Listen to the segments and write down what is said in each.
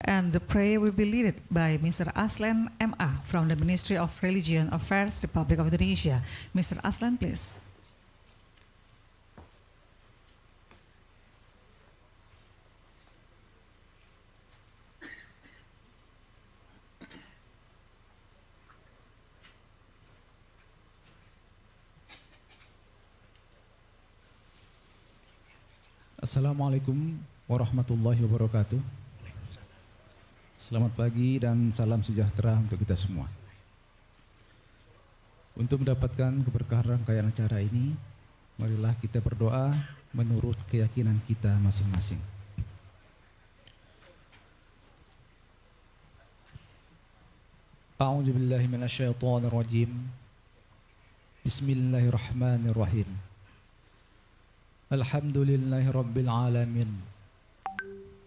And the prayer will be led by Mr. Aslan MA from the Ministry of Religion Affairs, Republic of Indonesia. Mr. Aslan, please. Assalamualaikum warahmatullahi wabarakatuh. Selamat pagi dan salam sejahtera untuk kita semua. Untuk mendapatkan keberkahan rangkaian acara ini, marilah kita berdoa menurut keyakinan kita masing-masing. A'udzu billahi minasyaitonir rajim. Bismillahirrahmanirrahim. Alhamdulillahi rabbil alamin.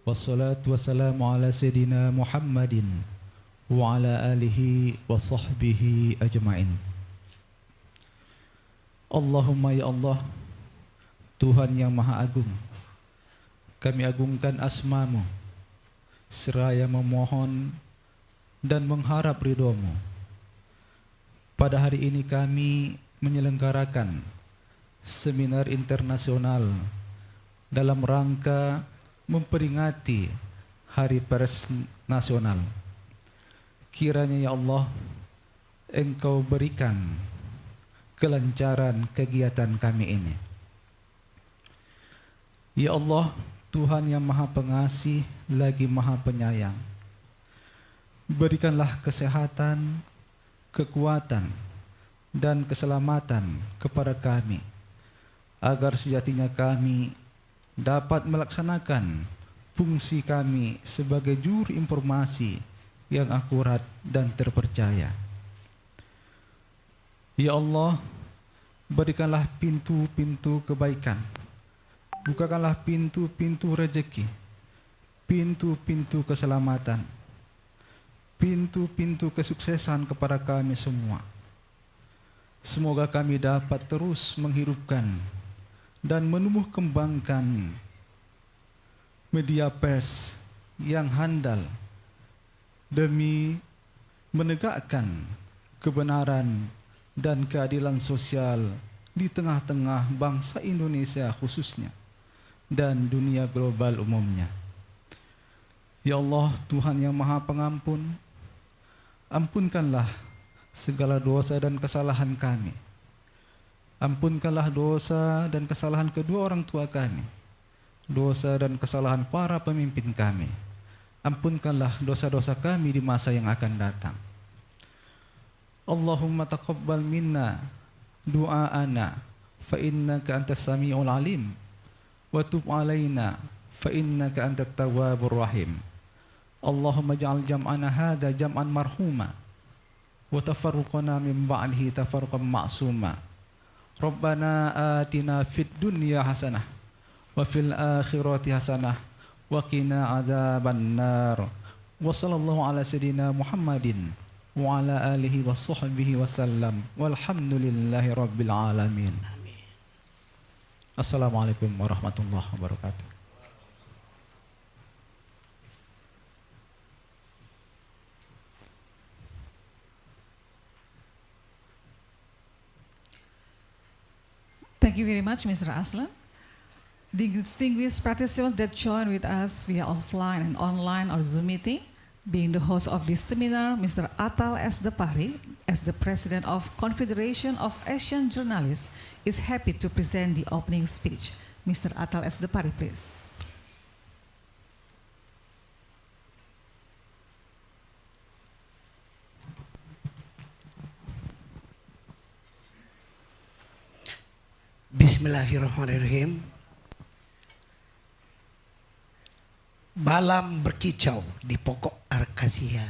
Wassalatu wassalamu ala sayyidina Muhammadin wa ala alihi wa sahbihi ajma'in. Allahumma ya Allah, Tuhan yang Maha Agung, kami agungkan asma-Mu seraya memohon dan mengharap ridho-Mu. Pada hari ini kami menyelenggarakan seminar internasional dalam rangka memperingati Hari Pers Nasional. Kiranya ya Allah, Engkau berikan kelancaran kegiatan kami ini. Ya Allah, Tuhan yang Maha Pengasih lagi Maha Penyayang, berikanlah kesehatan, kekuatan, dan keselamatan kepada kami, agar sejatinya kami dapat melaksanakan fungsi kami sebagai juru informasi yang akurat dan terpercaya. Ya Allah, berikanlah pintu-pintu kebaikan, bukakanlah pintu-pintu rezeki, pintu-pintu keselamatan, pintu-pintu kesuksesan kepada kami semua. Semoga kami dapat terus menghidupkan dan menumbuh kembangkan media pers yang handal demi menegakkan kebenaran dan keadilan sosial di tengah-tengah bangsa Indonesia khususnya dan dunia global umumnya. Ya Allah, Tuhan yang Maha Pengampun, ampunkanlah segala dosa dan kesalahan kami. Ampunkanlah dosa dan kesalahan kedua orang tua kami, dosa dan kesalahan para pemimpin kami. Ampunkanlah dosa-dosa kami di masa yang akan datang. Allahumma taqabbal minna du'aana fa innaka antas sami'ul alim wa tub alaina fa innaka antat tawwabur rahim. Allahumma ja'al jam'ana hadza jam'an marhuma wa tafarruqana min ba'dihi tafarruqan ma'suma. Rabbana atina fid dunya hasanah wa fil akhirati hasanah wa qina adzaban nar. Wa sallallahu ala sayyidina Muhammadin wa ala alihi wa sahbihi wasallam walhamdulillahi rabbil alamin. Assalamualaikum warahmatullahi wabarakatuh. Thank you very much, Mr. Aslan. The distinguished participants that join with us via offline and online or Zoom meeting, being the host of this seminar, Mr. Atal S. Depari, as the President of Confederation of Asian Journalists, is happy to present the opening speech. Mr. Atal S. Depari, please. Bismillahirrahmanirrahim. Balam berkicau di pokok arkasia,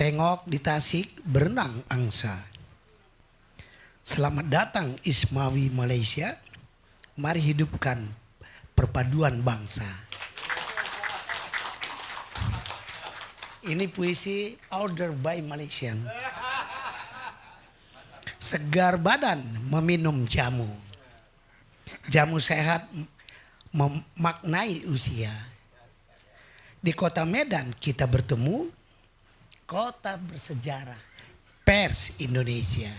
tengok di Tasik berenang angsa. Selamat datang Ismawi Malaysia, mari hidupkan perpaduan bangsa. Ini puisi order by Malaysian. Segar badan meminum jamu. Jamu sehat memaknai usia. Di kota Medan kita bertemu, kota bersejarah, pers Indonesia.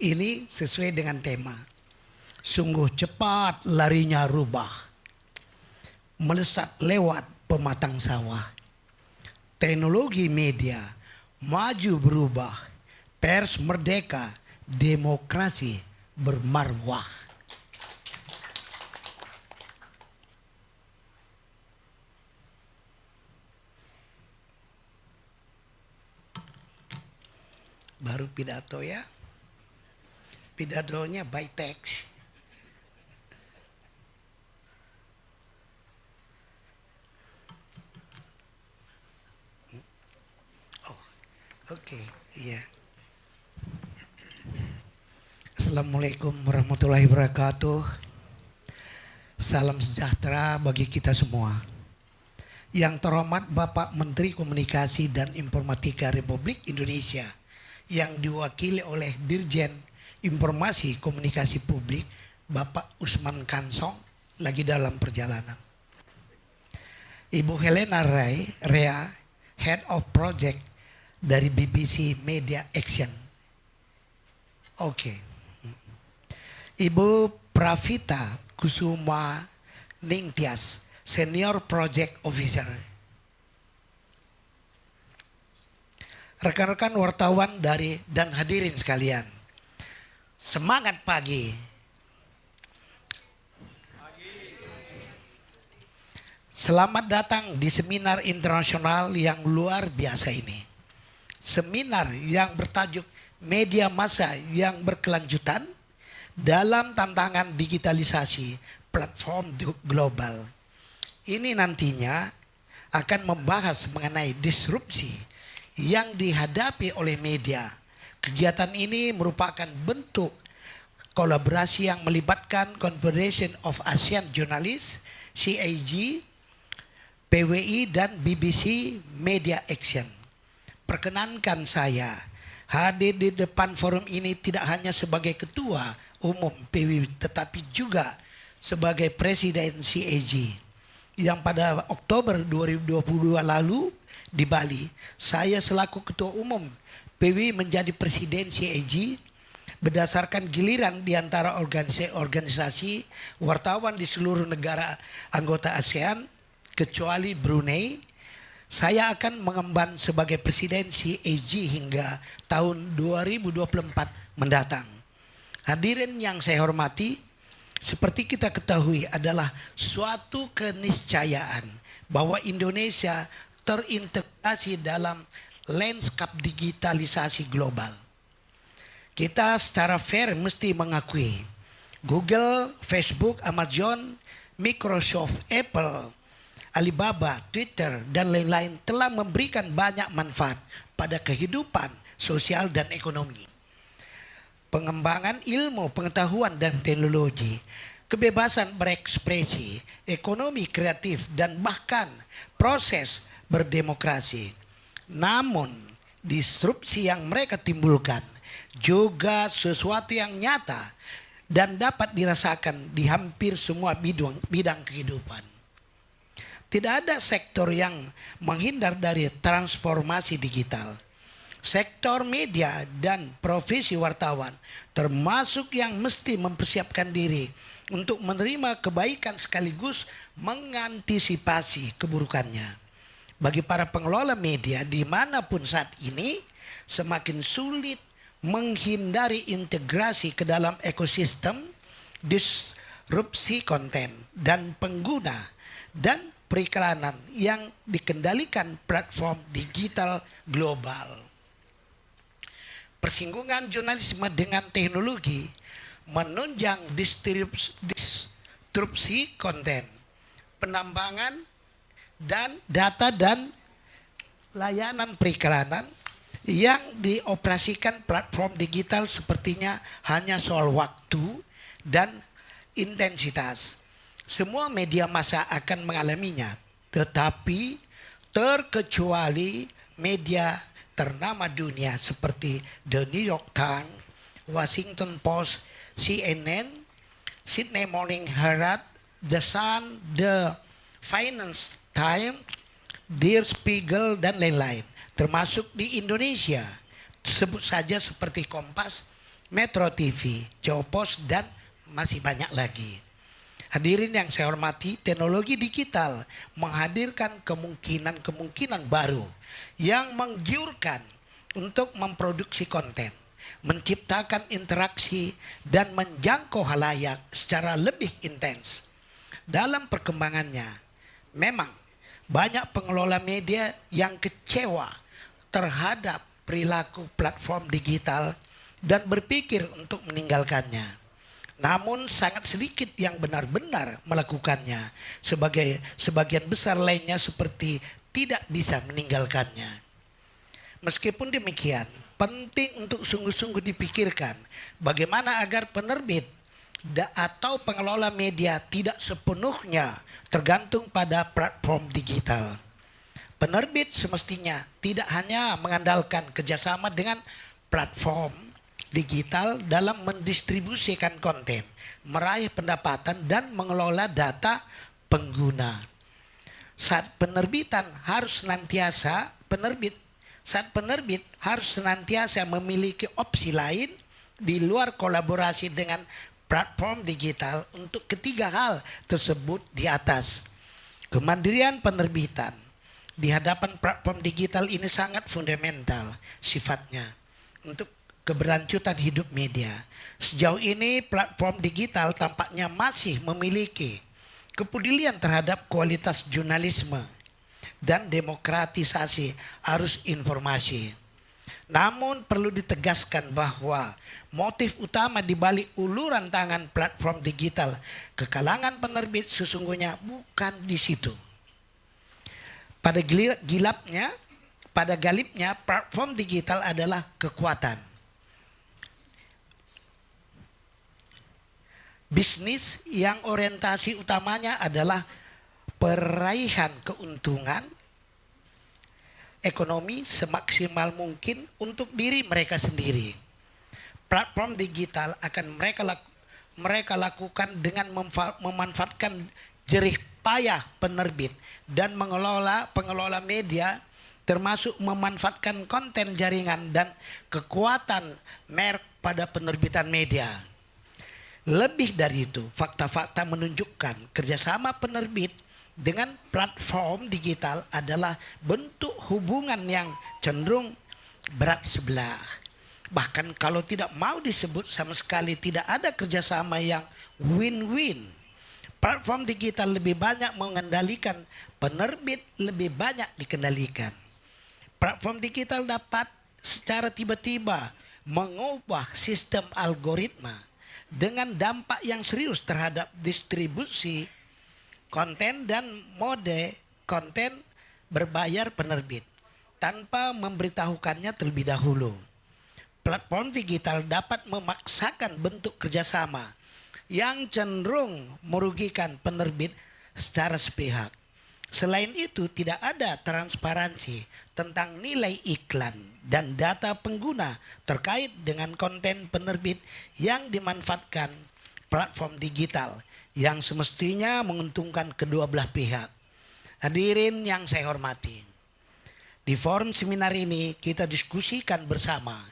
Ini sesuai dengan tema. Sungguh cepat larinya rubah, melesat lewat pematang sawah. Teknologi media maju berubah, pers merdeka, demokrasi bermarwah. Baru pidato ya. Pidatonya by text. Oh, oke, iya. Assalamualaikum warahmatullahi wabarakatuh. Salam sejahtera bagi kita semua. Yang terhormat Bapak Menteri Komunikasi dan Informatika Republik Indonesia yang diwakili oleh Dirjen Informasi Komunikasi Publik Bapak Usman Kansong lagi dalam perjalanan. Ibu Helena Rea, Head of Project dari BBC Media Action. Oke. Ibu Pravita Kusuma Ningtyas, Senior Project Officer. Rekan-rekan wartawan dan hadirin sekalian. Semangat pagi. Selamat datang di seminar internasional yang luar biasa ini. Seminar yang bertajuk Media Massa yang Berkelanjutan dalam Tantangan Digitalisasi Platform Global. Ini nantinya akan membahas mengenai disrupsi yang dihadapi oleh media. Kegiatan ini merupakan bentuk kolaborasi yang melibatkan Confederation of Asian Journalists, CAG, PWI dan BBC Media Action. Perkenankan saya hadir di depan forum ini tidak hanya sebagai Ketua Umum PWI tetapi juga sebagai Presiden CAG. Yang pada Oktober 2022 lalu di Bali, saya selaku Ketua Umum PWI menjadi Presiden CAG berdasarkan giliran di antara organisasi wartawan di seluruh negara anggota ASEAN kecuali Brunei. Saya akan mengemban sebagai Presiden CAG hingga tahun 2024 mendatang. Hadirin yang saya hormati, seperti kita ketahui adalah suatu keniscayaan bahwa Indonesia terintegrasi dalam lanskap digitalisasi global. Kita secara fair mesti mengakui Google, Facebook, Amazon, Microsoft, Apple, Alibaba, Twitter, dan lain-lain telah memberikan banyak manfaat pada kehidupan sosial dan ekonomi. Pengembangan ilmu, pengetahuan, dan teknologi, kebebasan berekspresi, ekonomi kreatif, dan bahkan proses berdemokrasi. Namun disrupsi yang mereka timbulkan juga sesuatu yang nyata dan dapat dirasakan di hampir semua bidang kehidupan. Tidak ada sektor yang menghindar dari transformasi digital. Sektor media dan profesi wartawan termasuk yang mesti mempersiapkan diri untuk menerima kebaikan sekaligus mengantisipasi keburukannya. Bagi para pengelola media dimanapun saat ini semakin sulit menghindari integrasi ke dalam ekosistem disrupsi konten dan pengguna dan periklanan yang dikendalikan platform digital global. Persinggungan jurnalisme dengan teknologi menunjang disrupsi konten, penambangan dan data dan layanan periklanan yang dioperasikan platform digital sepertinya hanya soal waktu dan intensitas. Semua media massa akan mengalaminya, tetapi terkecuali media ternama dunia seperti The New York Times, Washington Post, CNN, Sydney Morning Herald, The Sun, The Finance Time, Der Spiegel, dan lain-lain. Termasuk di Indonesia, sebut saja seperti Kompas, Metro TV, Jawa Post, dan masih banyak lagi. Hadirin yang saya hormati, teknologi digital menghadirkan kemungkinan-kemungkinan baru yang menggiurkan untuk memproduksi konten, menciptakan interaksi, dan menjangkau halayak secara lebih intens. Dalam perkembangannya, memang banyak pengelola media yang kecewa terhadap perilaku platform digital dan berpikir untuk meninggalkannya. Namun sangat sedikit yang benar-benar melakukannya. Sebagian besar lainnya seperti tidak bisa meninggalkannya. Meskipun demikian, penting untuk sungguh-sungguh dipikirkan bagaimana agar penerbit atau pengelola media tidak sepenuhnya tergantung pada platform digital. Penerbit semestinya tidak hanya mengandalkan kerjasama dengan platform digital dalam mendistribusikan konten, meraih pendapatan, dan mengelola data pengguna. Saat penerbit harus senantiasa memiliki opsi lain di luar kolaborasi dengan platform digital untuk ketiga hal tersebut di atas. Kemandirian penerbitan di hadapan platform digital ini sangat fundamental sifatnya untuk keberlanjutan hidup media. Sejauh ini platform digital tampaknya masih memiliki kepedulian terhadap kualitas jurnalisme dan demokratisasi arus informasi. Namun perlu ditegaskan bahwa motif utama di balik uluran tangan platform digital ke kalangan penerbit sesungguhnya bukan di situ. Pada galibnya platform digital adalah kekuatan bisnis yang orientasi utamanya adalah peraihan keuntungan ekonomi semaksimal mungkin untuk diri mereka sendiri. Platform digital akan mereka lakukan dengan memanfaatkan jerih payah penerbit dan pengelola media, termasuk memanfaatkan konten jaringan dan kekuatan merek pada penerbitan media. Lebih dari itu, fakta-fakta menunjukkan kerjasama penerbit dengan platform digital adalah bentuk hubungan yang cenderung berat sebelah. Bahkan kalau tidak mau disebut sama sekali tidak ada kerjasama yang win-win. Platform digital lebih banyak mengendalikan, penerbit lebih banyak dikendalikan. Platform digital dapat secara tiba-tiba mengubah sistem algoritma dengan dampak yang serius terhadap distribusi konten dan mode konten berbayar penerbit tanpa memberitahukannya terlebih dahulu. Platform digital dapat memaksakan bentuk kerjasama yang cenderung merugikan penerbit secara sepihak. Selain itu, tidak ada transparansi tentang nilai iklan dan data pengguna terkait dengan konten penerbit yang dimanfaatkan platform digital yang semestinya menguntungkan kedua belah pihak. Hadirin yang saya hormati, di forum seminar ini kita diskusikan bersama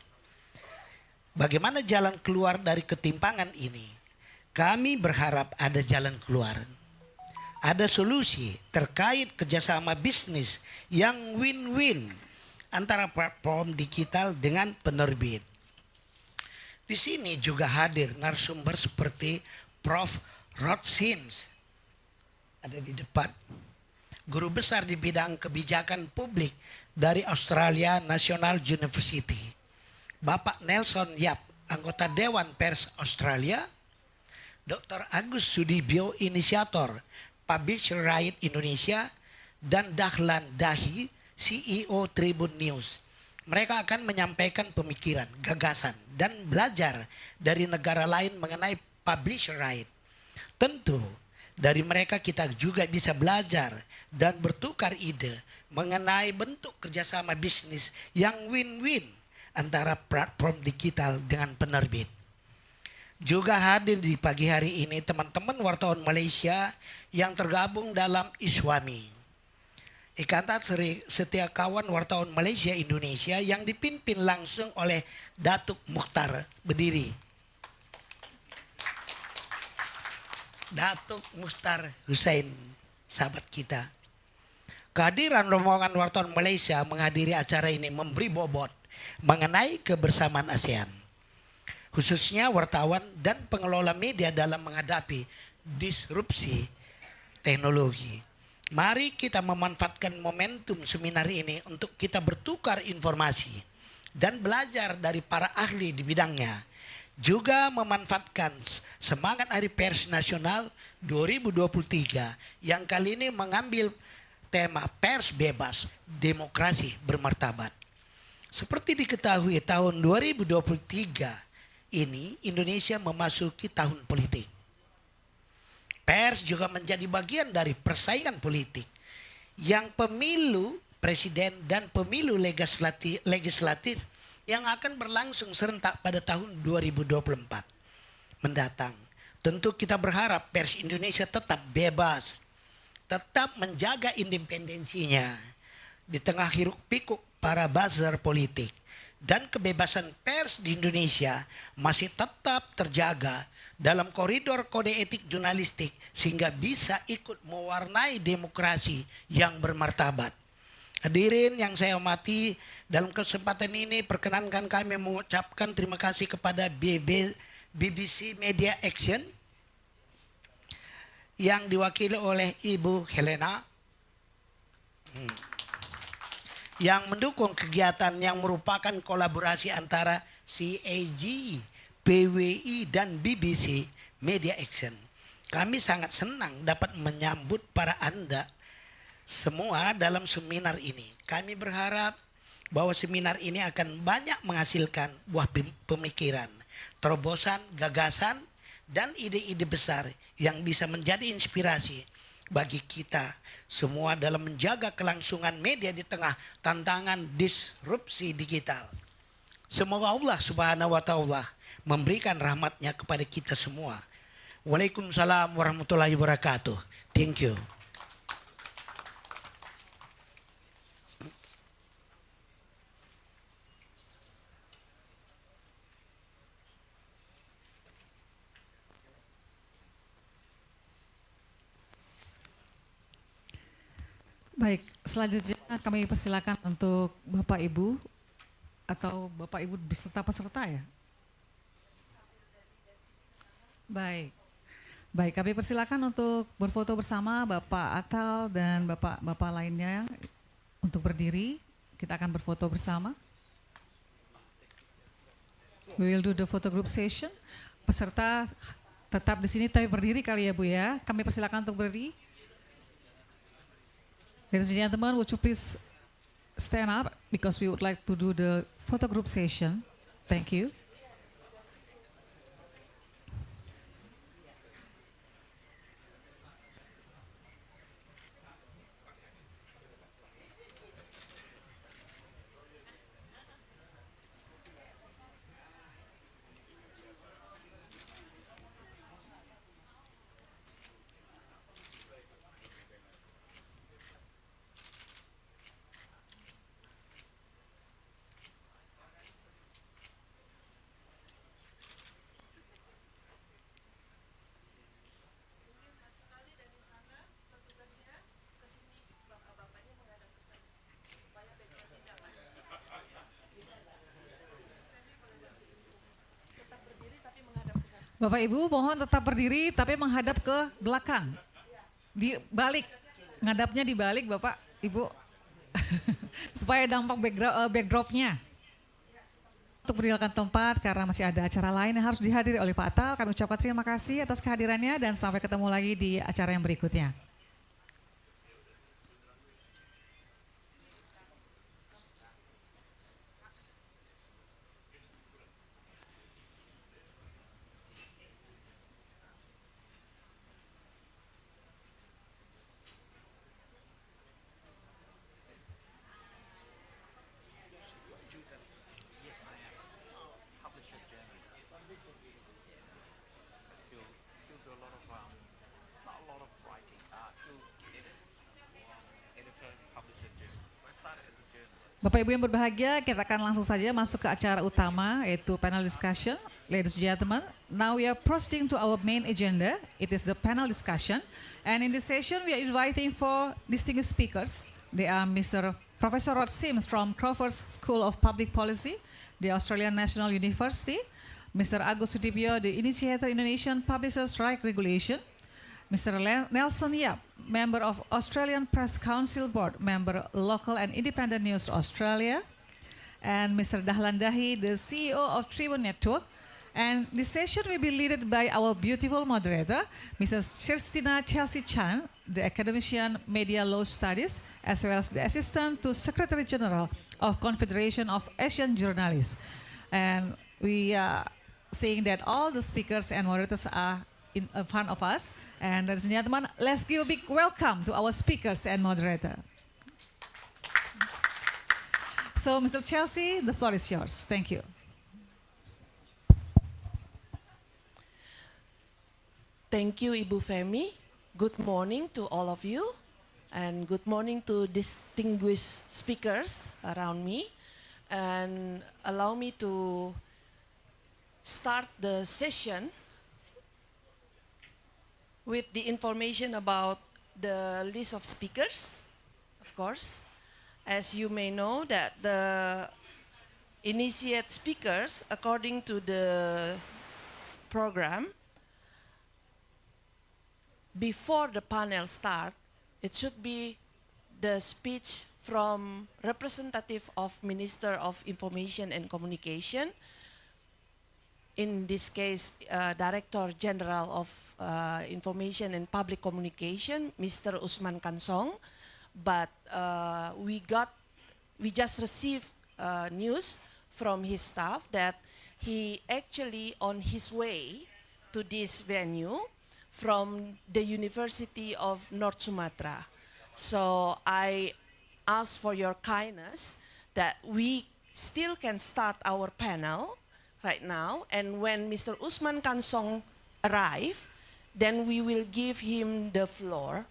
bagaimana jalan keluar dari ketimpangan ini. Kami berharap ada jalan keluar, ada solusi terkait kerjasama bisnis yang win-win antara platform digital dengan penerbit. Di sini juga hadir narasumber seperti Prof. Rod Sims, ada di depan, guru besar di bidang kebijakan publik dari Australia National University. Bapak Nelson Yap, anggota Dewan Pers Australia. Dr. Agus Sudibyo, inisiator Publisher Right Indonesia. Dan Dahlan Dahi, CEO Tribun News. Mereka akan menyampaikan pemikiran, gagasan, dan belajar dari negara lain mengenai publisher right. Tentu dari mereka kita juga bisa belajar dan bertukar ide mengenai bentuk kerjasama bisnis yang win-win antara platform digital dengan penerbit. Juga hadir di pagi hari ini teman-teman wartawan Malaysia yang tergabung dalam ISWAMI. Ikatan Setia Kawan Wartawan Malaysia Indonesia yang dipimpin langsung oleh Datuk Mukhtar. Berdiri. Datuk Mukhtar Hussein, sahabat kita. Kehadiran rombongan wartawan Malaysia menghadiri acara ini memberi bobot mengenai kebersamaan ASEAN. Khususnya wartawan dan pengelola media dalam menghadapi disrupsi teknologi. Mari kita memanfaatkan momentum seminar ini untuk kita bertukar informasi dan belajar dari para ahli di bidangnya. Juga memanfaatkan semangat Hari Pers Nasional 2023 yang kali ini mengambil tema pers bebas, demokrasi bermartabat. Seperti diketahui tahun 2023 ini Indonesia memasuki tahun politik. Pers juga menjadi bagian dari persaingan politik yang pemilu presiden dan pemilu legislatif yang akan berlangsung serentak pada tahun 2024 mendatang. Tentu kita berharap pers Indonesia tetap bebas, tetap menjaga independensinya di tengah hiruk pikuk para buzzer politik. Dan kebebasan pers di Indonesia masih tetap terjaga dalam koridor kode etik jurnalistik sehingga bisa ikut mewarnai demokrasi yang bermartabat. Hadirin yang saya hormati, dalam kesempatan ini perkenankan kami mengucapkan terima kasih kepada BBC Media Action yang diwakili oleh Ibu Helena. Yang mendukung kegiatan yang merupakan kolaborasi antara CAG, PWI, dan BBC Media Action. Kami sangat senang dapat menyambut para Anda semua dalam seminar ini. Kami berharap bahwa seminar ini akan banyak menghasilkan buah pemikiran, terobosan, gagasan, dan ide-ide besar yang bisa menjadi inspirasi bagi kita semua dalam menjaga kelangsungan media di tengah tantangan disrupsi digital. Semoga Allah Subhanahu wa Ta'ala memberikan rahmatnya kepada kita semua. Waalaikumsalam warahmatullahi wabarakatuh. Thank you. Baik, selanjutnya kami persilakan untuk Bapak Ibu atau Bapak Ibu beserta peserta ya. Baik, baik kami persilakan untuk berfoto bersama Bapak Atal dan Bapak lainnya untuk berdiri. Kita akan berfoto bersama. We will do the photo group session. Peserta tetap di sini tapi berdiri kali ya Bu ya. Kami persilakan untuk berdiri. Ladies and gentlemen, would you please stand up because we would like to do the photo group session. Thank you. Bapak Ibu mohon tetap berdiri tapi menghadap ke belakang. Di balik, ngadapnya di balik Bapak Ibu. Supaya dampak backdropnya. Untuk meninggalkan tempat karena masih ada acara lain yang harus dihadiri oleh Pak Atal. Kami ucapkan terima kasih atas kehadirannya dan sampai ketemu lagi di acara yang berikutnya. Bapak Ibu yang berbahagia, kita akan langsung saja masuk ke acara utama, yaitu panel discussion. Ladies and gentlemen, now we are proceeding to our main agenda. It is the panel discussion. And in this session, we are inviting four distinguished speakers. They are Mr. Professor Rod Sims from Crawford School of Public Policy, the Australian National University. Mr. Agus Sudibyo, the initiator Indonesian Publishers' Right Regulation. Mr. Nelson Yap, member of Australian Press Council Board, member Local and Independent News Australia, and Mr. Dahlan Dahi, the CEO of Tribun Network. And this session will be led by our beautiful moderator, Mrs. Cherstina Chelsea Chan, the academician Media Law Studies, as well as the assistant to Secretary General of Confederation of Asian Journalists. And we are saying that all the speakers and moderators are in front of us. And ladies and gentlemen, let's give a big welcome to our speakers and moderator. So, Mr. Chelsea, the floor is yours. Thank you. Thank you, Ibu Femi. Good morning to all of you, and good morning to distinguished speakers around me. And allow me to start the session with the information about the list of speakers, of course. As you may know that the initiate speakers, according to the program, before the panel start, it should be the speech from representative of Minister of Information and Communication, in this case, Director General of Information and Public Communication, Mr. Usman Kansong. But we just received news from his staff that he actually on his way to this venue from the University of North Sumatra. So I ask for your kindness that we still can start our panel right now, and when Mr. Usman Kansong arrive, then we will give him the floor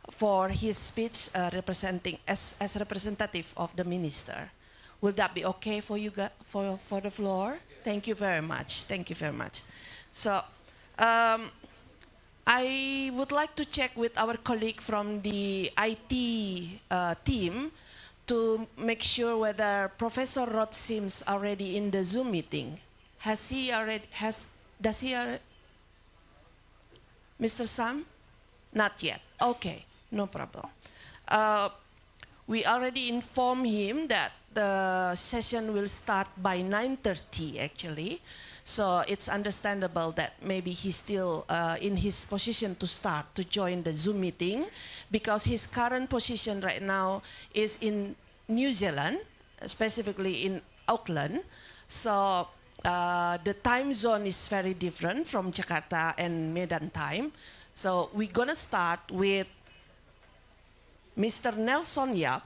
for his speech representing as representative of the minister. Will that be okay for you for the floor? Thank you very much. Thank you very much. So I would like to check with our colleague from the IT team to make sure whether Professor Rod Sims already in the Zoom meeting. Does he already, Mr. Sam? Not yet. Okay, no problem. We already informed him that the session will start by 9:30 actually. So it's understandable that maybe he's still in his position to start to join the Zoom meeting, because his current position right now is in New Zealand, specifically in Auckland. So the time zone is very different from Jakarta and Medan time. So we're gonna start with Mr. Nelson Yap,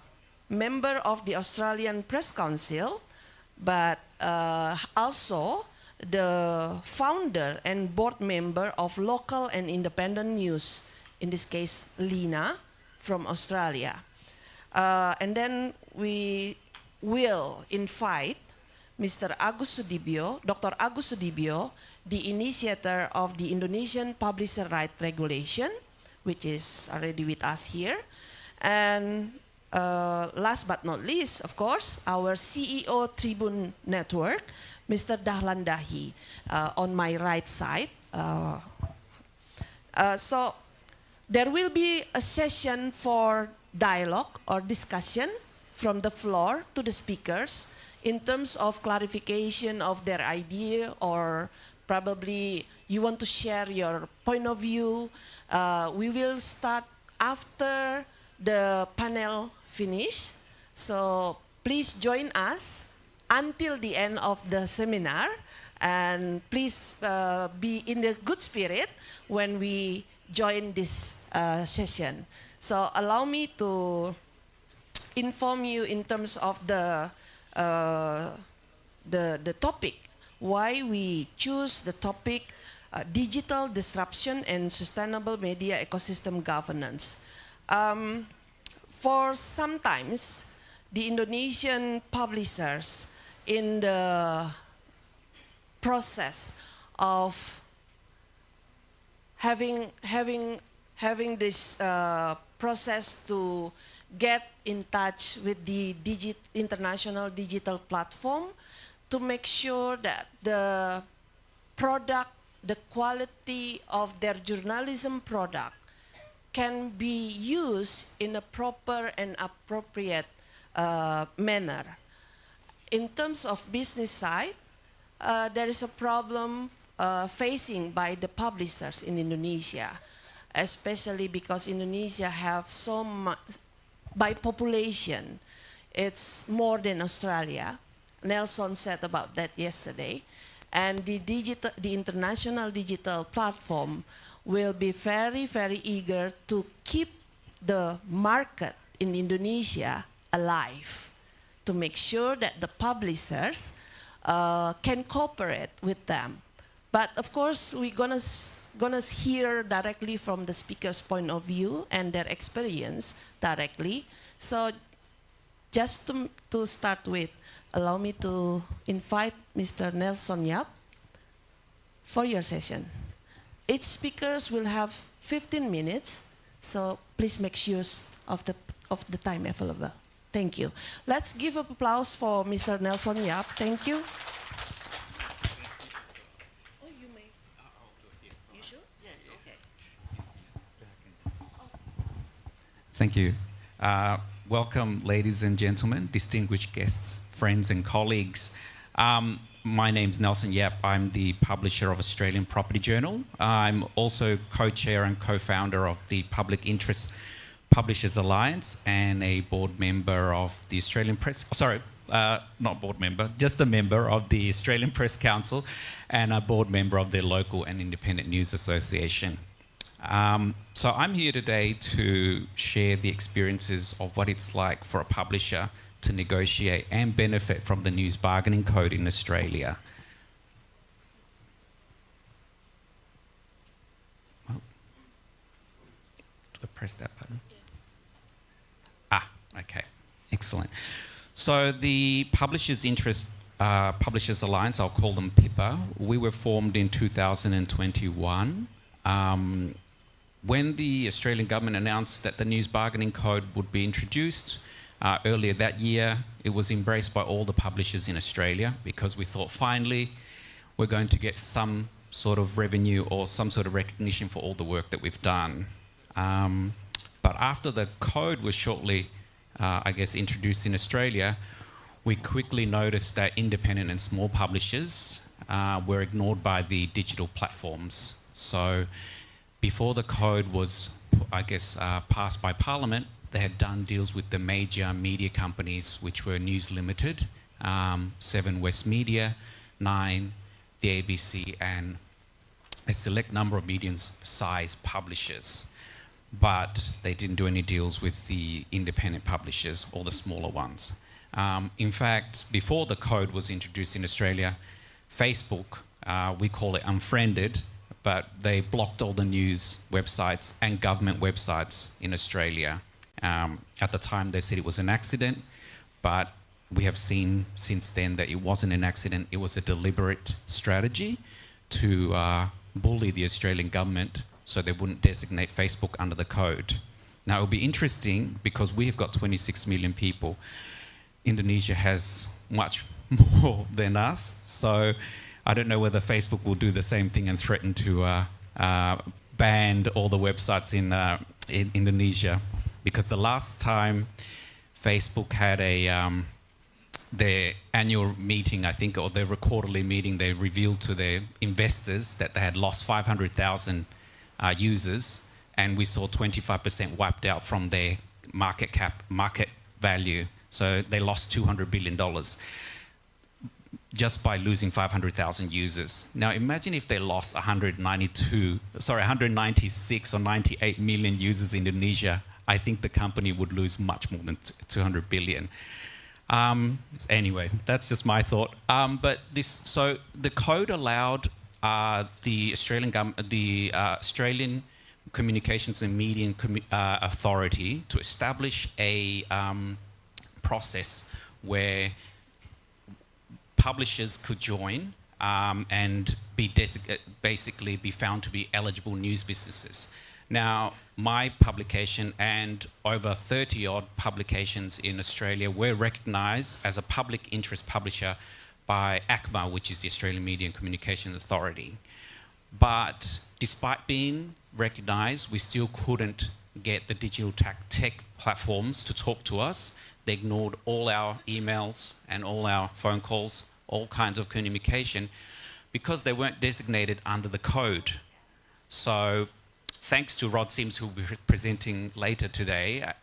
member of the Australian Press Council, but also the founder and board member of Local and Independent News, in this case, Lina, from Australia. And then we will invite Mr. Agus Sudibyo, Dr. Agus Sudibyo, the initiator of the Indonesian Publisher Right Regulation, which is already with us here. And last but not least, of course, our CEO Tribun Network, Mr. Dahlan Dahi, on my right side. So there will be a session for dialogue or discussion from the floor to the speakers in terms of clarification of their idea, or probably you want to share your point of view. We will start after the panel finish. So please join us until the end of the seminar, and please be in the good spirit when we join this session. So allow me to inform you in terms of the topic, why we choose the topic digital disruption and sustainable media ecosystem governance. For sometimes the Indonesian publishers in the process of having this process to get in touch with the international digital platform to make sure that the product, the quality of their journalism product can be used in a proper and appropriate manner. In terms of business side, there is a problem facing by the publishers in Indonesia, especially because Indonesia have so much, by population, it's more than Australia. Nelson said about that yesterday. And the international digital platform will be very, very eager to keep the market in Indonesia alive, to make sure that the publishers can cooperate with them. But of course, we're gonna hear directly from the speaker's point of view and their experience directly. So just to start with, allow me to invite Mr. Nelson Yap for your session. Each speakers will have 15 minutes, so please make use of the time available. Thank you. Let's give an applause for Mr. Nelson Yap. Thank you. Oh, you may. You sure? Yeah, okay. Thank you. Welcome, ladies and gentlemen, distinguished guests, friends and colleagues. My name's Nelson Yap. I'm the publisher of Australian Property Journal. I'm also co-chair and co-founder of the Public Interest Publishers Alliance and a board member of the Australian Press... not board member, just a member of the Australian Press Council and a board member of the Local and Independent News Association. So I'm here today to share the experiences of what it's like for a publisher to negotiate and benefit from the News Bargaining Code in Australia. Oh. Do I press that button? Yes. Okay, excellent. So the Publishers Alliance, I'll call them PIPA, we were formed in 2021. When the Australian government announced that the News Bargaining Code would be introduced earlier that year, it was embraced by all the publishers in Australia because we thought finally we're going to get some sort of revenue or some sort of recognition for all the work that we've done. But after the code was shortly, introduced in Australia, we quickly noticed that independent and small publishers were ignored by the digital platforms. So before the code was, passed by Parliament, they had done deals with the major media companies, which were News Limited, 7 West Media, 9, the ABC, and a select number of medium-sized publishers. But they didn't do any deals with the independent publishers or the smaller ones. In fact, before the code was introduced in Australia, Facebook, we call it unfriended, but they blocked all the news websites and government websites in Australia. At the time, they said it was an accident, but we have seen since then that it wasn't an accident. It was a deliberate strategy to bully the Australian government so they wouldn't designate Facebook under the code. Now, it'll be interesting because we've got 26 million people. Indonesia has much more than us, so I don't know whether Facebook will do the same thing and threaten to ban all the websites in Indonesia. Because the last time Facebook had their annual meeting, I think, or their quarterly meeting, they revealed to their investors that they had lost 500,000 users, and we saw 25% wiped out from their market value. So they lost $200 billion just by losing 500,000 users. Now imagine if they lost 196 or 98 million users in Indonesia. I think the company would lose much more than 200 billion. Anyway, that's just my thought. So the code allowed the Australian Communications and Media Authority to establish a process where publishers could join and basically be found to be eligible news businesses. Now, my publication and over 30 odd publications in Australia were recognised as a public interest publisher by ACMA, which is the Australian Media and Communications Authority. But despite being recognised, we still couldn't get the digital tech platforms to talk to us. They ignored all our emails and all our phone calls, all kinds of communication, because they weren't designated under the code. So thanks to Rod Sims, who will be presenting later today,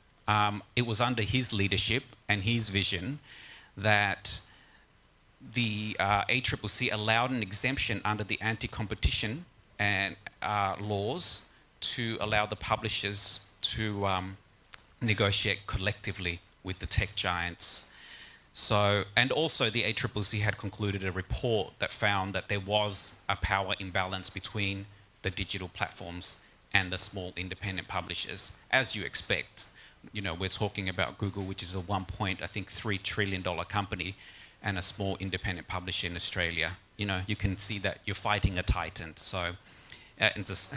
it was under his leadership and his vision that the ACCC allowed an exemption under the anti-competition and laws to allow the publishers to negotiate collectively with the tech giants. So, and also the ACCC had concluded a report that found that there was a power imbalance between the digital platforms and the small independent publishers, as you expect. You know, we're talking about Google, which is a $1.3 trillion company, and a small independent publisher in Australia. You know, you can see that you're fighting a titan. So, and just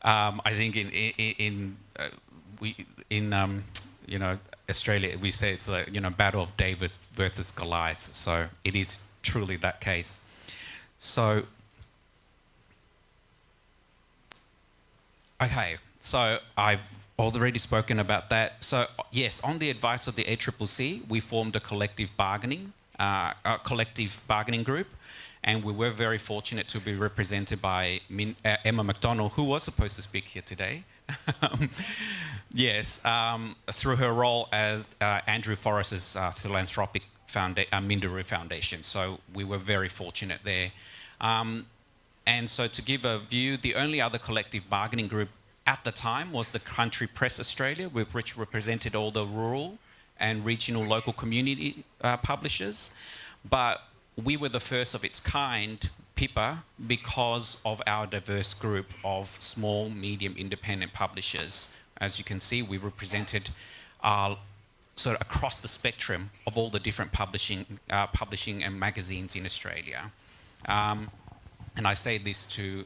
I think in you know, Australia, we say it's like, you know, battle of David versus Goliath. So it is truly that case. So, okay, so I've already spoken about that. So yes, on the advice of the ACCC, we formed a collective bargaining group, and we were very fortunate to be represented by Emma McDonald, who was supposed to speak here today. Yes, through her role as Andrew Forrest's philanthropic Minderoo Foundation. So we were very fortunate there. And so to give a view, the only other collective bargaining group at the time was the Country Press Australia, which represented all the rural and regional local community publishers. But we were the first of its kind, PIPA, because of our diverse group of small, medium, independent publishers. As you can see, we represented sort of across the spectrum of all the different publishing and magazines in Australia. And I say this to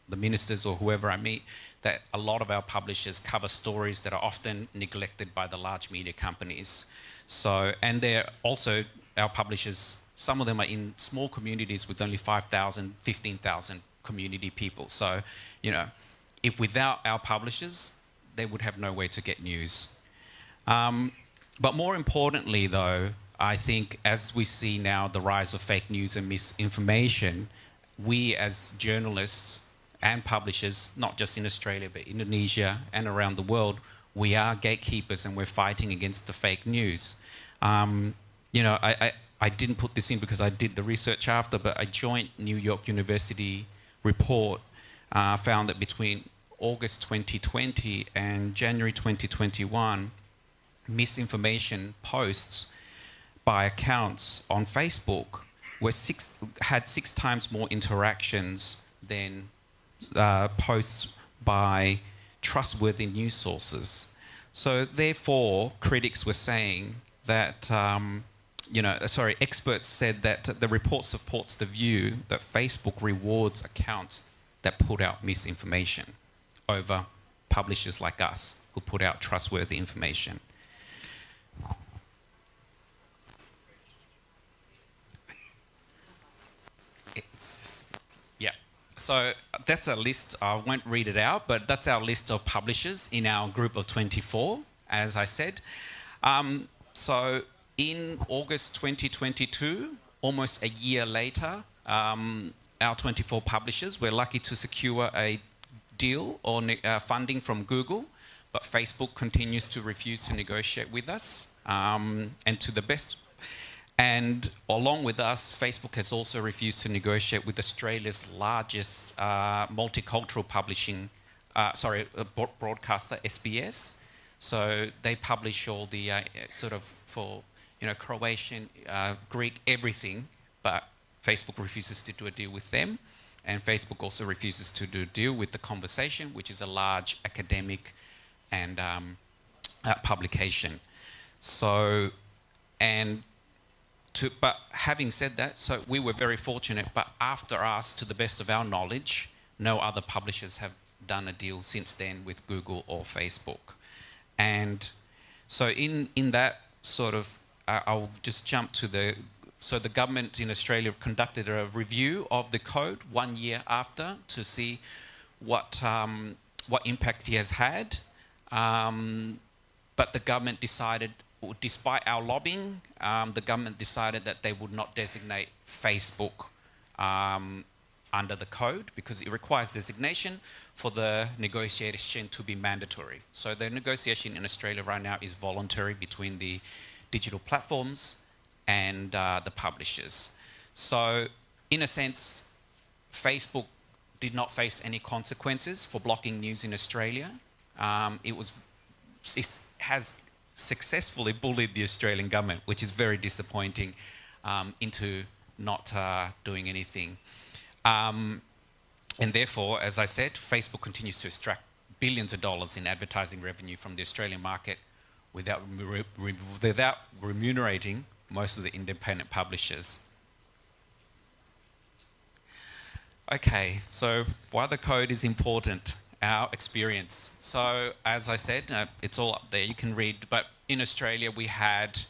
the ministers or whoever I meet, that a lot of our publishers cover stories that are often neglected by the large media companies. So, and they're also, our publishers, some of them are in small communities with only 5,000, 15,000 community people. So, you know, if without our publishers, they would have no way to get news. But more importantly, though, I think as we see now the rise of fake news and misinformation, we as journalists and publishers, not just in Australia, but Indonesia and around the world, we are gatekeepers and we're fighting against the fake news. You know, I didn't put this in because I did the research after, but a joint New York University report found that between August 2020 and January 2021, misinformation posts by accounts on Facebook had 6 times more interactions than posts by trustworthy news sources. So therefore, critics were saying that, experts said that the report supports the view that Facebook rewards accounts that put out misinformation over publishers like us who put out trustworthy information. So that's a list, I won't read it out, but that's our list of publishers in our group of 24, as I said. So in August 2022, almost a year later, our 24 publishers were lucky to secure a deal or funding from Google, but Facebook continues to refuse to negotiate with us. And to the best, and along with us, Facebook has also refused to negotiate with Australia's largest multicultural publishing, broadcaster, SBS. So they publish all the for Croatian, Greek, everything, but Facebook refuses to do a deal with them. And Facebook also refuses to do a deal with The Conversation, which is a large academic and publication. So, and but having said that, so we were very fortunate, but after us, to the best of our knowledge, no other publishers have done a deal since then with Google or Facebook. And so in that sort of, I'll just jump to so the government in Australia conducted a review of the code 1 year after to see what impact he has had. But the government decided, despite our lobbying, the government decided that they would not designate Facebook under the code because it requires designation for the negotiation to be mandatory. So the negotiation in Australia right now is voluntary between the digital platforms and the publishers. So in a sense, Facebook did not face any consequences for blocking news in Australia. It has successfully bullied the Australian government, which is very disappointing, into not doing anything. And therefore, as I said, Facebook continues to extract billions of dollars in advertising revenue from the Australian market without remunerating most of the independent publishers. Okay, so why the code is important, our experience. So as I said, it's all up there, you can read, but in Australia we had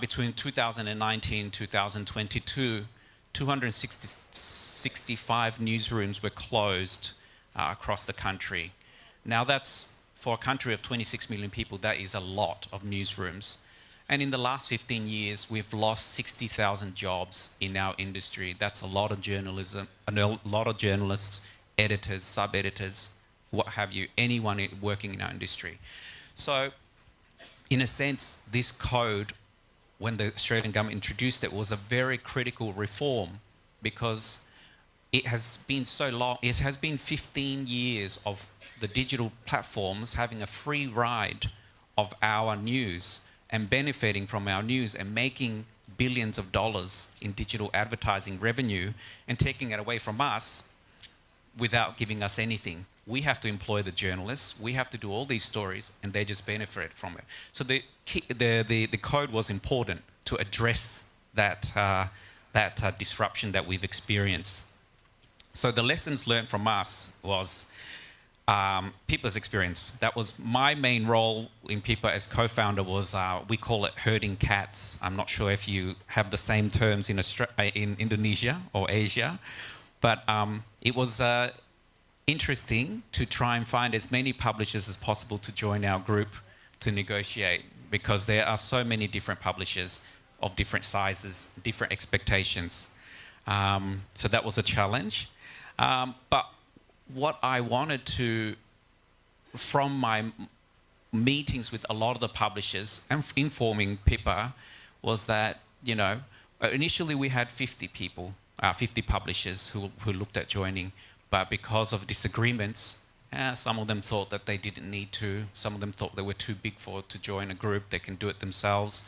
between 2019 and 2022, 265 newsrooms were closed across the country. Now that's, for a country of 26 million people, that is a lot of newsrooms. And in the last 15 years, we've lost 60,000 jobs in our industry. That's a lot of journalism, a lot of journalists, editors, sub-editors, what have you, anyone working in our industry. So in a sense, this code, when the Australian government introduced it, was a very critical reform because it has been so long, it has been 15 years of the digital platforms having a free ride of our news and benefiting from our news and making billions of dollars in digital advertising revenue and taking it away from us without giving us anything. We have to employ the journalists, we have to do all these stories, and they just benefit from it. So the code was important to address that, disruption that we've experienced. So the lessons learned from us was Pippa's experience. That was my main role in Pippa as co-founder was, we call it herding cats. I'm not sure if you have the same terms in Indonesia or Asia, but it was interesting to try and find as many publishers as possible to join our group to negotiate because there are so many different publishers of different sizes, different expectations. So that was a challenge. But what I wanted to, from my meetings with a lot of the publishers and informing Pippa, was that, you know, initially we had 50 people, 50 publishers who looked at joining, but because of disagreements, some of them thought that they didn't need to, some of them thought they were too big to join a group, they can do it themselves.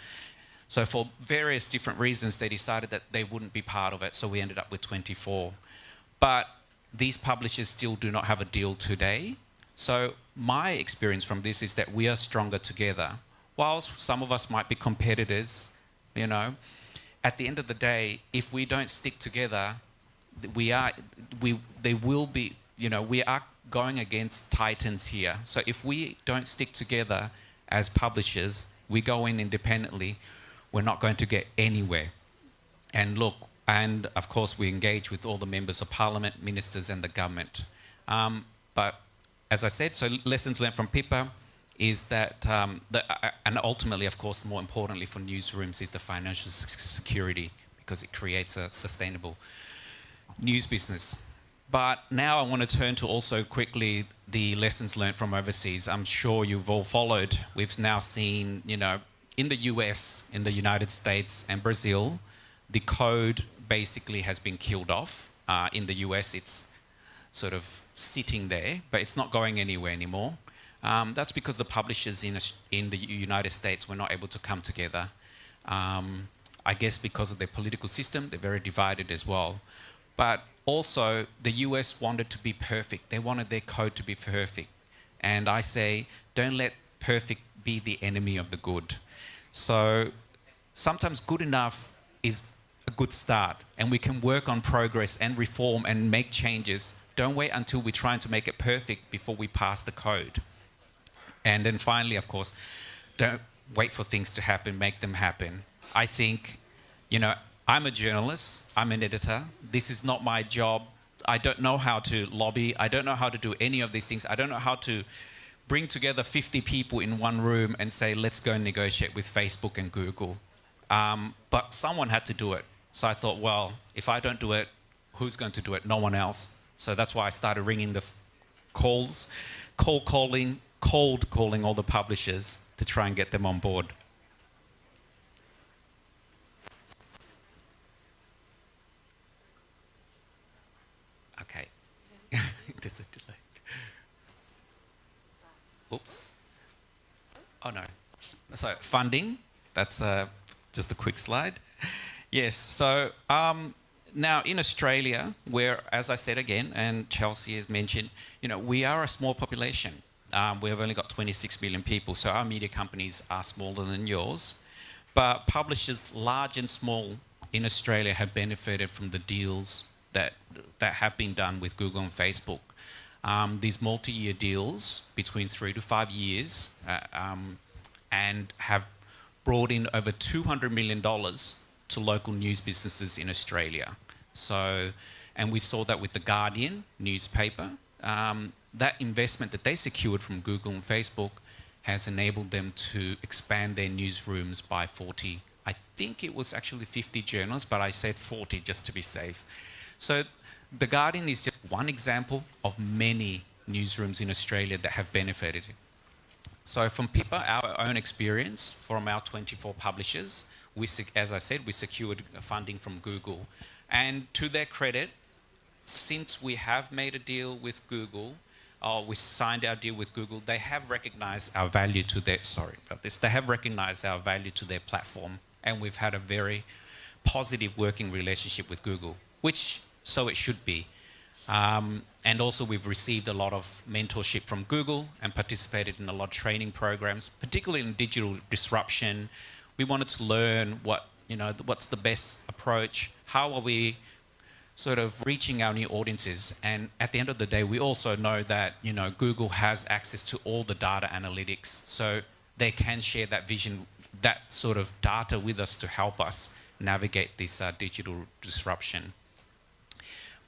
So for various different reasons, they decided that they wouldn't be part of it, so we ended up with 24. But these publishers still do not have a deal today. So my experience from this is that we are stronger together. Whilst some of us might be competitors, you know, at the end of the day, if we don't stick together, we are going against titans here. So if we don't stick together as publishers, we go in independently, we're not going to get anywhere. And look, and of course we engage with all the members of parliament, ministers and the government. But as I said, so lessons learned from Pippa is that, and ultimately of course more importantly for newsrooms is the financial security because it creates a sustainable news business. But now I want to turn to also quickly the lessons learned from overseas. I'm sure you've all followed. We've now seen, you know, in the US, in the United States and Brazil, the code basically has been killed off. In the US, it's sort of sitting there, but it's not going anywhere anymore. That's because the publishers in the United States were not able to come together. I guess because of their political system, they're very divided as well. But also, the US wanted to be perfect. They wanted their code to be perfect. And I say, don't let perfect be the enemy of the good. So sometimes good enough is a good start, and we can work on progress and reform and make changes. Don't wait until we're trying to make it perfect before we pass the code. And then finally, of course, don't wait for things to happen, make them happen. I think, I'm a journalist, I'm an editor. This is not my job. I don't know how to lobby. I don't know how to do any of these things. I don't know how to bring together 50 people in one room and say, let's go and negotiate with Facebook and Google. But someone had to do it. So I thought, well, if I don't do it, who's going to do it? No one else. So that's why I started ringing the cold calling all the publishers to try and get them on board. Okay. There's a delay. Oops. Oh no. So funding, that's just a quick slide. Yes, so now in Australia, where, as I said again, and Chelsea has mentioned, we are a small population. We have only got 26 million people, so our media companies are smaller than yours. But publishers, large and small, in Australia have benefited from the deals that have been done with Google and Facebook. These multi-year deals between 3 to 5 years and have brought in over $200 million to local news businesses in Australia. So, and we saw that with the Guardian newspaper. That investment that they secured from Google and Facebook has enabled them to expand their newsrooms by 40. I think it was actually 50 journals, but I said 40 just to be safe. So the Guardian is just one example of many newsrooms in Australia that have benefited. So from Pippa, our own experience from our 24 publishers, as I said, we secured funding from Google. And to their credit, since we have made a deal with Google, we signed our deal with Google, they have recognized our value to their, they have recognized our value to their platform, and we've had a very positive working relationship with Google, which, so it should be. And also we've received a lot of mentorship from Google and participated in a lot of training programs, particularly in digital disruption. We wanted to learn what's the best approach, how are we sort of reaching our new audiences. And at the end of the day, we also know that, Google has access to all the data analytics, so they can share that vision, that sort of data with us to help us navigate this digital disruption.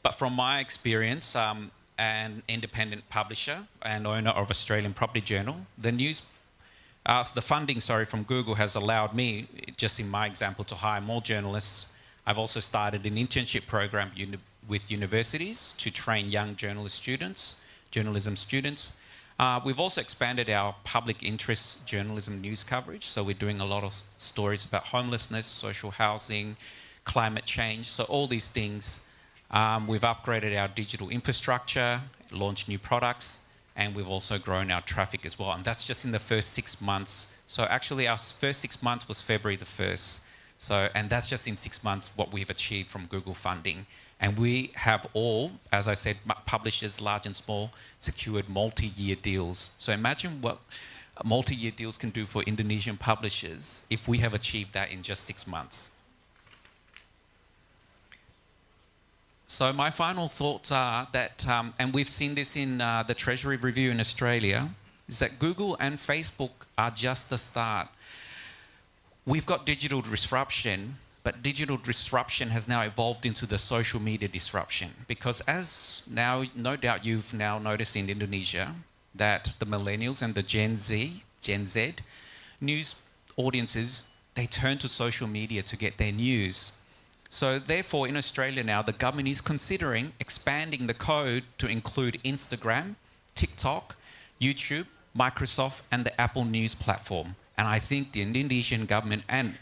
But from my experience, an independent publisher and owner of Australian Property Journal, the funding from Google has allowed me, just in my example, to hire more journalists. I've also started an internship program with universities to train young journalism students. We've also expanded our public interest journalism news coverage. So we're doing a lot of stories about homelessness, social housing, climate change. So all these things. We've upgraded our digital infrastructure, launched new products, and we've also grown our traffic as well. And that's just in the first 6 months. So actually our first 6 months was February the 1st. So, and that's just in 6 months what we've achieved from Google funding. And we have all, as I said, publishers, large and small, secured multi-year deals. So imagine what multi-year deals can do for Indonesian publishers if we have achieved that in just 6 months. So my final thoughts are that, and we've seen this in the Treasury Review in Australia, is that Google and Facebook are just the start. We've got digital disruption, but digital disruption has now evolved into the social media disruption, because as now, no doubt you've now noticed in Indonesia that the millennials and the Gen Z news audiences, they turn to social media to get their news. So therefore, in Australia now, the government is considering expanding the code to include Instagram, TikTok, YouTube, Microsoft, and the Apple News platform. And I think the Indonesian government, and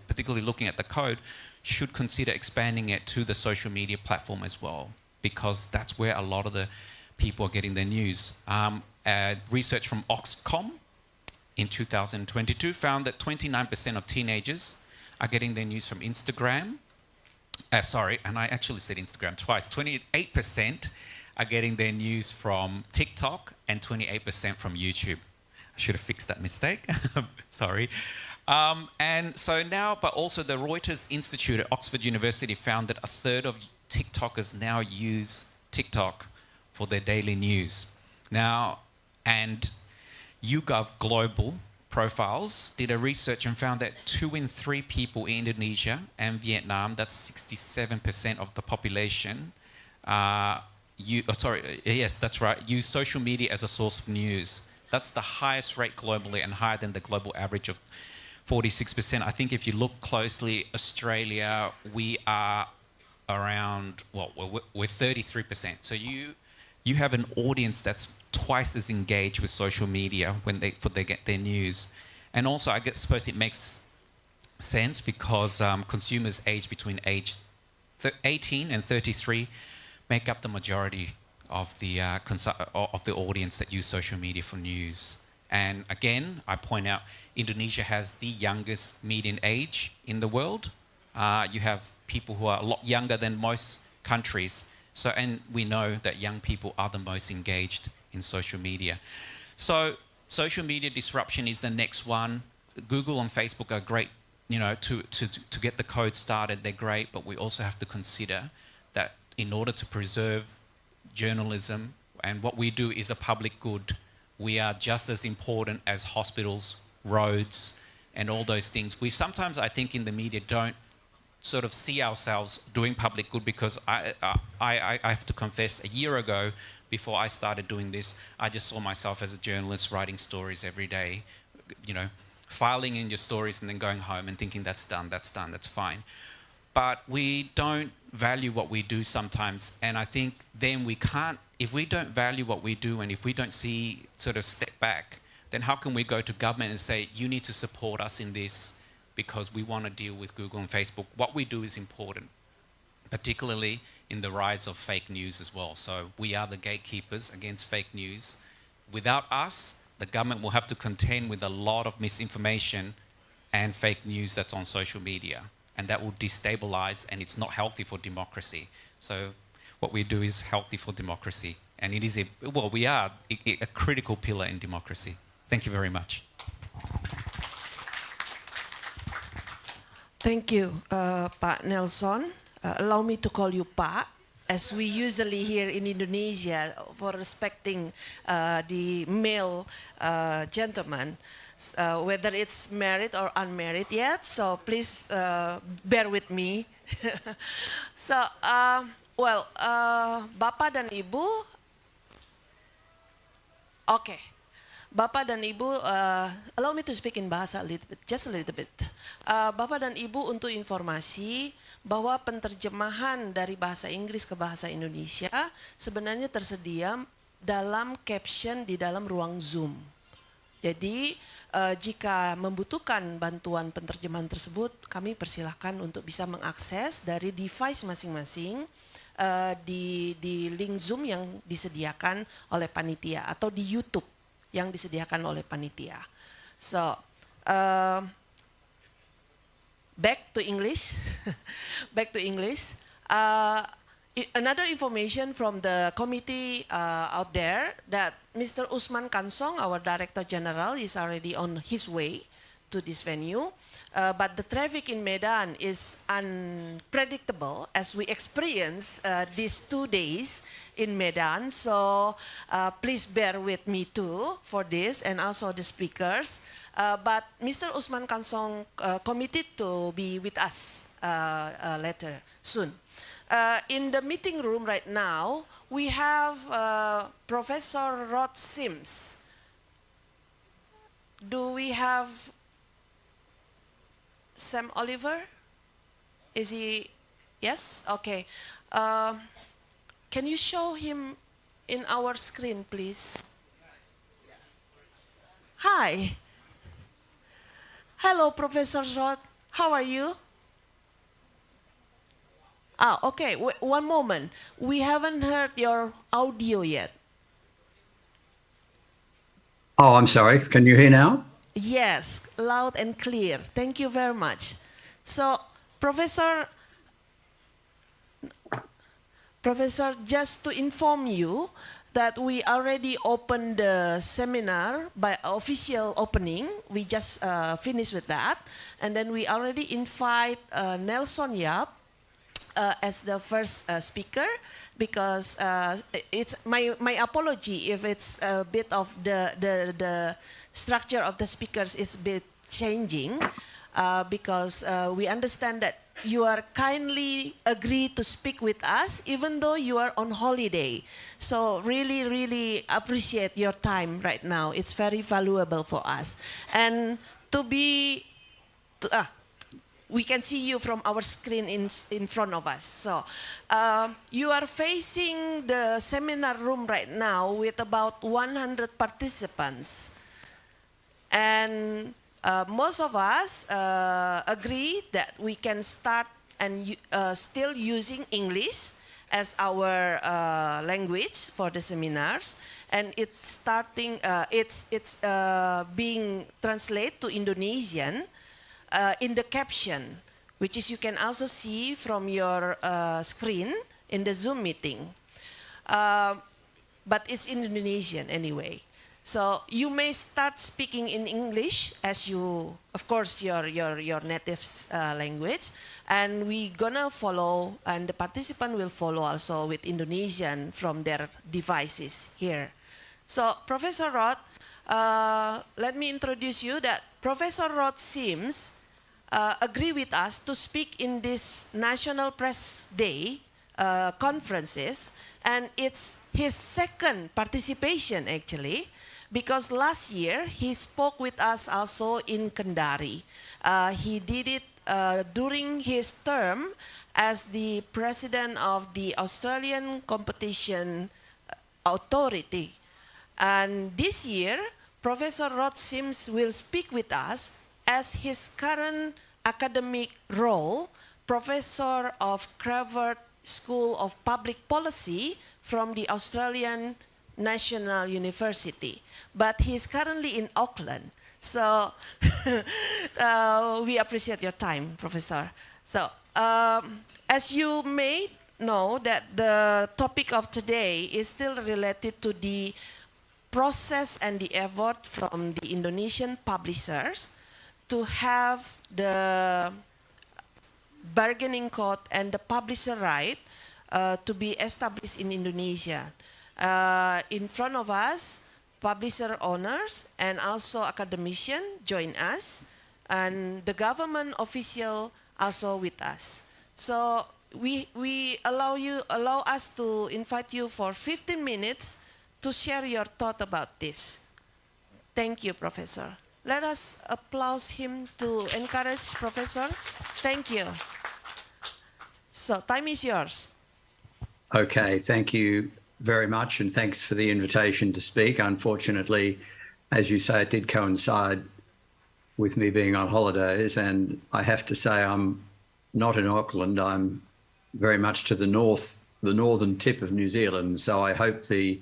particularly looking at the code, should consider expanding it to the social media platform as well, because that's where a lot of the people are getting their news. Research from Oxcom in 2022 found that 29% of teenagers are getting their news from Instagram. And I actually said Instagram twice. 28% are getting their news from TikTok and 28% from YouTube. I should have fixed that mistake. Sorry. And so now, but also the Reuters Institute at Oxford University found that a third of TikTokers now use TikTok for their daily news. Now, and YouGov Global Profiles did a research and found that 2 in 3 people in Indonesia and Vietnam, that's 67% of the population, yes, that's right, use social media as a source of news. That's the highest rate globally and higher than the global average of 46%. I think if you look closely, Australia, we are around, well, we're 33%. So you have an audience that's twice as engaged with social media when they get their news. And also, I suppose it makes sense because consumers aged between age 18 and 33 make up the majority of the audience that use social media for news. And again, I point out, Indonesia has the youngest median age in the world. You have people who are a lot younger than most countries. So, and we know that young people are the most engaged in social media. So, social media disruption is the next one. Google and Facebook are great, you know, to get the code started. They're great, but we also have to consider that in order to preserve journalism, and what we do is a public good, we are just as important as hospitals, roads, and all those things. We sometimes, I think, in the media don't sort of see ourselves doing public good, because I have to confess, a year ago, before I started doing this, I just saw myself as a journalist writing stories every day, you know, filing in your stories and then going home and thinking that's done, that's fine. But we don't value what we do sometimes, and I think then we can't, if we don't value what we do and if we don't see, sort of step back, then how can we go to government and say, you need to support us in this because we want to deal with Google and Facebook? What we do is important, particularly in the rise of fake news as well. So we are the gatekeepers against fake news. Without us, the government will have to contend with a lot of misinformation and fake news that's on social media. And that will destabilize, and it's not healthy for democracy. So what we do is healthy for democracy. And it is we are a critical pillar in democracy. Thank you very much. Thank you, Pak Nelson. Allow me to call you Pak, as we usually here in Indonesia, for respecting the male gentleman, whether it's married or unmarried yet. So please bear with me. So, Bapak dan Ibu, okay. Bapak dan Ibu, allow me to speak in bahasa a little bit, just a little bit. Bapak dan Ibu, untuk informasi bahwa penterjemahan dari bahasa Inggris ke bahasa Indonesia sebenarnya tersedia dalam caption di dalam ruang Zoom. Jadi jika membutuhkan bantuan penterjemahan tersebut, kami persilahkan untuk bisa mengakses dari device masing-masing di link Zoom yang disediakan oleh panitia atau di YouTube yang disediakan oleh panitia. So, back to English. Back to English. Another information from the committee out there that Mr. Usman Kansong, our Director General, is already on his way to this venue. But the traffic in Medan is unpredictable, as we experience these 2 days in Medan. So please bear with me too for this, and also the speakers. But Mr. Usman Kansong committed to be with us later, soon. In the meeting room right now, we have Professor Rod Sims. Do we have Sam Oliver? Is he? Yes? Okay. Can you show him in our screen, please? Hi. Hello, Professor Rod. How are you? Okay. One moment. We haven't heard your audio yet. Oh, I'm sorry. Can you hear now? Yes, loud and clear. Thank you very much. So, Professor, just to inform you that we already opened the seminar by official opening. We just finished with that. And then we already invite Nelson Yap as the first speaker, because it's my apology if it's a bit of the structure of the speakers is a bit changing, because we understand that you are kindly agree to speak with us even though you are on holiday. So really appreciate your time right now. It's very valuable for us. And we can see you from our screen in front of us. So you are facing the seminar room right now with about 100 participants. And most of us agree that we can start and still using English as our language for the seminars, and it's being translated to Indonesian in the caption, which is you can also see from your screen in the Zoom meeting, but it's in Indonesian anyway. So you may start speaking in English as you, of course, your native language, and we gonna follow, and the participant will follow also with Indonesian from their devices here. So Professor Roth, let me introduce you that Professor Roth Sims agree with us to speak in this National Press Day conferences, and it's his second participation actually, because last year he spoke with us also in Kendari. He did it during his term as the president of the Australian Competition Authority. And this year, Professor Rod Sims will speak with us as his current academic role, Professor of Cravert School of Public Policy from the Australian National University. But he's currently in Auckland. So we appreciate your time, Professor. So as you may know that the topic of today is still related to the process and the effort from the Indonesian publishers to have the bargaining code and the publisher right to be established in Indonesia. In front of us, publisher owners and also academicians join us, and the government official also with us. So we allow us to invite you for 15 minutes to share your thought about this. Thank you, Professor. Let us applaud him to encourage Professor. Thank you. So time is yours. Okay, thank you very much, and thanks for the invitation to speak. Unfortunately, as you say, it did coincide with me being on holidays, and I have to say I'm not in Auckland. I'm very much to the north, the northern tip of New Zealand, so I hope the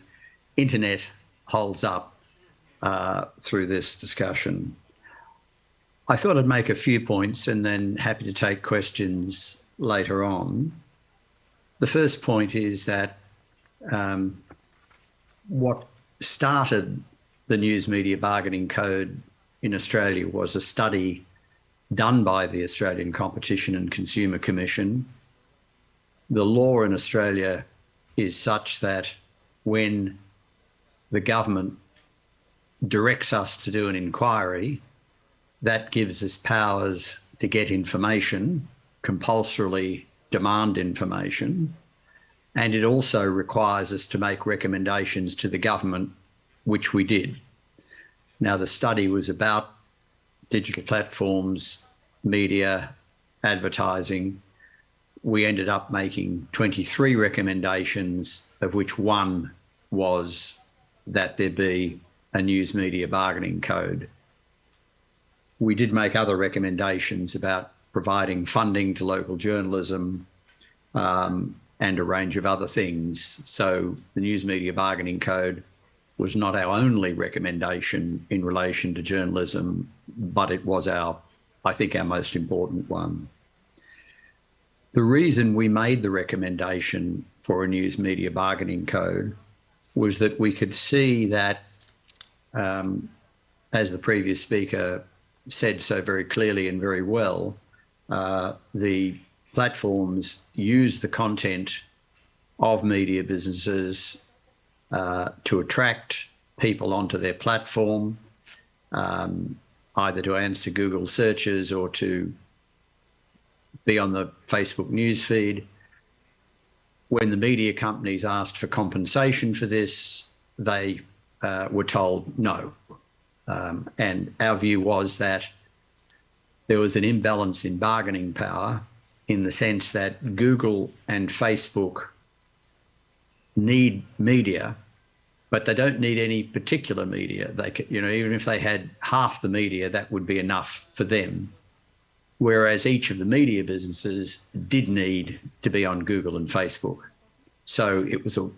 internet holds up through this discussion. I thought I'd make a few points and then happy to take questions later on. The first point is that what started the News Media Bargaining Code in Australia was a study done by the Australian Competition and Consumer Commission. The law in Australia is such that when the government directs us to do an inquiry, that gives us powers to get information, compulsorily demand information, and it also requires us to make recommendations to the government, which we did. Now, the study was about digital platforms, media, advertising. We ended up making 23 recommendations, of which one was that there be a news media bargaining code. We did make other recommendations about providing funding to local journalism and a range of other things. So the News Media Bargaining Code was not our only recommendation in relation to journalism, but it was I think our most important one. The reason we made the recommendation for a News Media Bargaining Code was that we could see that, as the previous speaker said so very clearly and very well, the platforms use the content of media businesses to attract people onto their platform, either to answer Google searches or to be on the Facebook newsfeed. When the media companies asked for compensation for this, they were told no. And our view was that there was an imbalance in bargaining power, in the sense that Google and Facebook need media, but they don't need any particular media. They could, even if they had half the media, that would be enough for them. Whereas each of the media businesses did need to be on Google and Facebook. So it was an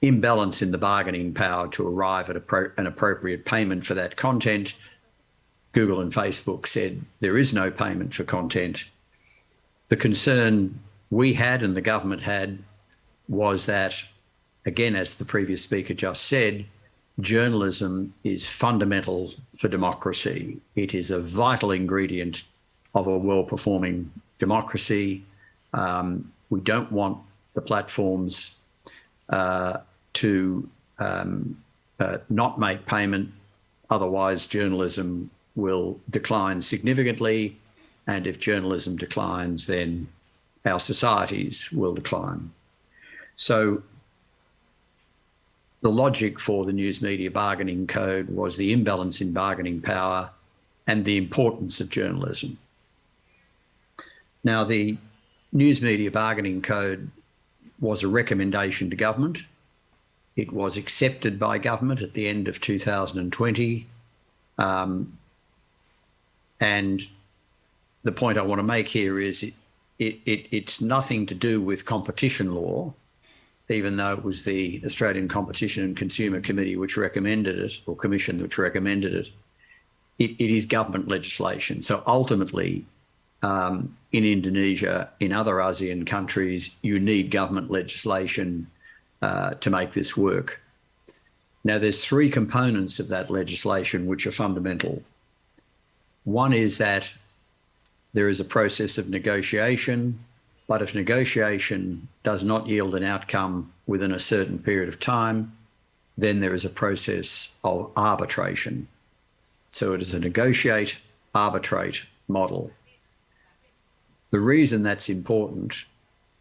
imbalance in the bargaining power to arrive at an appropriate payment for that content. Google and Facebook said there is no payment for content. The concern we had and the government had was that, again, as the previous speaker just said, journalism is fundamental for democracy. It is a vital ingredient of a well-performing democracy. We don't want the platforms to not make payment, otherwise journalism will decline significantly, and if journalism declines, then our societies will decline. So the logic for the News Media Bargaining Code was the imbalance in bargaining power and the importance of journalism. Now, the News Media Bargaining Code was a recommendation to government. It was accepted by government at the end of 2020. And the point I want to make here is it's nothing to do with competition law, even though it was the Australian Competition and Consumer Committee which recommended it, or Commission which recommended it. It is government legislation. So ultimately, in Indonesia, in other ASEAN countries, you need government legislation to make this work. Now, there's three components of that legislation which are fundamental. One is that there is a process of negotiation, but if negotiation does not yield an outcome within a certain period of time, then there is a process of arbitration. So it is a negotiate, arbitrate model. The reason that's important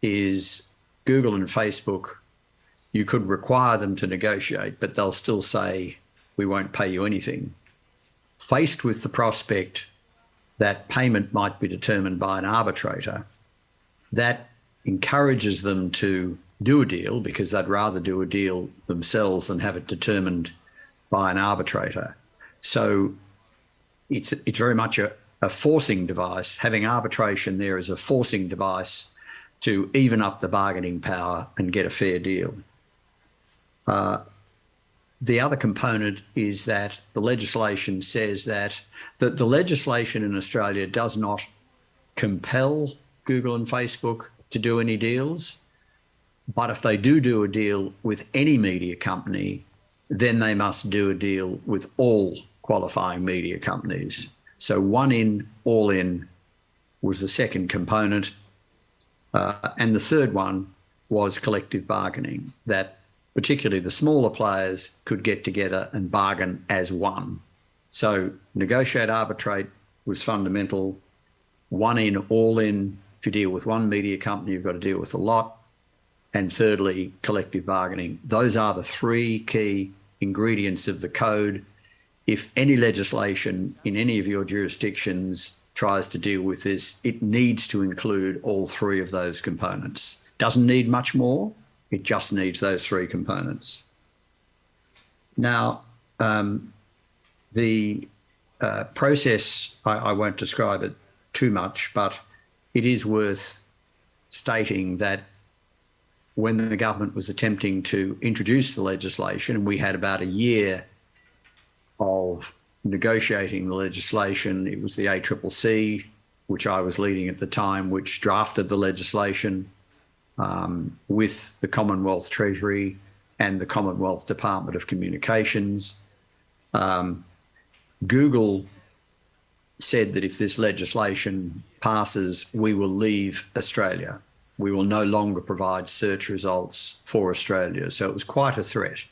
is Google and Facebook, you could require them to negotiate, but they'll still say, we won't pay you anything. Faced with the prospect that payment might be determined by an arbitrator, that encourages them to do a deal because they'd rather do a deal themselves than have it determined by an arbitrator. So it's very much a forcing device. Having arbitration there is a forcing device to even up the bargaining power and get a fair deal. The other component is that the legislation says that the legislation in Australia does not compel Google and Facebook to do any deals, but if they do a deal with any media company, then they must do a deal with all qualifying media companies. So one in, all in was the second component. And the third one was collective bargaining, that particularly the smaller players could get together and bargain as one. So negotiate, arbitrate was fundamental. One in, all in. If you deal with one media company, you've got to deal with a lot. And thirdly, collective bargaining. Those are the three key ingredients of the code. If any legislation in any of your jurisdictions tries to deal with this, it needs to include all three of those components. Doesn't need much more. It just needs those three components. Now, the process, I won't describe it too much, but it is worth stating that when the government was attempting to introduce the legislation, and we had about a year of negotiating the legislation, it was the ACCC, which I was leading at the time, which drafted the legislation with the Commonwealth Treasury and the Commonwealth Department of Communications. Google said that if this legislation passes, we will leave Australia. We will no longer provide search results for Australia. So it was quite a threat.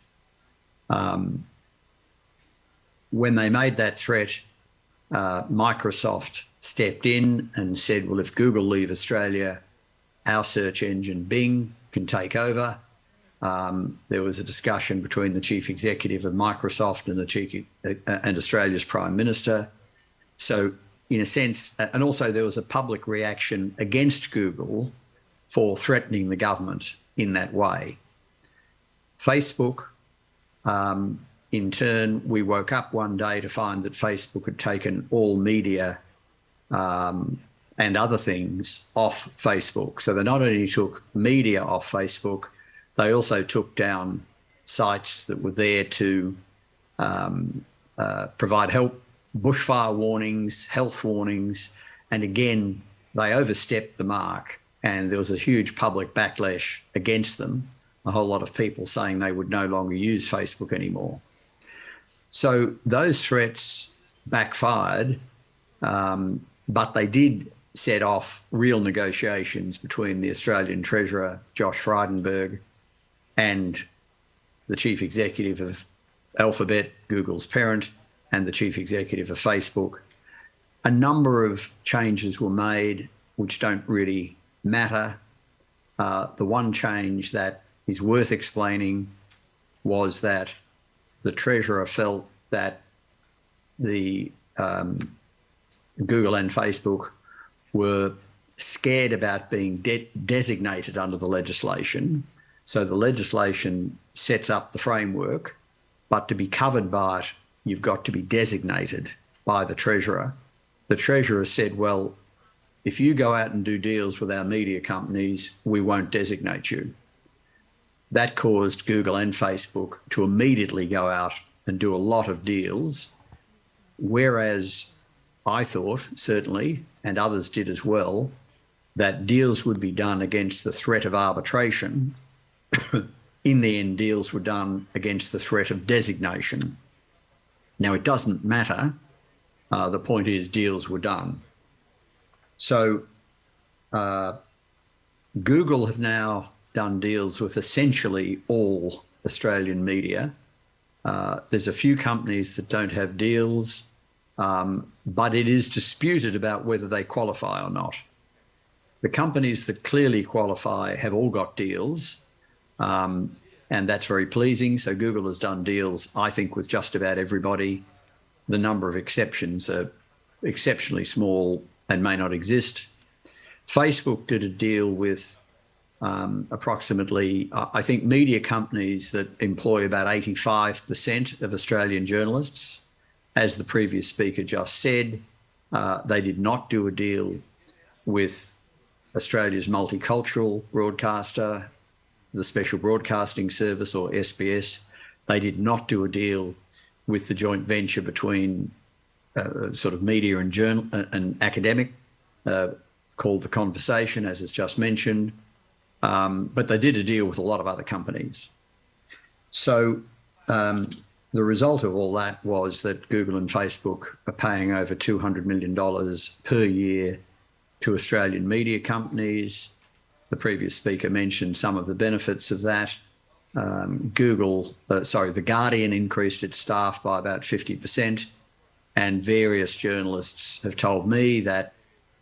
When they made that threat, Microsoft stepped in and said, well, if Google leave Australia, our search engine Bing can take over. There was a discussion between the chief executive of Microsoft and Australia's Prime Minister. So in a sense, and also there was a public reaction against Google for threatening the government in that way. Facebook, in turn, we woke up one day to find that Facebook had taken all media and other things off Facebook. So they not only took media off Facebook, they also took down sites that were there to provide help, bushfire warnings, health warnings, and again, they overstepped the mark and there was a huge public backlash against them, a whole lot of people saying they would no longer use Facebook anymore. So those threats backfired, but they did set off real negotiations between the Australian Treasurer, Josh Frydenberg, and the chief executive of Alphabet, Google's parent, and the chief executive of Facebook. A number of changes were made which don't really matter. The one change that is worth explaining was that the Treasurer felt that the Google and Facebook were scared about being designated under the legislation. So the legislation sets up the framework, but to be covered by it, you've got to be designated by the Treasurer. The Treasurer said, well, if you go out and do deals with our media companies, we won't designate you. That caused Google and Facebook to immediately go out and do a lot of deals, whereas I thought, certainly, and others did as well, that deals would be done against the threat of arbitration. In the end, deals were done against the threat of designation. Now, it doesn't matter. The point is deals were done. So Google have now done deals with essentially all Australian media. There's a few companies that don't have deals, but it is disputed about whether they qualify or not. The companies that clearly qualify have all got deals, and that's very pleasing. So Google has done deals, I think, with just about everybody. The number of exceptions are exceptionally small and may not exist. Facebook did a deal with approximately, I think, media companies that employ about 85% of Australian journalists. As the previous speaker just said, they did not do a deal with Australia's multicultural broadcaster, the Special Broadcasting Service, or SBS. They did not do a deal with the joint venture between sort of media and journal and academic, called The Conversation, as is just mentioned. But they did a deal with a lot of other companies. So the result of all that was that Google and Facebook are paying over $200 million per year to Australian media companies. The previous speaker mentioned some of the benefits of that. The Guardian increased its staff by about 50%, and various journalists have told me that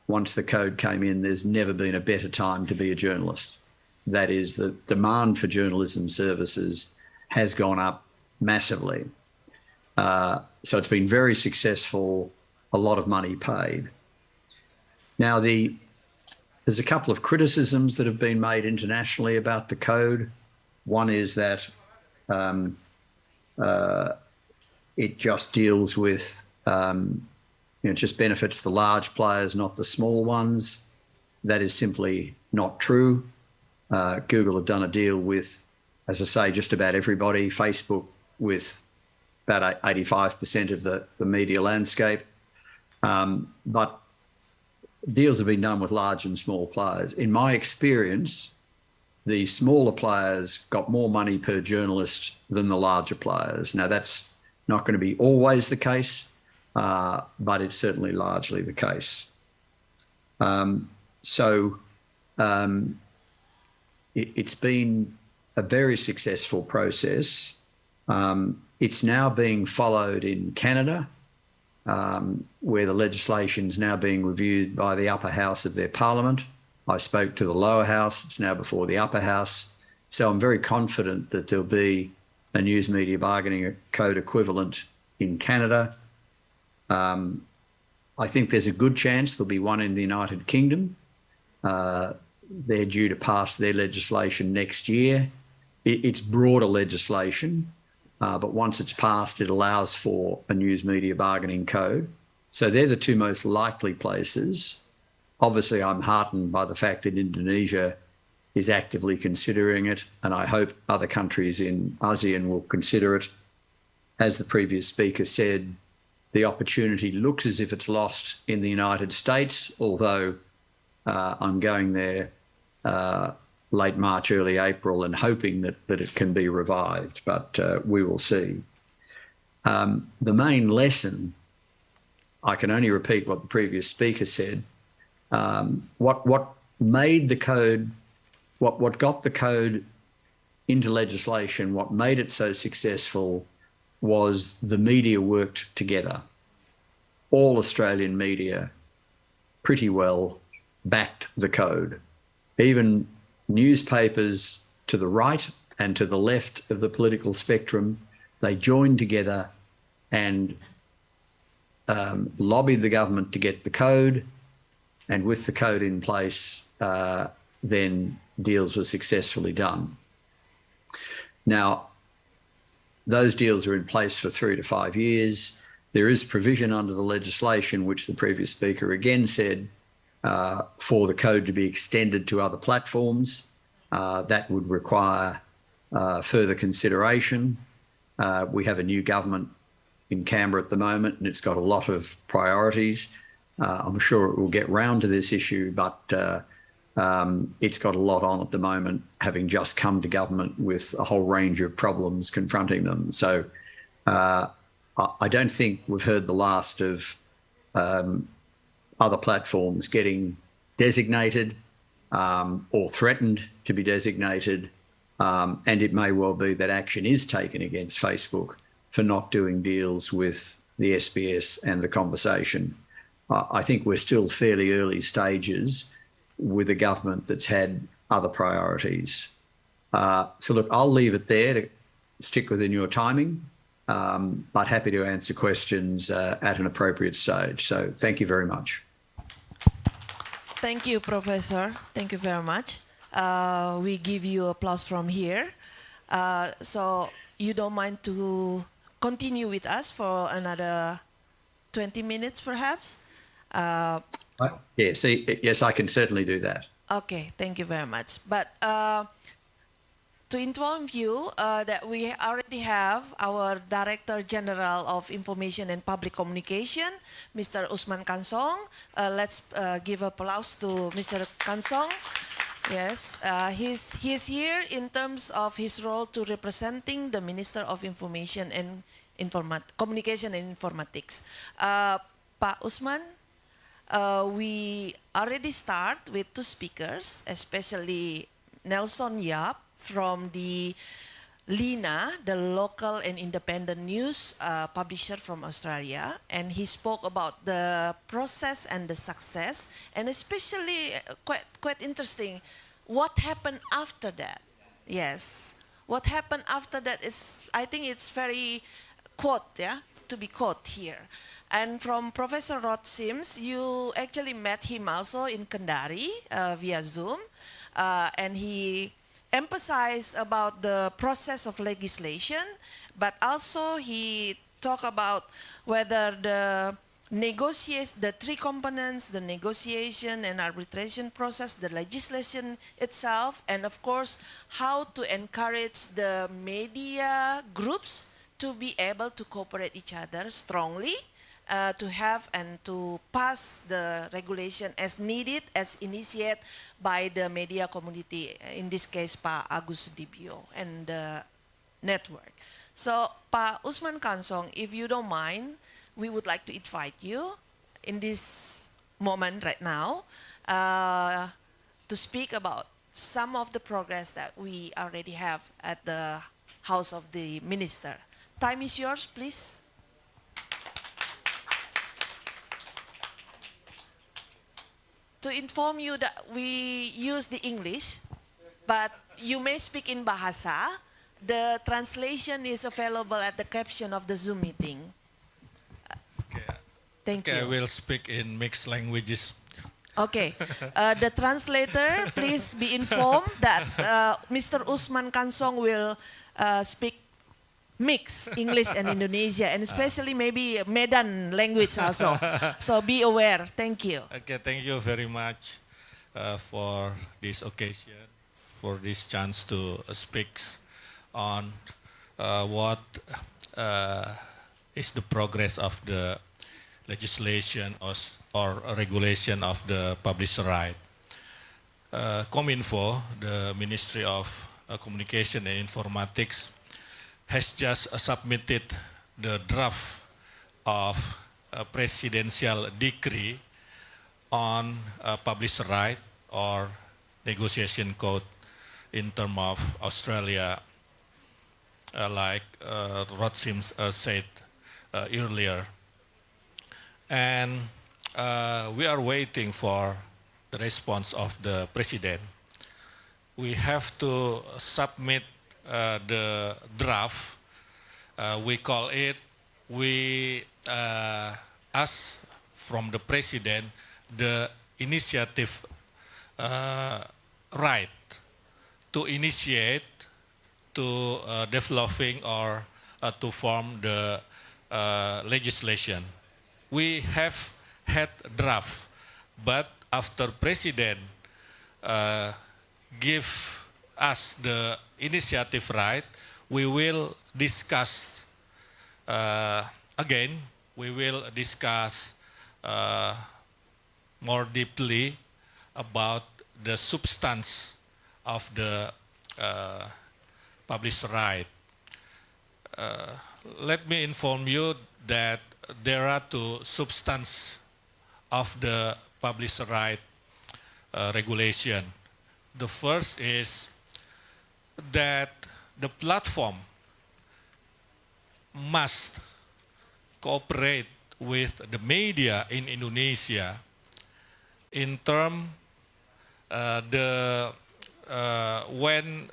once the code came in, there's never been a better time to be a journalist. That is, the demand for journalism services has gone up massively. So it's been very successful, a lot of money paid. Now, there's a couple of criticisms that have been made internationally about the code. One is that it just deals with, it just benefits the large players, not the small ones. That is simply not true. Google have done a deal with, as I say, just about everybody. Facebook with about 85% of the media landscape. But deals have been done with large and small players. In my experience, the smaller players got more money per journalist than the larger players. Now, that's not going to be always the case, but it's certainly largely the case. It's been a very successful process. It's now being followed in Canada, where the legislation is now being reviewed by the upper house of their parliament. I spoke to the lower house. It's now before the upper house. So I'm very confident that there'll be a news media bargaining code equivalent in Canada. I think there's a good chance there'll be one in the United Kingdom. They're due to pass their legislation next year. It's broader legislation, but once it's passed, it allows for a news media bargaining code. So they're the two most likely places. Obviously, I'm heartened by the fact that Indonesia is actively considering it, and I hope other countries in ASEAN will consider it. As the previous speaker said, the opportunity looks as if it's lost in the United States, although I'm going there late March, early April, and hoping that it can be revived, but we will see. The main lesson, I can only repeat what the previous speaker said, what made the code, what got the code into legislation, what made it so successful was the media worked together. All Australian media pretty well backed the code. Even newspapers to the right and to the left of the political spectrum, they joined together and lobbied the government to get the code, and with the code in place, then deals were successfully done. Now, those deals are in place for 3 to 5 years. There is provision under the legislation, which the previous speaker again said, for the code to be extended to other platforms. That would require further consideration. We have a new government in Canberra at the moment, and it's got a lot of priorities. I'm sure it will get round to this issue, but it's got a lot on at the moment, having just come to government with a whole range of problems confronting them. So I don't think we've heard the last of other platforms getting designated or threatened to be designated, and it may well be that action is taken against Facebook for not doing deals with the SBS and the Conversation. I think we're still fairly early stages with a government that's had other priorities. So look, I'll leave it there to stick within your timing, but happy to answer questions at an appropriate stage. So thank you very much. Thank you, Professor. Thank you very much. We give you applause from here. So you don't mind to continue with us for another 20 minutes, perhaps? Yes, I can certainly do that. Okay, thank you very much. But to inform you that we already have our Director General of Information and Public Communication, Mr. Usman Kansong. Let's give applause to Mr. Kansong. Yes, he's here in terms of his role to representing the Minister of Information and Communication and Informatics. Pak Usman, we already start with 2 speakers, especially Nelson Yap from the LINA, the local and independent news publisher from Australia, and he spoke about the process and the success, and especially quite interesting, what happened after that. Yes, what happened after that is, I think it's very to be quote here. And from Professor Rod Sims, you actually met him also in Kendari via Zoom, and he emphasized about the process of legislation, but also he talked about whether the 3 components, the negotiation and arbitration process, the legislation itself, and of course, how to encourage the media groups to be able to cooperate each other strongly to have and to pass the regulation as needed, as initiated by the media community, in this case Pak Agus Sudibyo and the network. So Pak Usman Kansong, if you don't mind, we would like to invite you in this moment right now to speak about some of the progress that we already have at the House of the Minister. Time is yours, please. To inform you that we use the English, but you may speak in Bahasa. The translation is available at the caption of the Zoom meeting. Thank Okay, I you. will speak in mixed languages. Okay, the translator, please be informed that Mr. Usman Kansong will speak mix English and Indonesia, and especially maybe Medan language also. So be aware. Thank you. Okay, thank you very much for this occasion, for this chance to speak on what is the progress of the legislation or regulation of the publisher right. Kominfo, the Ministry of Communication and Informatics, has just submitted the draft of a presidential decree on publisher right or negotiation code in terms of Australia, like Rod Sims said earlier. And we are waiting for the response of the president. We have to submit the draft. We call it, we ask from the president the initiative right to initiate to developing or to form the legislation. We have had draft, but after president give us the initiative right, we will discuss again. We will discuss more deeply about the substance of the publisher right. Let me inform you that there are two substance of the publisher right regulation. The first is that the platform must cooperate with the media in Indonesia in term when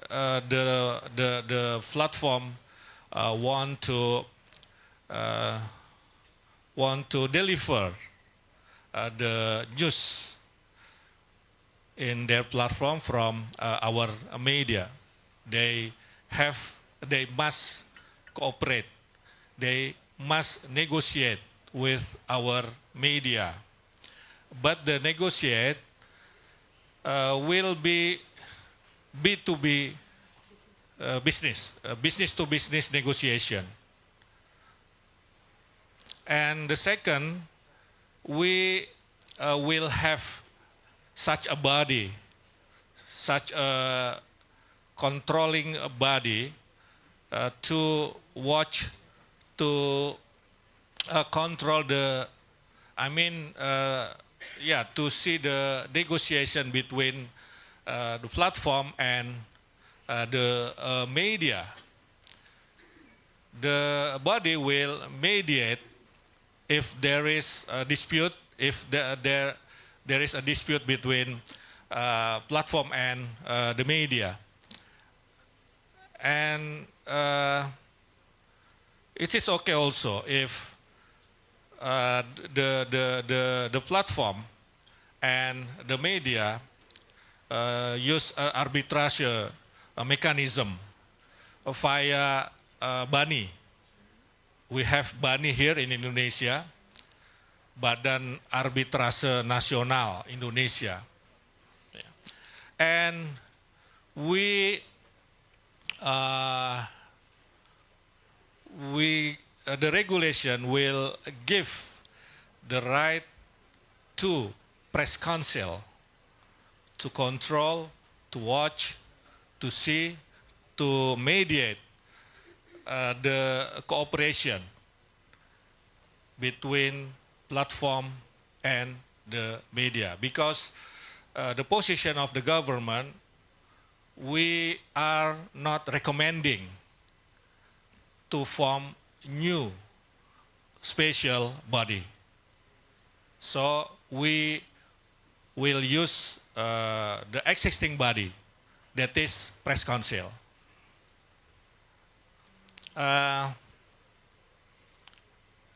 the platform want to deliver the news in their platform from our media. They must cooperate. They must negotiate with our media. But the negotiate will be B2B business to business negotiation. And the second, we will have such a body, such a controlling body to watch, to control the, to see the negotiation between the platform and the media. The body will mediate if there is a dispute, if there is a dispute between platform and the media. And it is okay also if the platform and the media use arbitrage mechanism via BANI. We have BANI here in Indonesia, Badan Arbitrase Nasional Indonesia. And the regulation will give the right to press council to control, to watch, to see, to mediate the cooperation between platform and the media. Because the position of the government, we are not recommending to form new special body. So we will use the existing body, that is press council.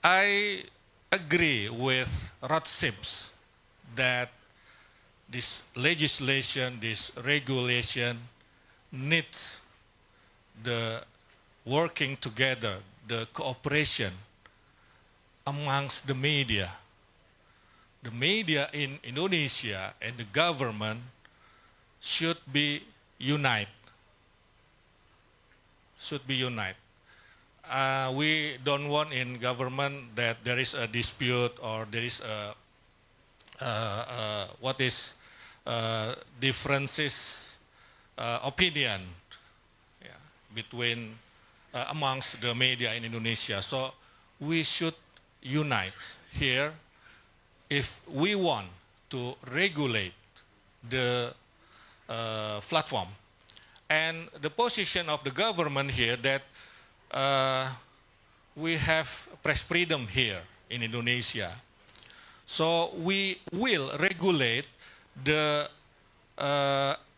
I agree with Rod Sims that this legislation, this regulation needs the working together, the cooperation amongst the media. The media in Indonesia and the government should be united. Should be united. We don't want in government that there is a dispute or there is differences opinion between amongst the media in Indonesia. So we should unite here if we want to regulate the platform. And the position of the government here that we have press freedom here in Indonesia. So we will regulate the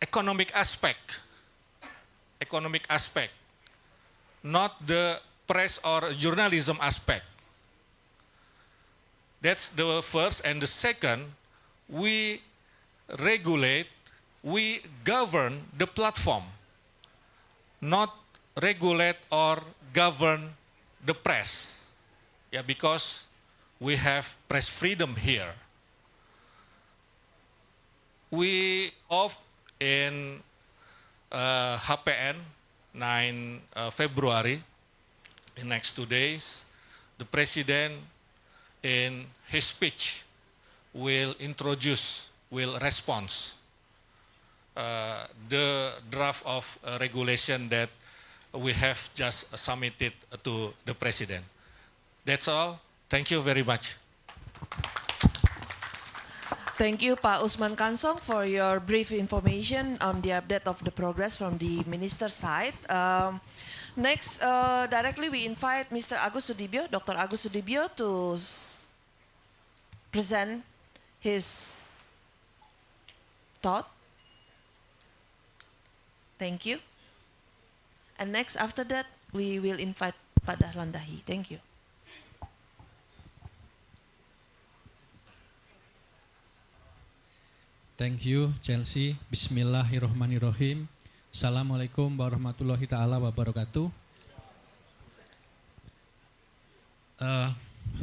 economic aspect, not the press or journalism aspect. That's the first. And the second, we regulate, we govern the platform, not regulate or govern the press. Yeah, because we have press freedom here. We off in HPN 9 February, in next 2 days, the president in his speech will respond the draft of regulation that we have just submitted to the president. That's all. Thank you very much. Thank you, Pak Usman Kansong, for your brief information on the update of the progress from the minister's side. Next, directly we invite Mr. Agus Sudibyo, Dr. Agus Sudibyo, to present his thought. Thank you. And next, after that, we will invite Pak Dahlan Dahi. Thank you. Thank you, Chelsea. Bismillahirrahmanirrahim. Assalamualaikum warahmatullahi ta'ala wabarakatuh.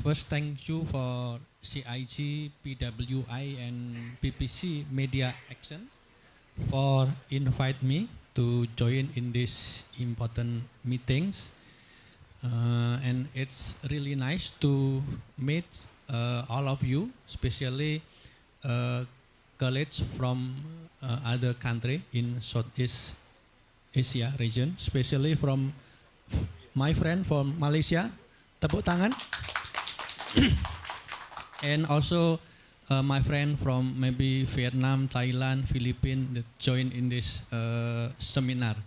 First, thank you for CIG, PWI, and PPC Media Action for invite me to join in these important meetings. And it's really nice to meet all of you, especially colleagues from other country in Southeast Asia region, especially from my friend from Malaysia, tepuk tangan. And also my friend from maybe Vietnam, Thailand, Philippines that join in this seminar.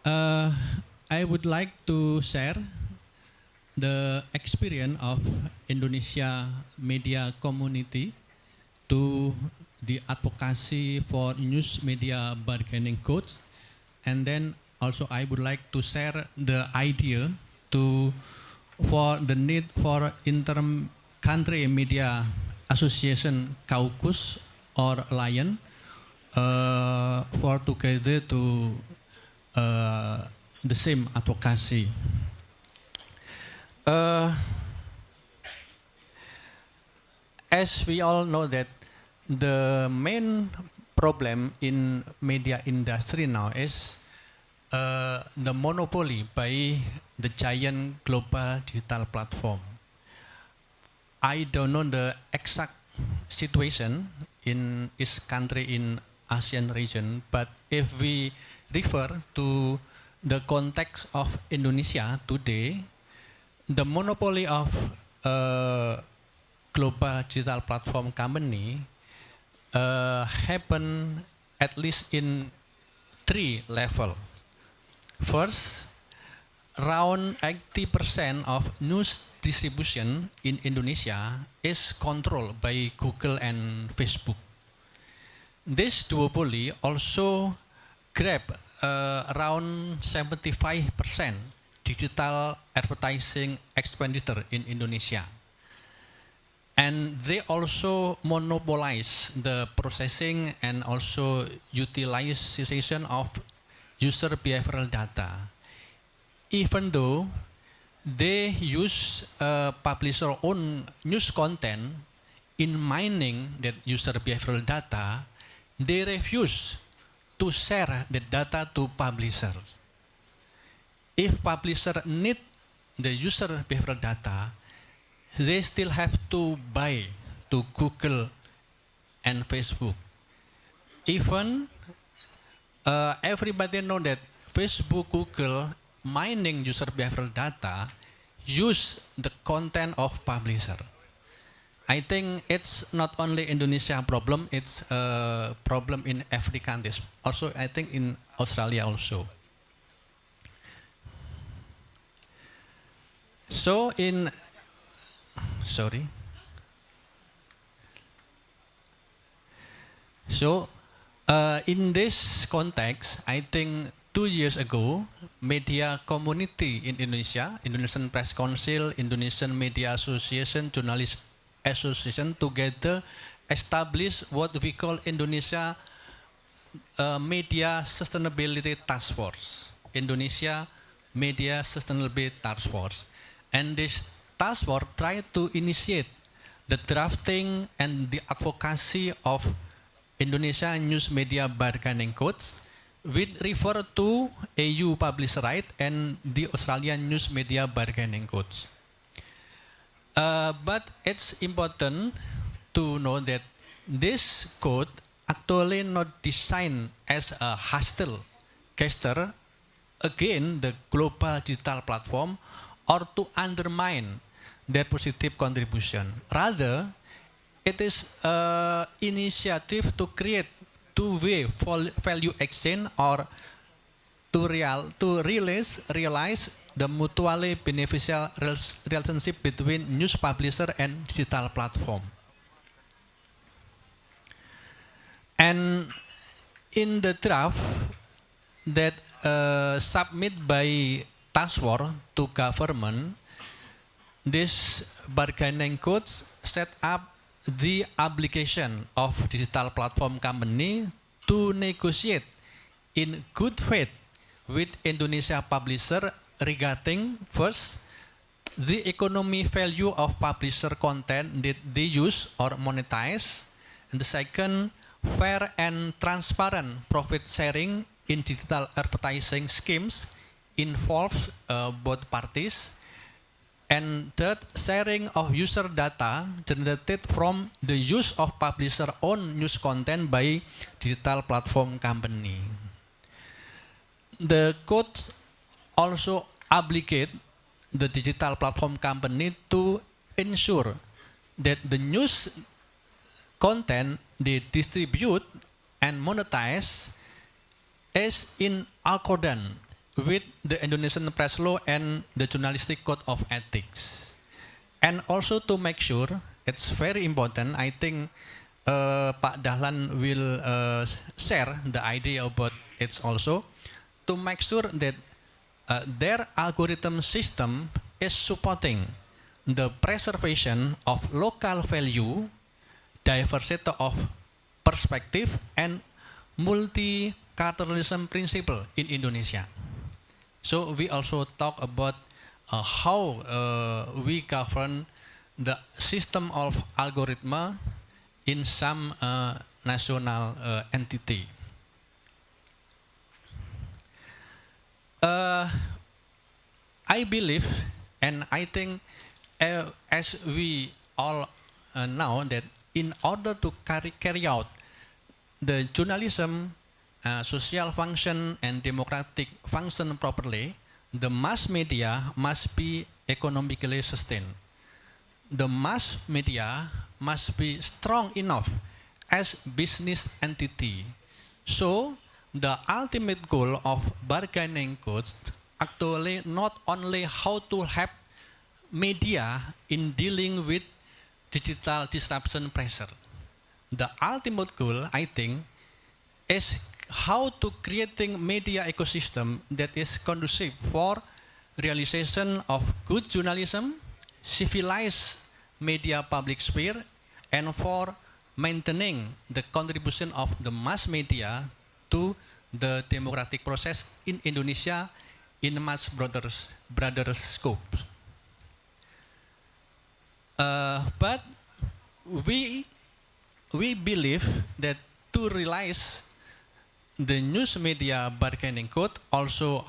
I would like to share the experience of Indonesia media community to the advocacy for news media bargaining codes, and then also I would like to share the idea for the need for inter-country media association caucus or alliance for together to the same advocacy. As we all know that the main problem in media industry now is the monopoly by the giant global digital platform. I don't know the exact situation in each country in ASEAN region, but if we refer to the context of Indonesia today, the monopoly of global digital platform company happen at least in 3 levels. First, around 80% of news distribution in Indonesia is controlled by Google and Facebook. This duopoly also grab around 75% digital advertising expenditure in Indonesia. And they also monopolize the processing and also utilization of user behavioral data. Even though they use publisher own news content in mining that user behavioral data, they refuse to share the data to publisher. If publisher need the user behavioral data, they still have to buy to Google and Facebook. Even everybody know that Facebook, Google mining user behavioral data use the content of publisher. I think it's not only Indonesia problem, it's a problem in every country. Also, I think in Australia also. So in, sorry. So in this context, I think 2 years ago, media community in Indonesia, Indonesian Press Council, Indonesian Media Association, Journalist Association together established what we call Indonesia Media Sustainability Task Force. Indonesia Media Sustainability Task Force. And this task force tried to initiate the drafting and the advocacy of Indonesia News Media Bargaining Codes, which refer to EU Publisher Right and the Australian News Media Bargaining Codes. But it's important to know that this code actually not designed as a hostile gesture against the global digital platform or to undermine their positive contribution. Rather, it is an initiative to create two-way value exchange or to realize the mutually beneficial relationship between news publisher and digital platform. And in the draft that submitted by task force to government, this bargaining codes set up the obligation of digital platform company to negotiate in good faith with Indonesia publisher regarding first, the economy value of publisher content that they use or monetize, and the second, fair and transparent profit sharing in digital advertising schemes involves both parties, and third, sharing of user data generated from the use of publisher own news content by digital platform company. The code also obligate the digital platform company to ensure that the news content they distribute and monetize is in accordance with the Indonesian press law and the journalistic code of ethics. And also to make sure, it's very important, I think Pak Dahlan will share the idea about it also, to make sure that their algorithm system is supporting the preservation of local value, diversity of perspective, and multiculturalism principle in Indonesia. So we also talk about how we govern the system of algorithm in some national entity. I believe, and I think as we all know that in order to carry out the journalism, social function, and democratic function properly, the mass media must be economically sustained. The mass media must be strong enough as business entity. So the ultimate goal of bargaining codes actually not only how to help media in dealing with digital disruption pressure. The ultimate goal, I think, is how to creating media ecosystem that is conducive for realization of good journalism, civilized media public sphere, and for maintaining the contribution of the mass media to the democratic process in Indonesia in much broader scope. But we believe that to realize the news media bargaining code, also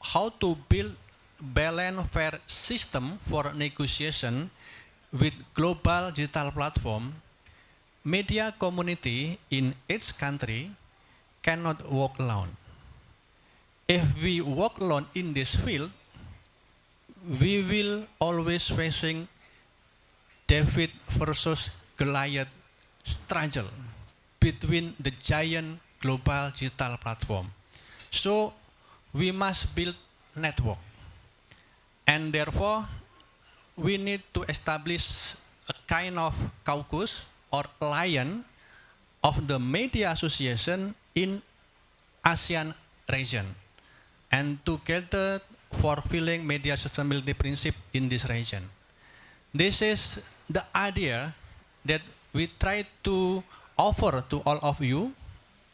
how to build balanced fair system for negotiation with global digital platform, media community in each country cannot walk alone. If we walk alone in this field, we will always facing David versus Goliath struggle between the giant global digital platform. So we must build network, and therefore we need to establish a kind of caucus or alliance of the media association in ASEAN region, and together fulfilling media sustainability principle in this region. This is the idea that we try to offer to all of you,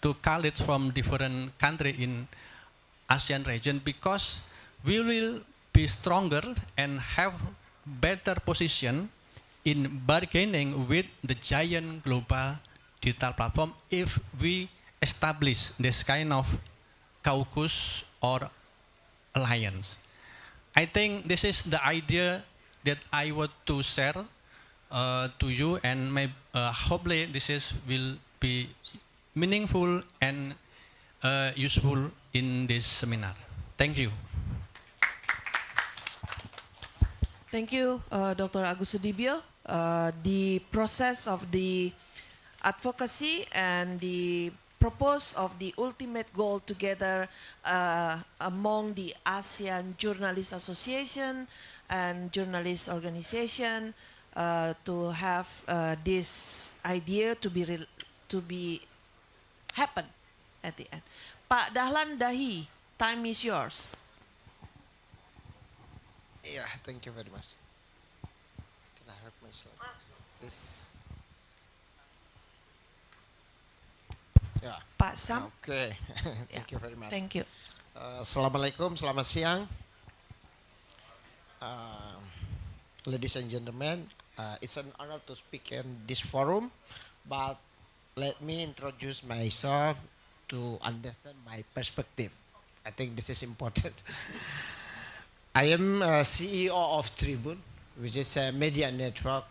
to colleagues from different countries in ASEAN region, because we will be stronger and have better position in bargaining with the giant global digital platform if we establish this kind of caucus or alliance. I think this is the idea that I want to share to you, and hopefully this will be meaningful and useful in this seminar. Thank you. Thank you, Dr. Agus Sudibyo. The process of the advocacy and the purpose of the ultimate goal together among the ASEAN Journalists Association and Journalist Organization to have this idea to be happen at the end. Pak Dahlan Dahi, time is yours. Yeah, thank you very much. Can I have my slide? This. Yeah. Pak Sam. Okay. Thank Yeah. you very much. Thank you. Assalamualaikum, selamat siang. Ladies and gentlemen, it's an honor to speak in this forum, but let me introduce myself to understand my perspective. I think this is important. I am CEO of Tribun, which is a media network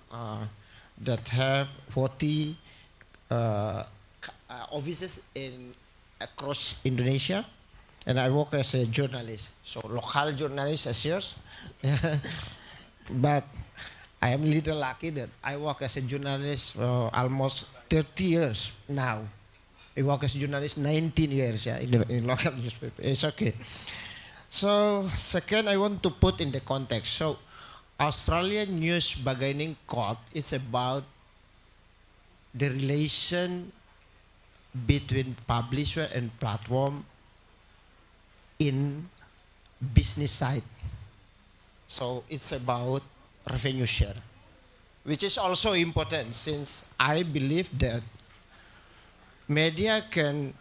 that have 40 offices across Indonesia, and I work as a journalist. So local journalist as yours, but I am a little lucky that I work as a journalist for almost 30 years now. I work as a journalist 19 years in local newspaper. It's okay. So second, I want to put in the context. So Australian News Bargaining Code is about the relation between publisher and platform in business side. So it's about revenue share, which is also important since I believe that media can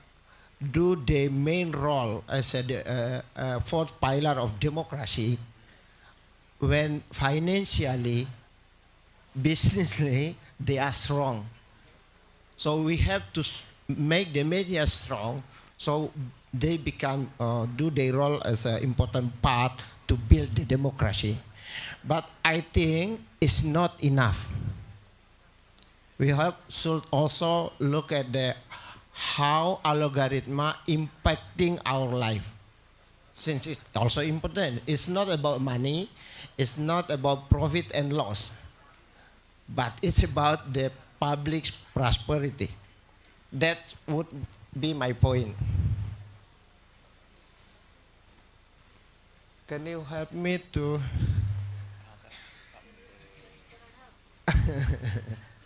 do the main role as a fourth pillar of democracy when financially, businessly, they are strong. So we have to make the media strong so they become do their role as an important part to build the democracy. But I think it's not enough. should also look at the how algorithm impacting our life. Since it's also important, it's not about money, it's not about profit and loss, but it's about the public's prosperity. That would be my point. Can you help me to?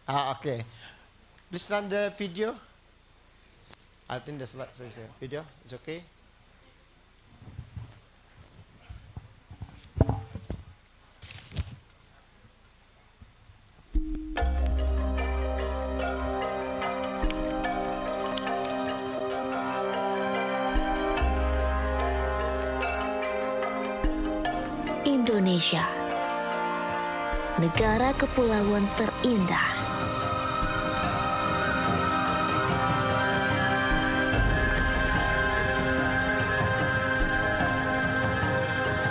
Okay. Please run the video. I think the slide says video. It's okay. Indonesia, negara kepulauan terindah.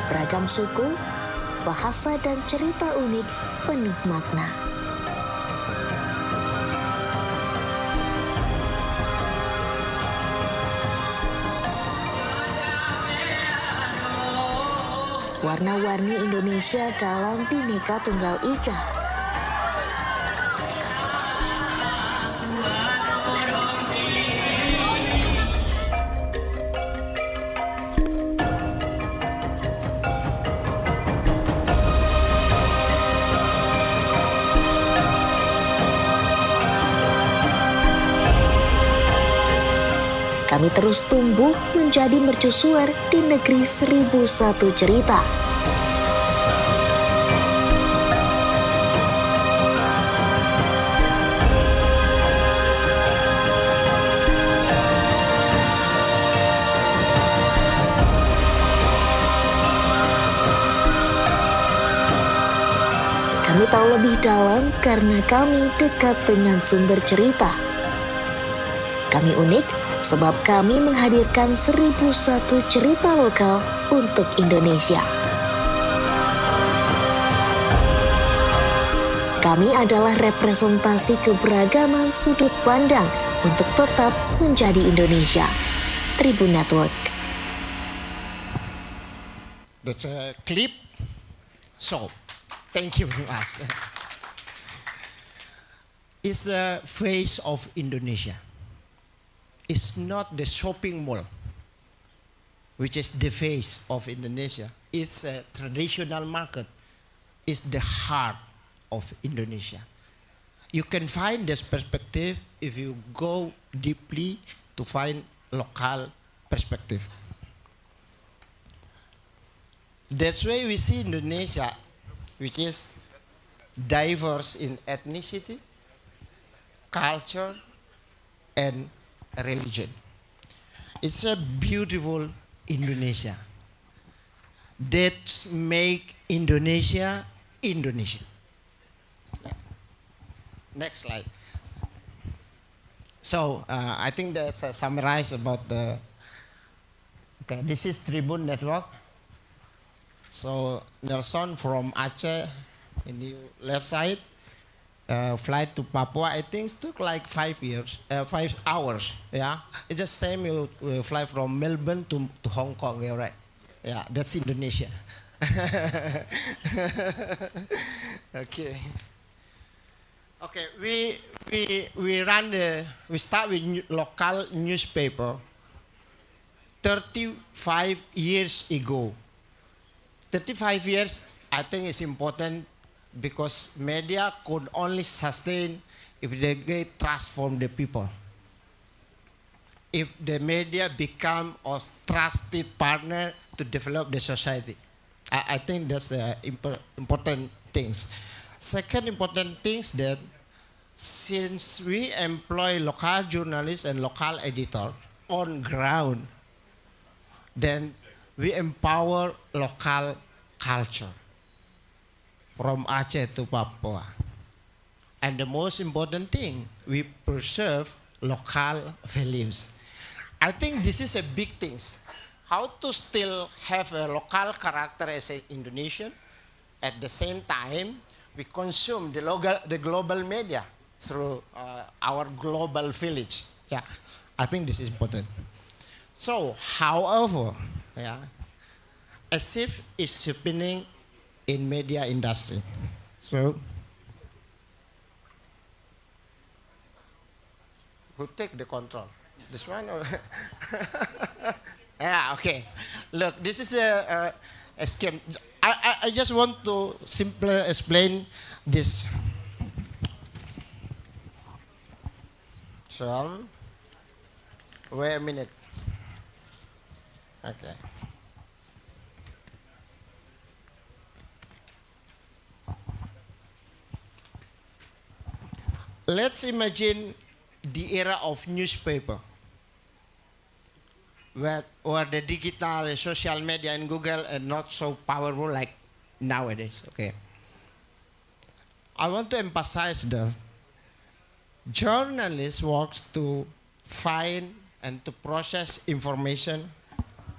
Beragam suku, bahasa dan cerita unik penuh makna. Warna-warni Indonesia dalam Bhinneka Tunggal Ika. Kami terus tumbuh menjadi mercusuar di negeri 1001 cerita. Kami tahu lebih dalam karena kami dekat dengan sumber cerita. Kami unik sebab kami menghadirkan 1001 cerita lokal untuk Indonesia. Kami adalah representasi keberagaman sudut pandang untuk tetap menjadi Indonesia. Tribun Network. That's a clip. So, thank you very much. It's the face of Indonesia. It's not the shopping mall, which is the face of Indonesia. It's a traditional market. It's the heart of Indonesia. You can find this perspective if you go deeply to find local perspective. That's why we see Indonesia, which is diverse in ethnicity, culture, and religion. It's a beautiful Indonesia that make Indonesia Indonesia. Next slide. So I think that's summarized about the. Okay, this is Tribun Network. So Nelson from Aceh in the left side. Flight to Papua, I think it took like 5 hours. Yeah, it's just same you fly from Melbourne to Hong Kong. Yeah, right. Yeah, that's Indonesia. Okay. Okay, we start with local newspaper 35 years ago. 35 years, I think it's important because media could only sustain if they get trust from the people. If the media become a trusted partner to develop the society. I think that's important things. Second important things that since we employ local journalists and local editor on ground, then we empower local culture. From Aceh to Papua. And the most important thing, we preserve local values. I think this is a big thing. How to still have a local character as an Indonesian, at the same time, we consume the global media. through our global village. Yeah, I think this is important. So, however, yeah, a shift is happening in media industry. So, who take the control? This one or? Yeah, okay. Look, this is a scheme. I just want to simply explain this. So, wait a minute. Okay. Let's imagine the era of newspaper, where the digital social media and Google are not so powerful like nowadays. Okay. I want to emphasize that journalists works to find and to process information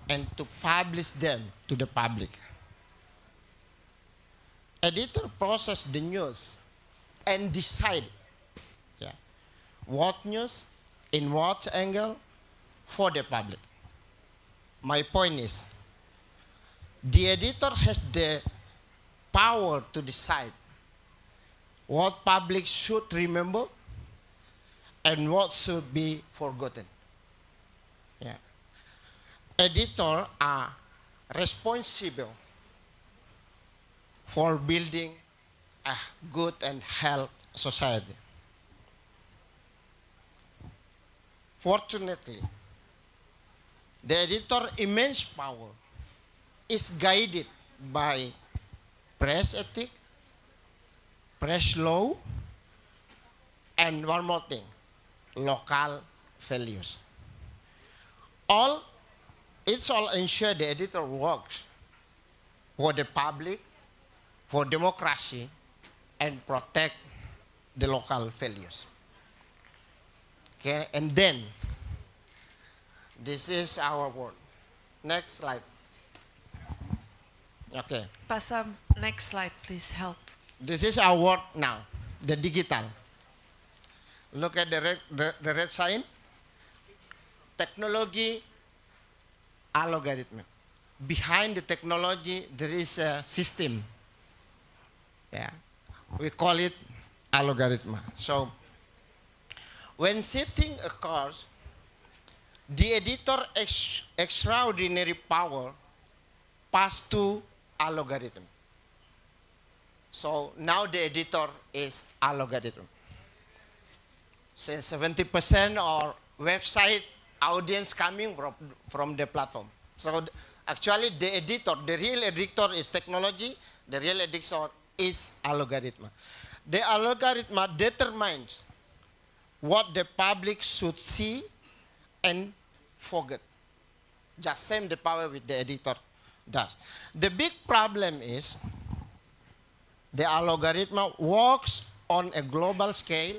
and to publish them to the public. Editor process the news and decide what news, in what angle, for the public. My point is, the editor has the power to decide what public should remember and what should be forgotten. Yeah. Editors are responsible for building a good and healthy society. Fortunately, the editor's immense power is guided by press ethics, press law, and one more thing, local values. It's all ensure the editor works for the public, for democracy, and protect the local values. Okay, and then, this is our word. Next slide. Okay. Pasam, next slide, please help. This is our word now, the digital. Look at the red sign. Technology, algorithm. Behind the technology, there is a system. Yeah, we call it algorithm. So, when shifting occurs, the editor extraordinary power pass to algorithm. So now the editor is algorithm. Since 70% of website audience coming from the platform. So actually the editor, the real editor is technology, the real editor is algorithm. The algorithm determines what the public should see and forget. Just same the power with the editor does. The big problem is the algorithm works on a global scale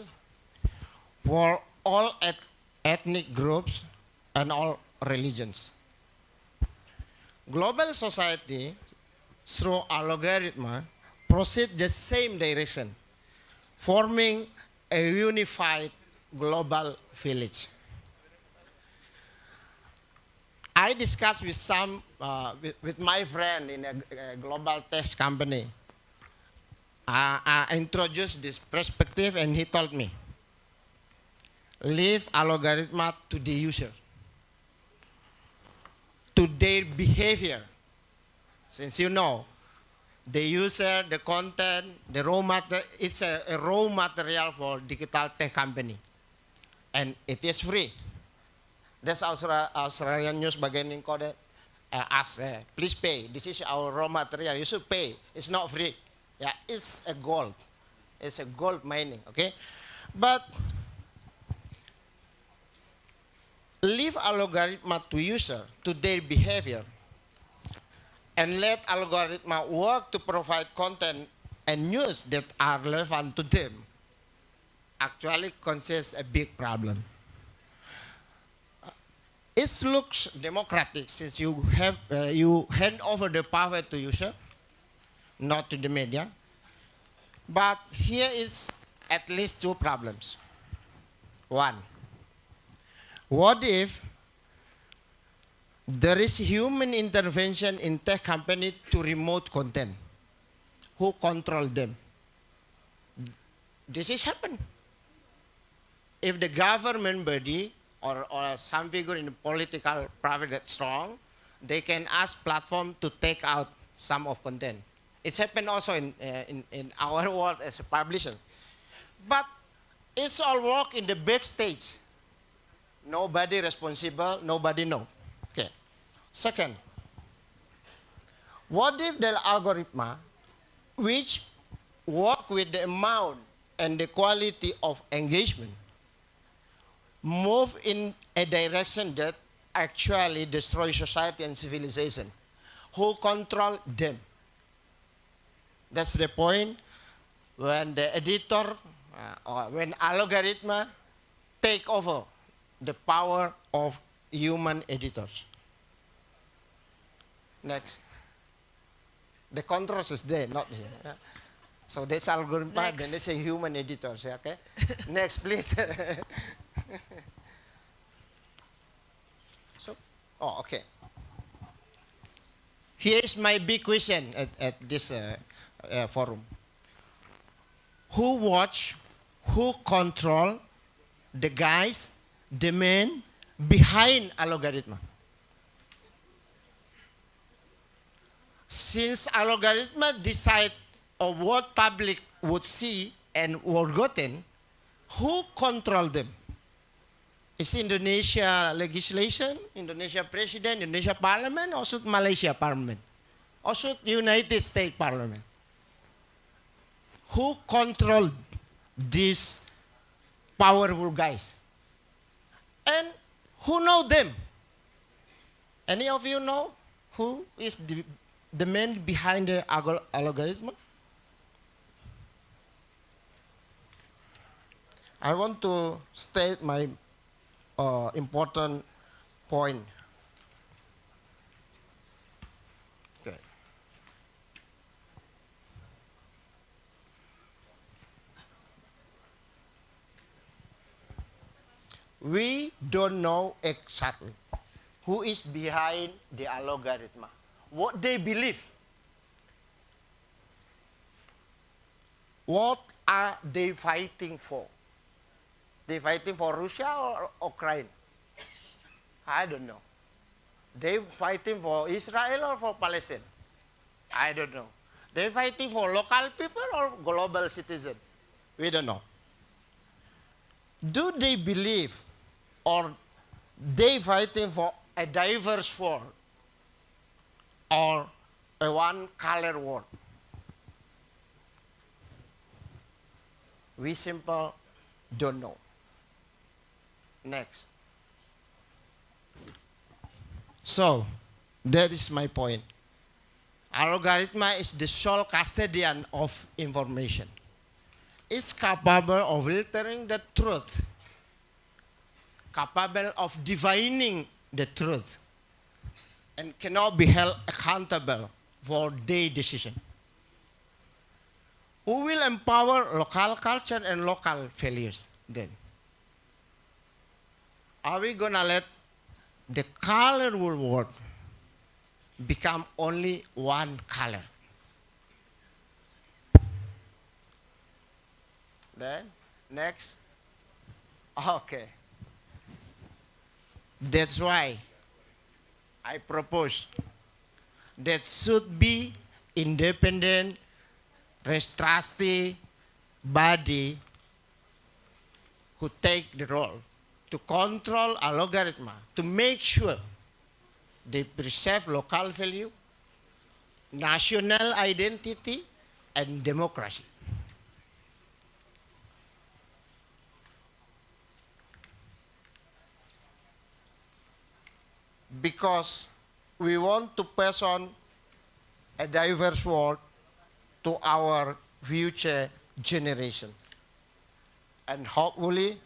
for all ethnic groups and all religions. Global society, through algorithm, proceed the same direction, forming a unified global village. I discussed with with my friend in a global tech company. I introduced this perspective and he told me, leave algorithm to the user, to their behavior. Since you know, the user, the content, the raw material, it's a raw material for digital tech company. And it is free. That's Australian news bagian code ask, please pay. This is our raw material. You should pay. It's not free. Yeah, it's a gold. It's a gold mining. Okay, but leave algorithm to user, to their behavior, and let algorithm work to provide content and news that are relevant to them. Actually, consists a big problem. It looks democratic since you have you hand over the power to user, not to the media. But here is at least two problems. One, what if there is human intervention in tech company to remote content? Who control them? This is happen. If the government body or some figure in the political private that's strong, they can ask platform to take out some of content. It's happened also in our world as a publisher. But it's all work in the backstage. Nobody responsible, nobody know. Okay. Second, what if the algorithm which work with the amount and the quality of engagement move in a direction that actually destroys society and civilization? Who control them? That's the point when the editor or when algorithm take over the power of human editors. Next. The contrast is there, not here. Yeah. So that's algorithm, then that's a human editors. Yeah, okay. Next, please. So, okay. Here is my big question at this forum. Who watch, who control the guys, the men behind algorithm? Since algorithm decide of what public would see and would gotten, who control them? Is Indonesia legislation, Indonesia president, Indonesia parliament, or should Malaysia parliament? Or should United States parliament? Who control these powerful guys? And who know them? Any of you know who is the man behind the algorithm? I want to state my important point. Okay. We don't know exactly who is behind the algorithm, what they believe. What are they fighting for? They fighting for Russia or Ukraine? I don't know. They fighting for Israel or for Palestine? I don't know. They fighting for local people or global citizen? We don't know. Do they believe or they fighting for a diverse world or a one color world? We simply don't know. Next. So, that is my point. Algorithm is the sole custodian of information. It's capable of filtering the truth, capable of divining the truth, and cannot be held accountable for their decision. Who will empower local culture and local values then? Are we going to let the colorful world become only one color? Then, next. Okay. That's why I propose that should be independent, trustee body who take the role to control algorithm, to make sure they preserve local value, national identity, and democracy. Because we want to pass on a diverse world to our future generation. And hopefully,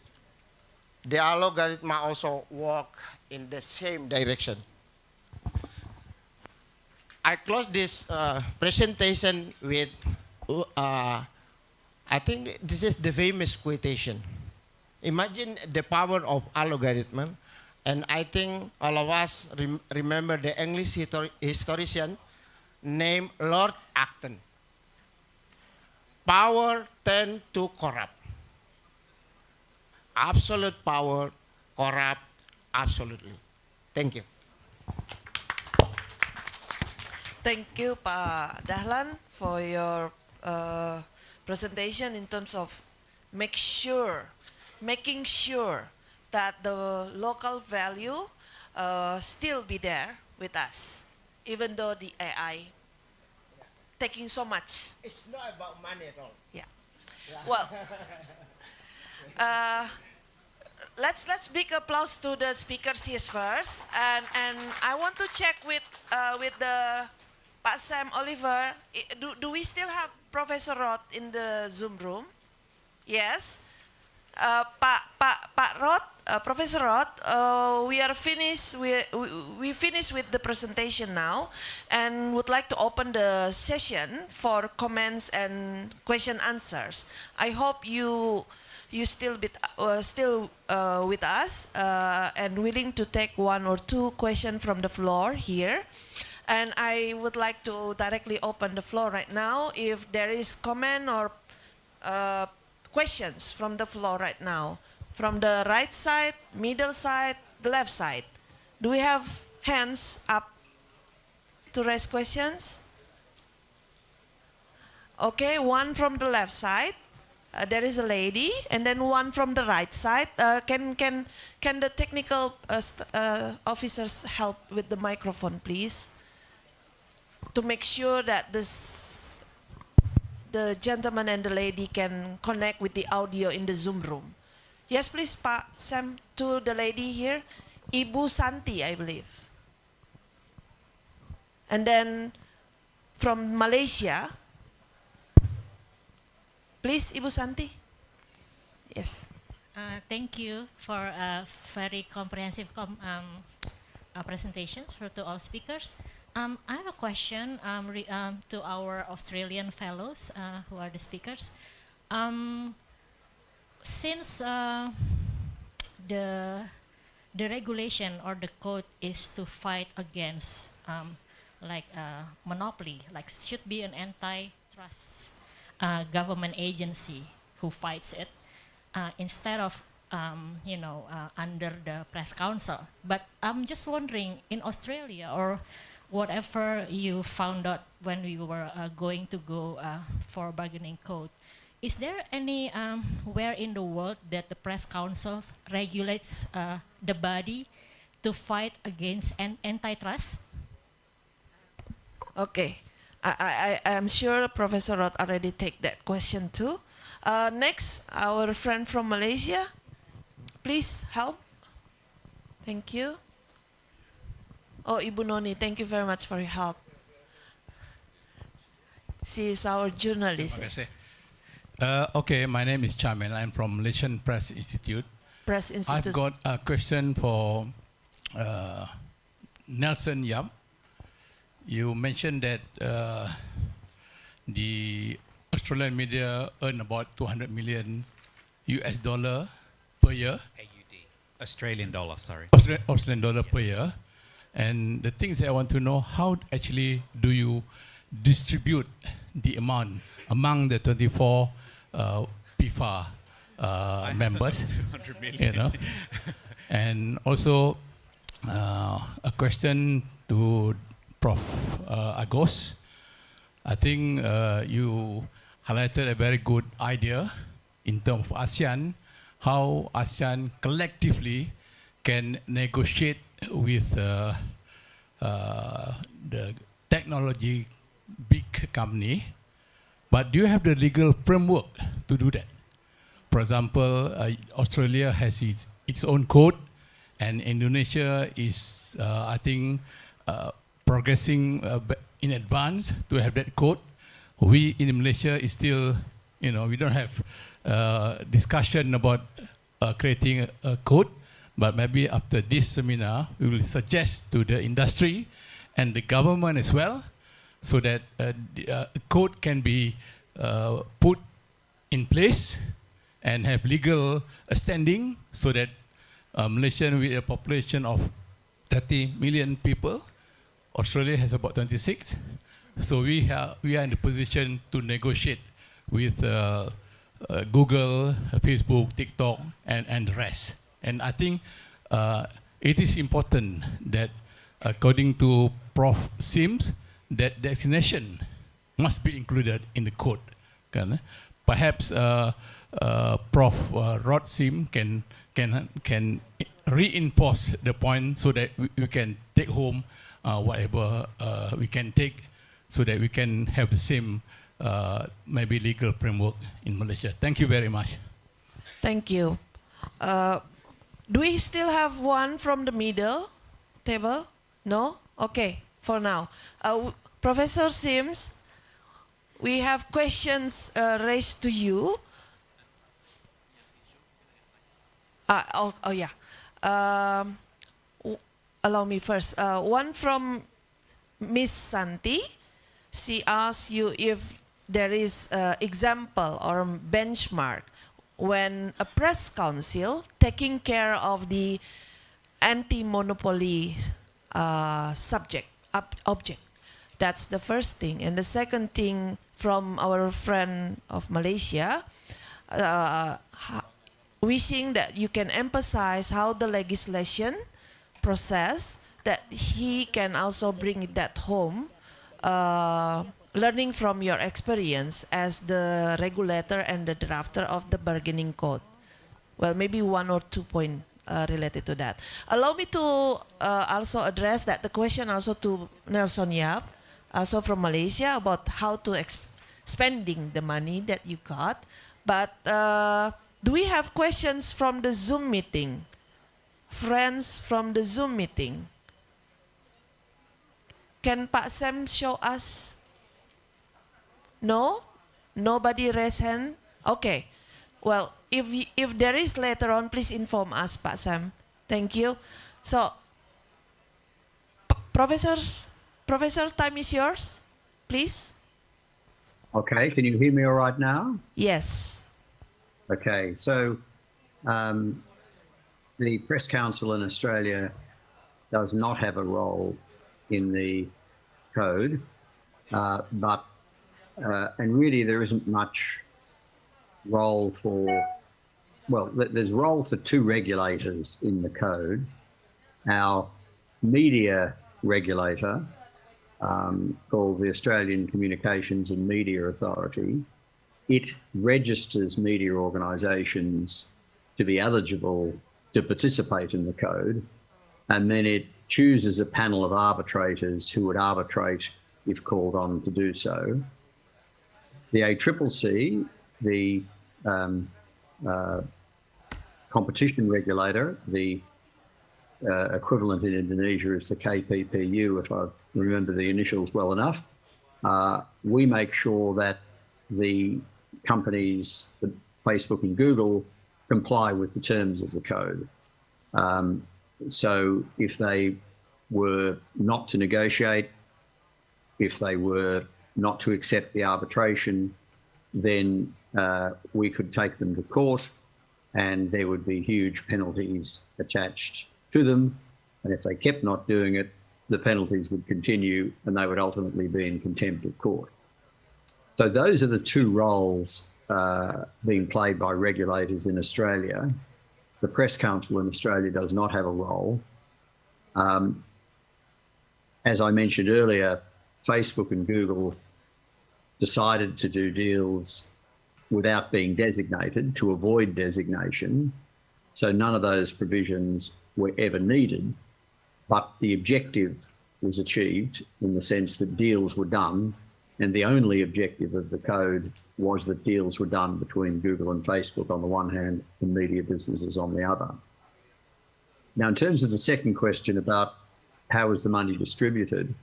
the algorithm also work in the same direction. I close this presentation with I think this is the famous quotation. Imagine the power of algorithm, and I think all of us remember the English historian named Lord Acton. Power tend to corrupt. Absolute power corrupt absolutely. Thank you. Thank you, Pak Dahlan, for your presentation in terms of making sure that the local value still be there with us, even though the AI taking so much. It's not about money at all. Yeah. Well, let's big applause to the speakers here first, and I want to check with the Pak Sam Oliver. Do we still have Professor Roth in the Zoom room? Yes. Pak Roth, Professor Roth, we are finished. We finished with the presentation now, and would like to open the session for comments and question answers. I hope you still with us and willing to take one or two questions from the floor here. And I would like to directly open the floor right now. If there is comment or questions from the floor right now, from the right side, middle side, the left side. Do we have hands up to raise questions? Okay, one from the left side. There is a lady, and then one from the right side. Can the technical officers help with the microphone, please, to make sure that the gentleman and the lady can connect with the audio in the Zoom room? Yes, please, Pak Sam, to the lady here, Ibu Santi, I believe. And then from Malaysia, please, Ibu Santi. Yes. Thank you for a very comprehensive presentations to all speakers. I have a question to our Australian fellows who are the speakers. Since the regulation or the code is to fight against monopoly, like should be an antitrust government agency who fights it instead of under the press council. But I'm just wondering, in Australia or whatever you found out when we were going to go for bargaining code, is there any where in the world that the press council regulates the body to fight against antitrust? Okay, I'm sure Professor Roth already take that question too. Next, our friend from Malaysia, please help. Thank you. Oh, Ibu Noni, thank you very much for your help. She is our journalist. Okay, my name is Chamel. I'm from Malaysian Press Institute. Press Institute. I've got a question for Nelson Yap. You mentioned that the Australian media earn about 200 million US dollar per year. AUD. Australian dollar, sorry. Australian dollar per year. And the things that I want to know, how actually do you distribute the amount among the 24 PIFA members? 200 million. You know? And also a question to Prof. Agos. I think you highlighted a very good idea in terms of ASEAN, how ASEAN collectively can negotiate with the technology big company. But do you have the legal framework to do that? For example, Australia has its own code, and Indonesia is, I think, progressing in advance to have that code. We in Malaysia is still, we don't have discussion about creating a code, but maybe after this seminar, we will suggest to the industry and the government as well, so that the code can be put in place and have legal standing so that Malaysia with a population of 30 million people, Australia has about 26. So we are in the position to negotiate with Google, Facebook, TikTok, and the rest. And I think it is important that, according to Prof. Sims, that designation must be included in the code. Perhaps Prof. Rod Sim can reinforce the point so that we can take home whatever we can take, so that we can have the same maybe legal framework in Malaysia. Thank you very much. Thank you. Do we still have one from the middle table? No? Okay, for now. Professor Sims, we have questions raised to you. Yeah. Allow me first. One from Miss Santi. She asks you if there is example or benchmark when a press council taking care of the anti-monopoly object. That's the first thing. And the second thing from our friend of Malaysia, wishing that you can emphasize how the legislation process, that he can also bring that home, learning from your experience as the regulator and the drafter of the bargaining code. Well, maybe 1 or 2 points related to that. Allow me to also address that the question also to Nelson Yap, also from Malaysia, about how to spending the money that you got. But do we have questions from the Zoom meeting? Friends from the Zoom meeting? Can Pak Sam show us? No? Nobody raise hand? Okay. Well, if there is later on, please inform us, Pak Sam. Thank you. So, Professor, time is yours, please. Okay, can you hear me all right now? Yes. Okay, so the Press Council in Australia does not have a role in the code, but and really there isn't much role for, well, there's role for two regulators in the code. Our media regulator, called the Australian Communications and Media Authority, it registers media organisations to be eligible to participate in the code, and then it chooses a panel of arbitrators who would arbitrate if called on to do so. The ACCC, the competition regulator, the equivalent in Indonesia is the KPPU, if I remember the initials well enough, we make sure that the companies, Facebook and Google, comply with the terms of the code. So if they were not to negotiate, if they were not to accept the arbitration, then we could take them to court and there would be huge penalties attached to them. And if they kept not doing it, the penalties would continue and they would ultimately be in contempt of court. So those are the two roles being played by regulators in Australia. The Press Council in Australia does not have a role. As I mentioned earlier, Facebook and Google decided to do deals without being designated to avoid designation. So none of those provisions were ever needed, but the objective was achieved in the sense that deals were done, and the only objective of the code was that deals were done between Google and Facebook on the one hand and media businesses on the other. Now, in terms of the second question about how was the money distributed,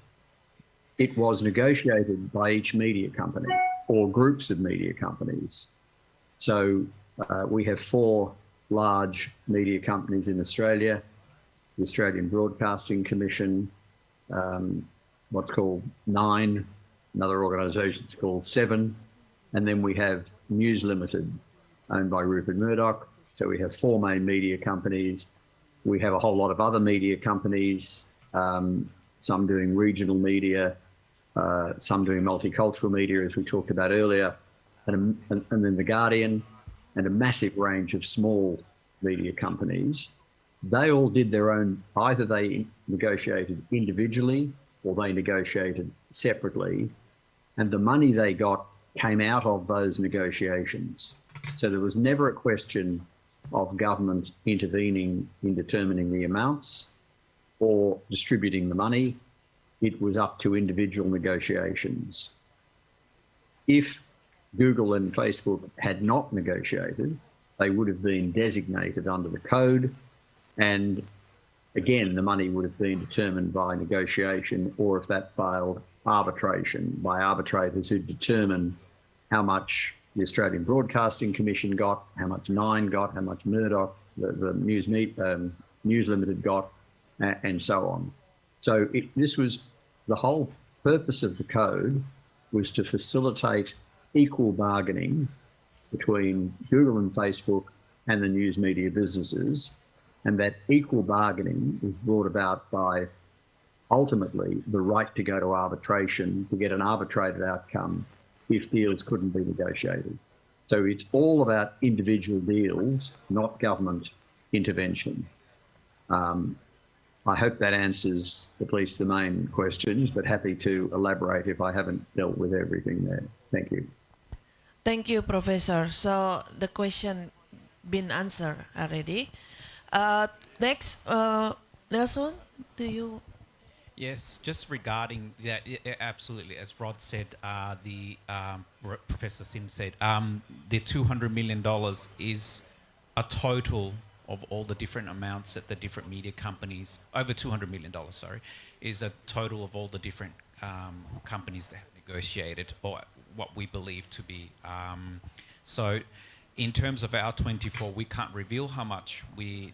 it was negotiated by each media company or groups of media companies. So we have 4 large media companies in Australia: the Australian Broadcasting Commission, what's called 9, another organisation called 7, And then we have News Limited, owned by Rupert Murdoch. So we have 4 main media companies. We have a whole lot of other media companies, some doing regional media, some doing multicultural media, as we talked about earlier, and then The Guardian, and a massive range of small media companies. They all did their own, either they negotiated individually or they negotiated separately, and the money they got came out of those negotiations. So there was never a question of government intervening in determining the amounts or distributing the money. It was up to individual negotiations. If Google and Facebook had not negotiated, they would have been designated under the code, and again, the money would have been determined by negotiation, or if that failed, arbitration by arbitrators who determine how much the Australian Broadcasting Commission got, how much Nine got, how much Murdoch, the News Limited got, and so on. So this was the whole purpose of the code, was to facilitate equal bargaining between Google and Facebook and the news media businesses, and that equal bargaining was brought about by ultimately the right to go to arbitration to get an arbitrated outcome if deals couldn't be negotiated. So it's all about individual deals, not government intervention. I hope that answers at least the main questions, but happy to elaborate if I haven't dealt with everything there. Thank you. Thank you, Professor. So the question been answered already. Next, Nelson, do you? Yes, just regarding that, absolutely. As Rod said, Professor Sim said, the $200 million is a total of all the different amounts that the different media companies, over $200 million, sorry, is a total of all the different companies that have negotiated, or what we believe to be. So in terms of our 24, we can't reveal how much we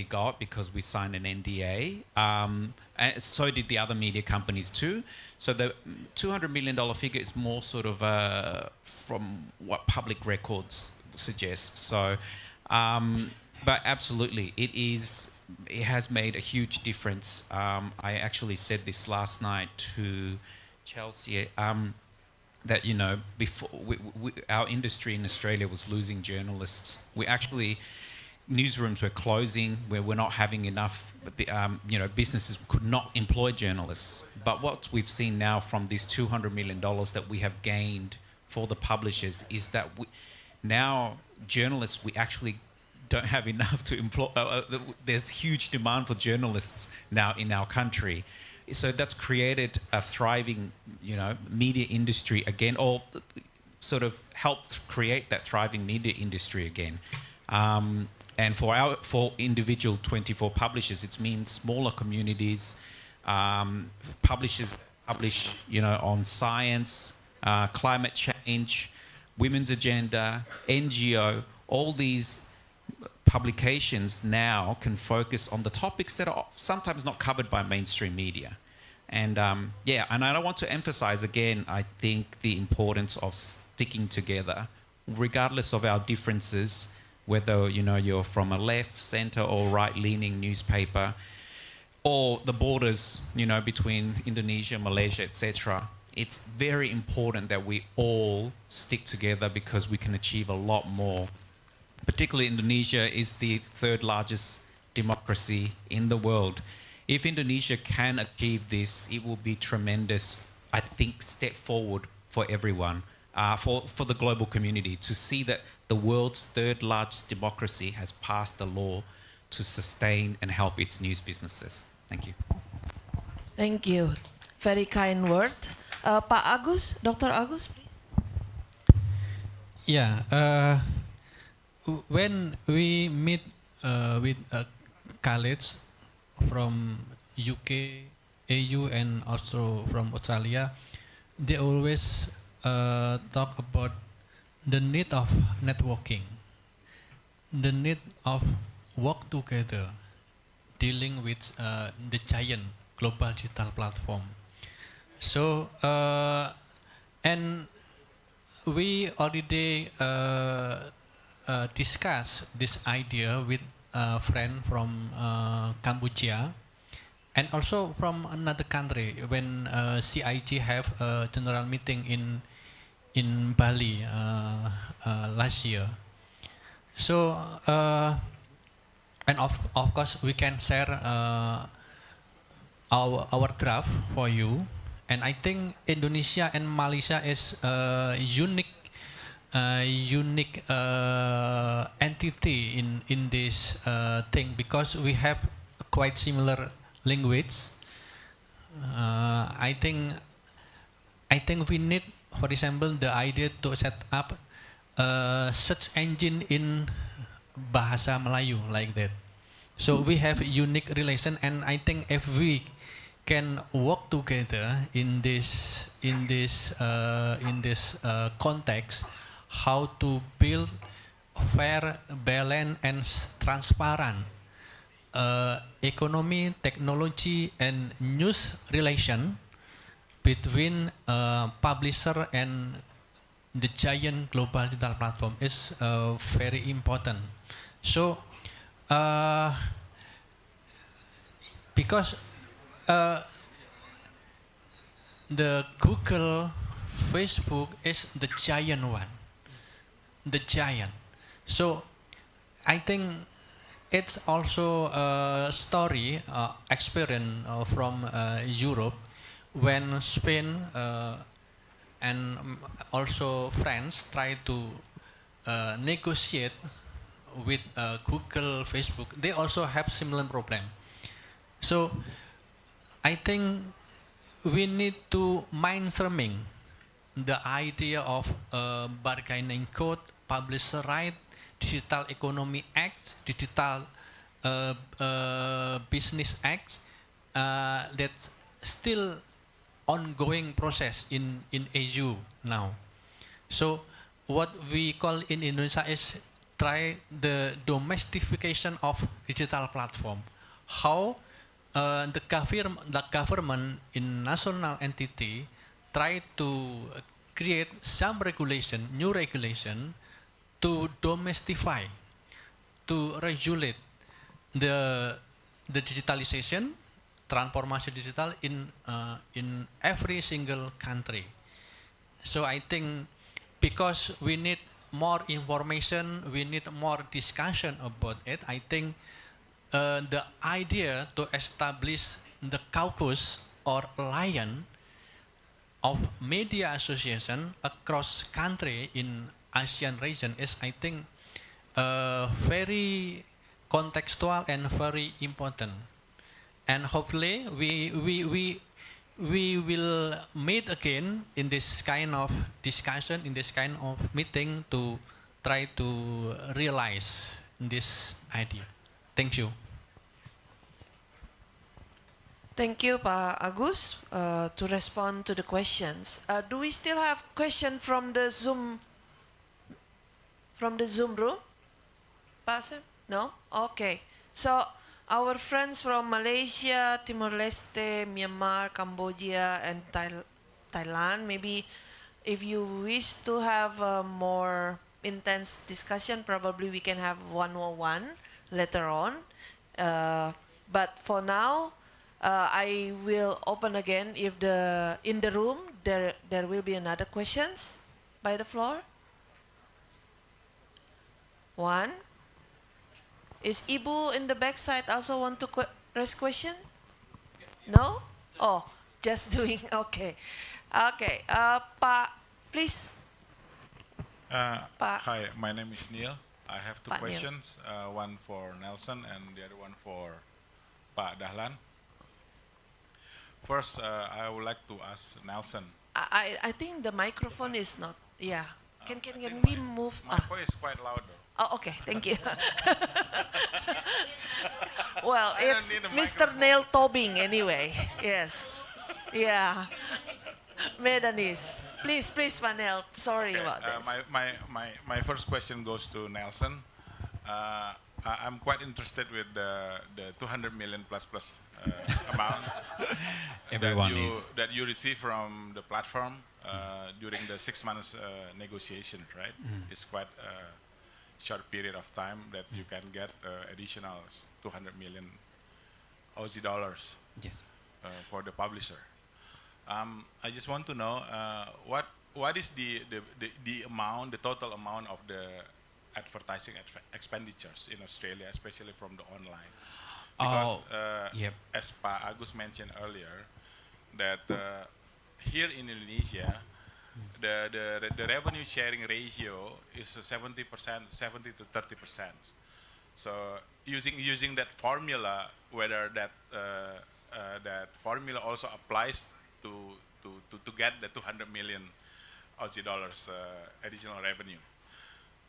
got because we signed an NDA. And so did the other media companies too. So the $200 million figure is more sort of from what public records suggest. So, but absolutely, it has made a huge difference. I actually said this last night to Chelsea, that, you know, before our industry in Australia was losing journalists. Newsrooms were closing, where we're not having enough, businesses could not employ journalists. But what we've seen now from this $200 million that we have gained for the publishers is that now journalists, we actually don't have enough to employ. There's huge demand for journalists now in our country. So that's created a thriving, media industry again, or sort of helped create that thriving media industry again. And for individual 24 publishers, it means smaller communities, publishers publish, on science, climate change, women's agenda, NGO. All these publications now can focus on the topics that are sometimes not covered by mainstream media. And and I want to emphasize again, I think the importance of sticking together, regardless of our differences, whether you're from a left, center, or right-leaning newspaper, or the borders between Indonesia, Malaysia, etc. It's very important that we all stick together because we can achieve a lot more. Particularly Indonesia is the third largest democracy in the world. If Indonesia can achieve this, it will be tremendous, I think, step forward for everyone, for the global community, to see that the world's third largest democracy has passed a law to sustain and help its news businesses. Thank you. Thank you. Very kind word. Pak Agus, Dr. Agus, please. Yeah. When we meet with colleagues from UK, AU, and also from Australia, they always talk about the need of networking, the need of work together, dealing with the giant global digital platform. So, and we already discussed this idea with a friend from Cambodia and also from another country when CIG have a general meeting in Bali last year. So and of course we can share our draft for you. And I think Indonesia and Malaysia is a unique entity in this thing because we have quite similar language. I think we need, for example, the idea to set up a search engine in Bahasa Melayu like that. So we have a unique relation, and I think if we can work together in this context, how to build fair, balanced, and transparent economy, technology, and news relation between publisher and the giant global digital platform is very important. So because the Google, Facebook is the giant one, the giant. So I think it's also a story, experience from Europe when Spain and also France try to negotiate with Google, Facebook. They also have similar problem. So I think we need to mainstreaming the idea of bargaining code, publisher right, Digital Economy Act, Digital Business Act, that's still ongoing process in EU now. So what we call in Indonesia is try the domestication of digital platform. How the government in national entity try to create some regulation, new regulation, to domestify, to regulate the digitalization, transformation digital in every single country. So I think because we need more information, we need more discussion about it. I think the idea to establish the caucus or lion of media association across country in ASEAN region is, I think, very contextual and very important. And hopefully we will meet again in this kind of discussion, in this kind of meeting to try to realize this idea. Thank you. Thank you, Pak Agus, to respond to the questions. Do we still have question from the Zoom room? Pak Asep? No? Okay. So our friends from Malaysia, Timor-Leste, Myanmar, Cambodia, and Thailand, maybe if you wish to have a more intense discussion, probably we can have 101 later on. But for now, I will open again if in the room there will be another questions by the floor. One. Is Ibu in the backside also want to raise question? No? Oh, just doing, okay. Okay, Pak, please. Hi, my name is Neil. I have two Pak Neil. questions, one for Nelson and the other one for Pak Dahlan. First, I would like to ask Nelson. I think the microphone is not, yeah. Can we move? My voice is quite loud though. Oh, okay, thank you. Well, I don't it's need a Mr. microphone. Neil Tobing anyway. Yes. Yeah. Medanese. Please, Manel. Sorry about this. My first question goes to Nelson. I'm quite interested with the 200 million plus amount Everyone that is. you receive from the platform during the 6 months negotiation, right? It's quite a short period of time that you can get additional 200 million Aussie dollars Yes. for the publisher. I just want to know what is the amount, the total amount of the advertising expenditures in Australia, especially from the online? Because yep. as Pa Agus mentioned earlier, that here in Indonesia, the revenue sharing ratio is 70%, 70 to 30%. So using that formula, whether that that formula also applies to get the 200 million Aussie dollars additional revenue.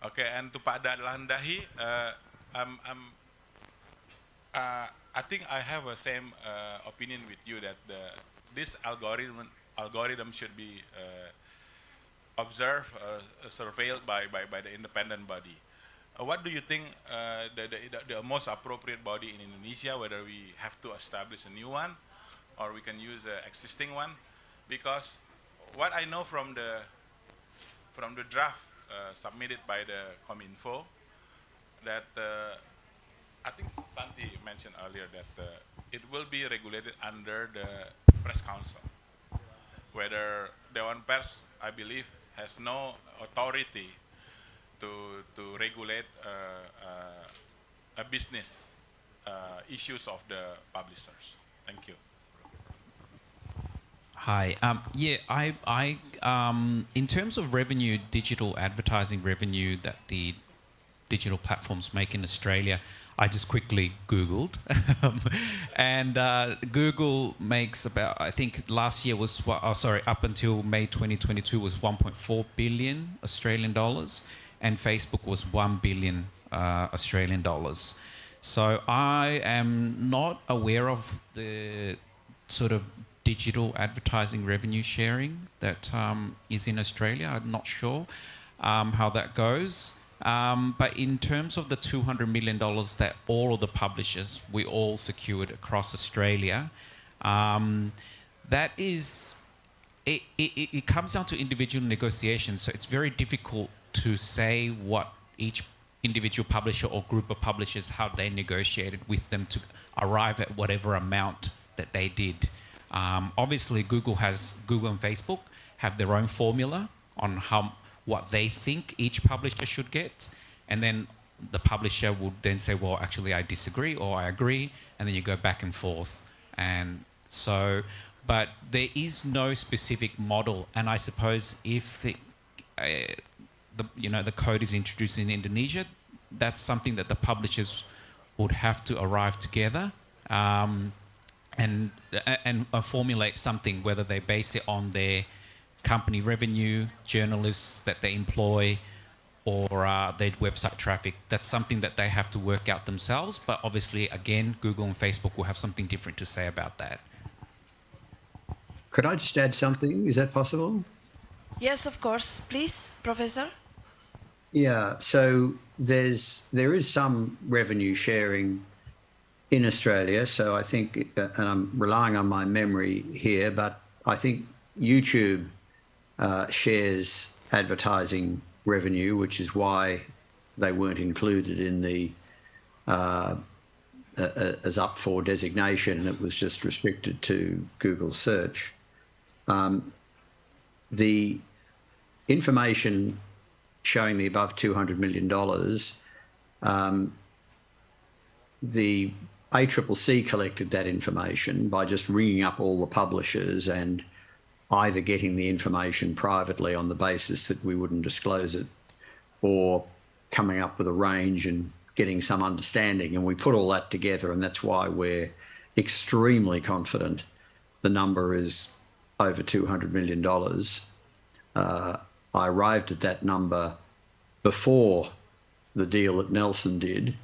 Okay, and to Pak Landahi, I think I have the same opinion with you that this algorithm should be observed, surveilled by the independent body. What do you think the most appropriate body in Indonesia, whether we have to establish a new one or we can use an existing one? Because what I know from the draft submitted by the Kominfo, that I think Santi mentioned earlier that it will be regulated under the Press Council, whether Dewan Pers, I believe, has no authority to regulate a business issues of the publishers. Thank you. Hi. I in terms of revenue, digital advertising revenue that the digital platforms make in Australia, I just quickly Googled, and Google makes about, I think last year was, up until May 2022 was 1.4 billion Australian dollars, and Facebook was 1 billion Australian dollars. So I am not aware of the sort of digital advertising revenue sharing that is in Australia. I'm not sure how that goes. But in terms of the $200 million that all of the publishers, we all secured across Australia, that is, it comes down to individual negotiations. So it's very difficult to say what each individual publisher or group of publishers, how they negotiated with them to arrive at whatever amount that they did. Obviously, Google and Facebook have their own formula on what they think each publisher should get, and then the publisher would then say, well, actually I disagree or I agree, and then you go back and forth. And so, but there is no specific model, and I suppose if the code is introduced in Indonesia, that's something that the publishers would have to arrive together and formulate something, whether they base it on their company revenue, journalists that they employ, or their website traffic. That's something that they have to work out themselves. But obviously, again, Google and Facebook will have something different to say about that. Could I just add something? Is that possible? Yes, of course. Please, Professor. Yeah, so there is some revenue sharing in Australia. So I think, and I'm relying on my memory here, but I think YouTube shares advertising revenue, which is why they weren't included in the as up for designation. It was just restricted to Google search. The information showing the above $200 million, the ACCC collected that information by just ringing up all the publishers and either getting the information privately on the basis that we wouldn't disclose it, or coming up with a range and getting some understanding. And we put all that together, and that's why we're extremely confident the number is over $200 million. I arrived at that number before the deal that Nelson did,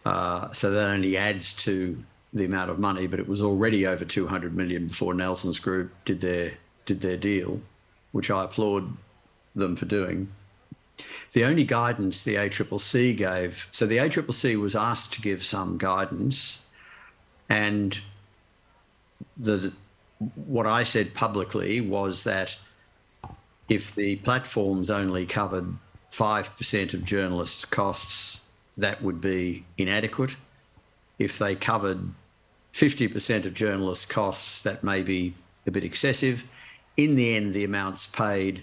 so that only adds to the amount of money, but it was already over 200 million before Nelson's group did their deal, which I applaud them for doing. The only guidance the ACCC gave, so the ACCC was asked to give some guidance, and what I said publicly was that if the platforms only covered 5% of journalists' costs, that would be inadequate. If they covered 50% of journalists' costs, that may be a bit excessive. In the end, the amounts paid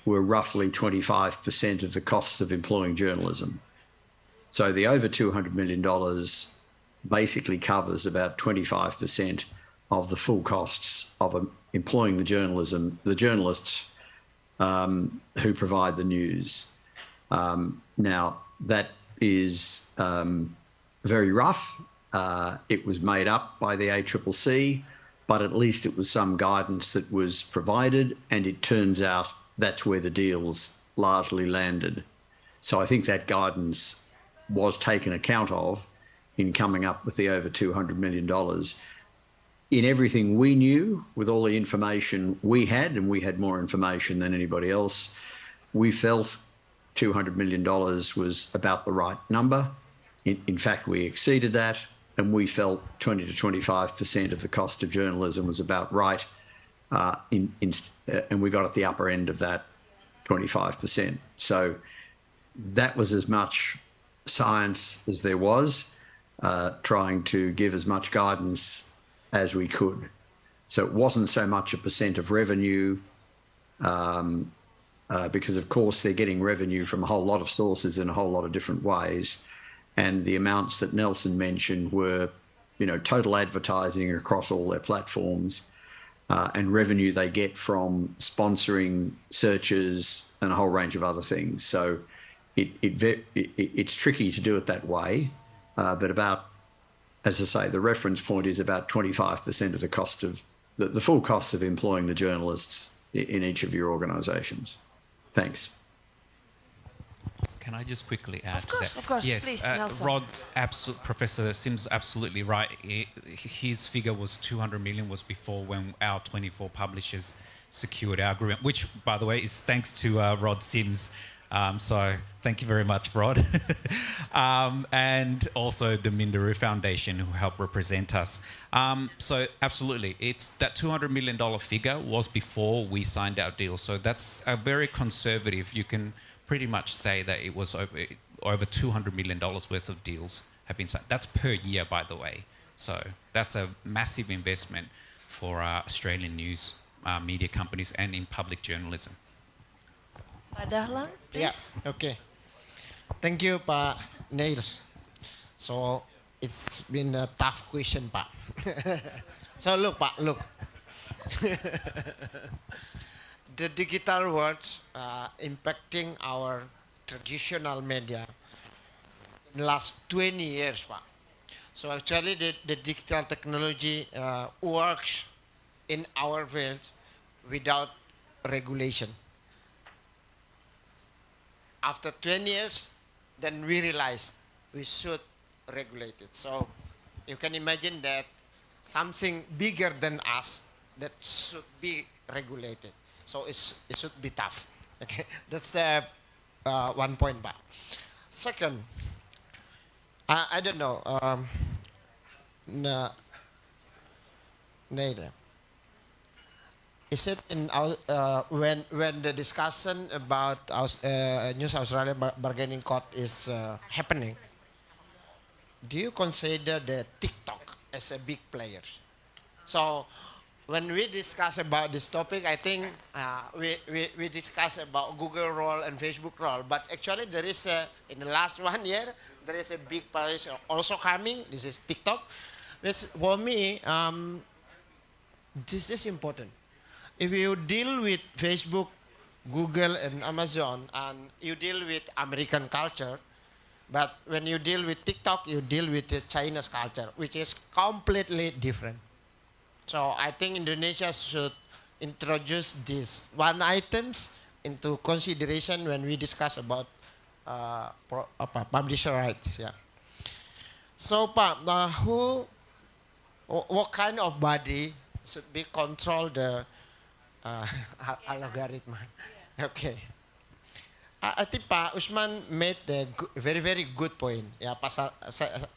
were roughly 25% of the costs of employing journalism. So the over $200 million basically covers about 25% of the full costs of employing the journalists who provide the news. Now, that is very rough. It was made up by the ACCC, but at least it was some guidance that was provided, and it turns out that's where the deals largely landed. So I think that guidance was taken account of in coming up with the over $200 million. In everything we knew, with all the information we had, and we had more information than anybody else, we felt $200 million was about the right number. In fact, we exceeded that, and we felt 20 to 25% of the cost of journalism was about right, and we got at the upper end of that 25%. So that was as much science as there was, trying to give as much guidance as we could. So it wasn't so much a percent of revenue, because of course they're getting revenue from a whole lot of sources in a whole lot of different ways. And the amounts that Nelson mentioned were, total advertising across all their platforms, and revenue they get from sponsoring searches and a whole range of other things. So it's tricky to do it that way, but about, as I say, the reference point is about 25% of the cost of the full cost of employing the journalists in each of your organisations. Thanks. Can I just quickly add to that? Of course, yes, please, Nelson. Professor Sims absolutely right. His figure was 200 million was before when our 24 publishers secured our agreement, which, by the way, is thanks to Rod Sims. So thank you very much, Rod. And also the Minderoo Foundation, who helped represent us. So absolutely, it's that $200 million figure was before we signed our deal. So that's a very conservative. You can pretty much say that it was over $200 million worth of deals have been signed. That's per year, by the way. So that's a massive investment for Australian news media companies and in public journalism. Pak Dahlan, please. Yeah, okay. Thank you, Pak Neil. So it's been a tough question, Pak. So look, Pak, look. The digital world impacting our traditional media in the last 20 years, Pak. So actually the digital technology works in our field without regulation. After 20 years, then we realize we should regulate it. So you can imagine that something bigger than us that should be regulated. So it should be tough. Okay, that's the one point back. Second, I don't know. Neither. Is it in our, when the discussion about News Australia bargaining court is happening? Do you consider the TikTok as a big player? So when we discuss about this topic, I think we discuss about Google role and Facebook role. But actually, there is in the last 1 year there is a big player also coming. This is TikTok, which for me this is important. If you deal with Facebook, Google, and Amazon, and you deal with American culture, but when you deal with TikTok, you deal with the Chinese culture, which is completely different. So I think Indonesia should introduce these one items into consideration when we discuss about publisher rights. Yeah. So, Pak, what kind of body should be control the algorithm? Okay. I think Pak Usman made a very, very good point. Yeah,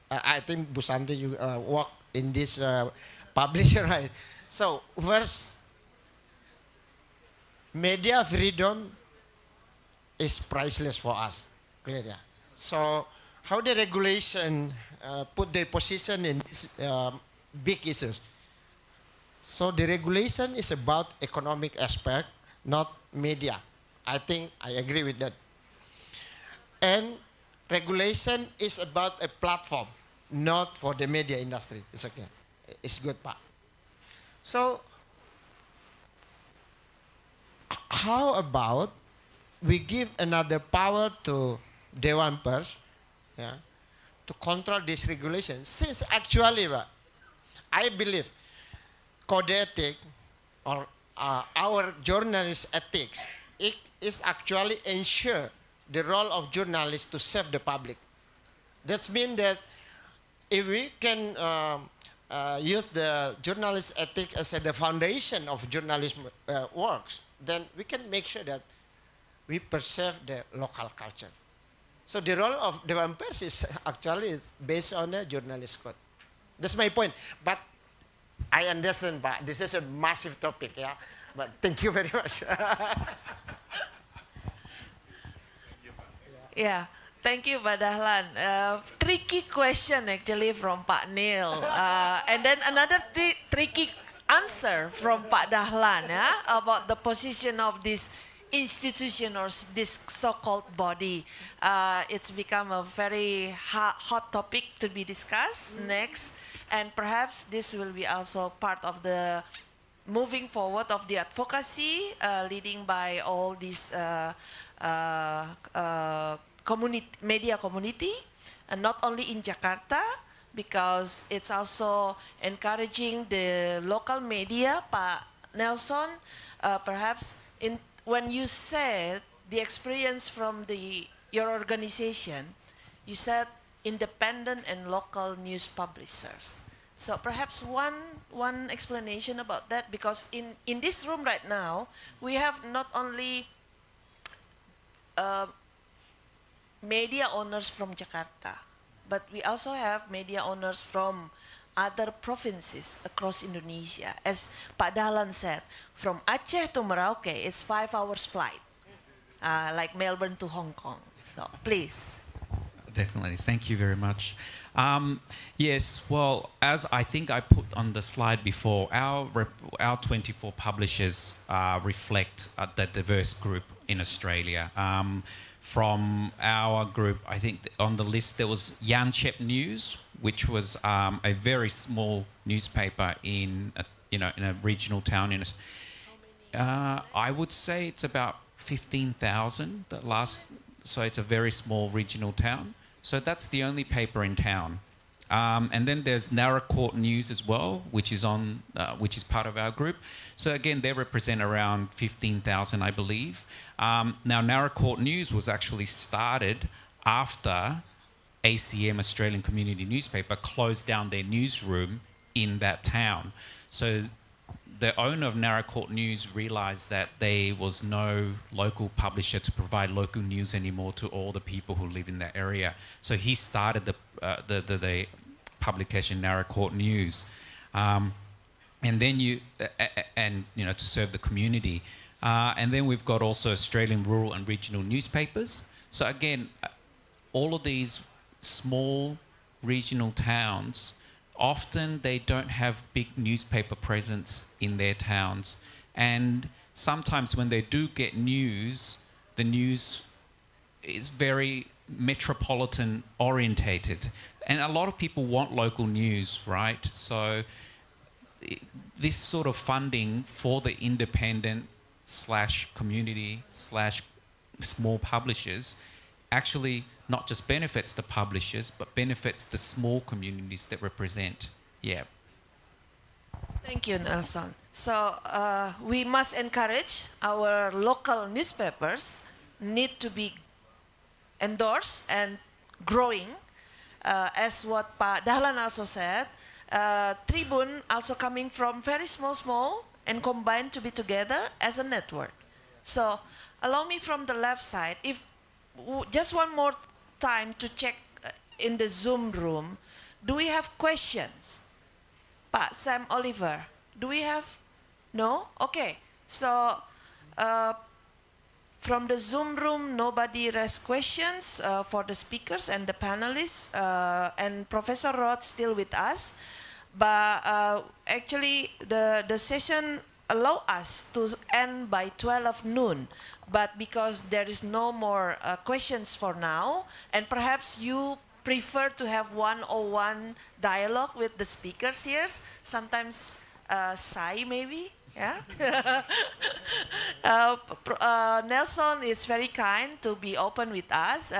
I think Bu Santi you work in this publisher right. So first, media freedom is priceless for us. Clear, yeah? So how the regulation put their position in these big issues. So the regulation is about economic aspect, not media. I think I agree with that. And regulation is about a platform, not for the media industry. It's okay. It's good, Pak. So how about we give another power to Dewan Pers, yeah, to control this regulation? Since actually, Pak, I believe code ethic or our journalist ethics, it is actually ensure the role of journalists to serve the public. That means that if we can use the journalist ethic as the foundation of journalism works, then we can make sure that we preserve the local culture. So the role of Dewan Pers is actually is based on the journalist code. That's my point. But I understand, Pak, this is a massive topic, yeah. But thank you very much. Yeah, thank you, Pak Dahlan. Tricky question actually from Pak Neil. And then another tricky answer from Pak Dahlan, yeah, about the position of this institution or this so-called body. It's become a very hot topic to be discussed next. And perhaps this will be also part of the moving forward of the advocacy leading by all these media community, and not only in Jakarta, because it's also encouraging the local media. Pak Nelson, perhaps when you said the experience from your organization, you said independent and local news publishers. So perhaps one explanation about that, because in this room right now, we have not only media owners from Jakarta, but we also have media owners from other provinces across Indonesia. As Pak Dahlan said, from Aceh to Merauke, it's 5 hours flight, like Melbourne to Hong Kong. So please. Definitely. Thank you very much. Yes, well, as I think I put on the slide before, our 24 publishers reflect the diverse group in Australia. From our group, I think on the list there was Yanchep News, which was a very small newspaper in a regional town. I would say it's about 15,000. So it's a very small regional town. So that's the only paper in town. And then there's Narracourt News as well, which is part of our group. So again, they represent around 15,000, I believe. Now, Narracourt News was actually started after ACM, Australian Community Newspaper, closed down their newsroom in that town. So the owner of Narracourt News realised that there was no local publisher to provide local news anymore to all the people who live in that area. So he started the publication Narracourt News, and then to serve the community. And then we've got also Australian rural and regional newspapers. So again, all of these small regional towns, often they don't have big newspaper presence in their towns. And sometimes when they do get news, the news is very metropolitan orientated. And a lot of people want local news, right? So this sort of funding for the independent / community / small publishers actually not just benefits the publishers, but benefits the small communities that represent. Yeah. Thank you, Nelson. So we must encourage our local newspapers need to be endorsed and growing. As what Pak Dahlan also said, Tribun also coming from very small and combined to be together as a network. So allow me from the left side, if just one more time to check in the Zoom room, do we have questions? Pak Sam Oliver, do we have? No? Okay. So From the Zoom room, nobody raised questions for the speakers and the panelists, and Professor Roth still with us. But actually, the session allow us to end by 12 noon. But because there is no more questions for now, and perhaps you prefer to have one-on-one dialogue with the speakers here, sometimes shy maybe, yeah? Nelson is very kind to be open with us.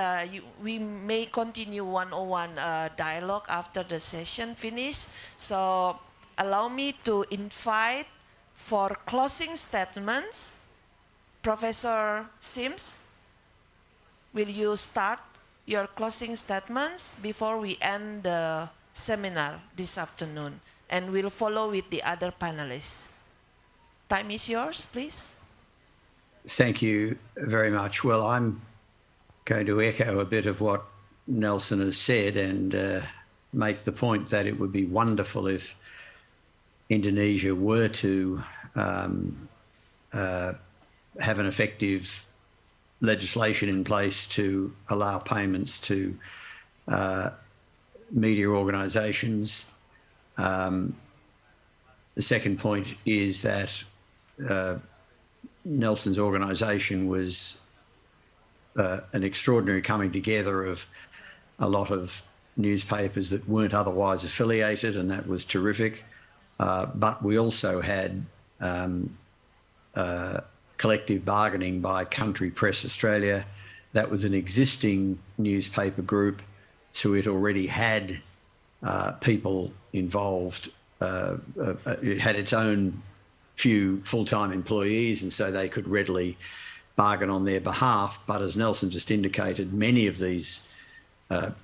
We may continue one-on-one dialogue after the session finish. So allow me to invite for closing statements, Professor Sims, will you start your closing statements before we end the seminar this afternoon? And we'll follow with the other panelists. Time is yours, please. Thank you very much. Well, I'm going to echo a bit of what Nelson has said and make the point that it would be wonderful if Indonesia were to have an effective legislation in place to allow payments to media organisations. The second point is that Nelson's organisation was an extraordinary coming together of a lot of newspapers that weren't otherwise affiliated, and that was terrific. But we also had collective bargaining by Country Press Australia. That was an existing newspaper group, so it already had people involved. It had its own few full-time employees, and so they could readily bargain on their behalf. But as Nelson just indicated, many of these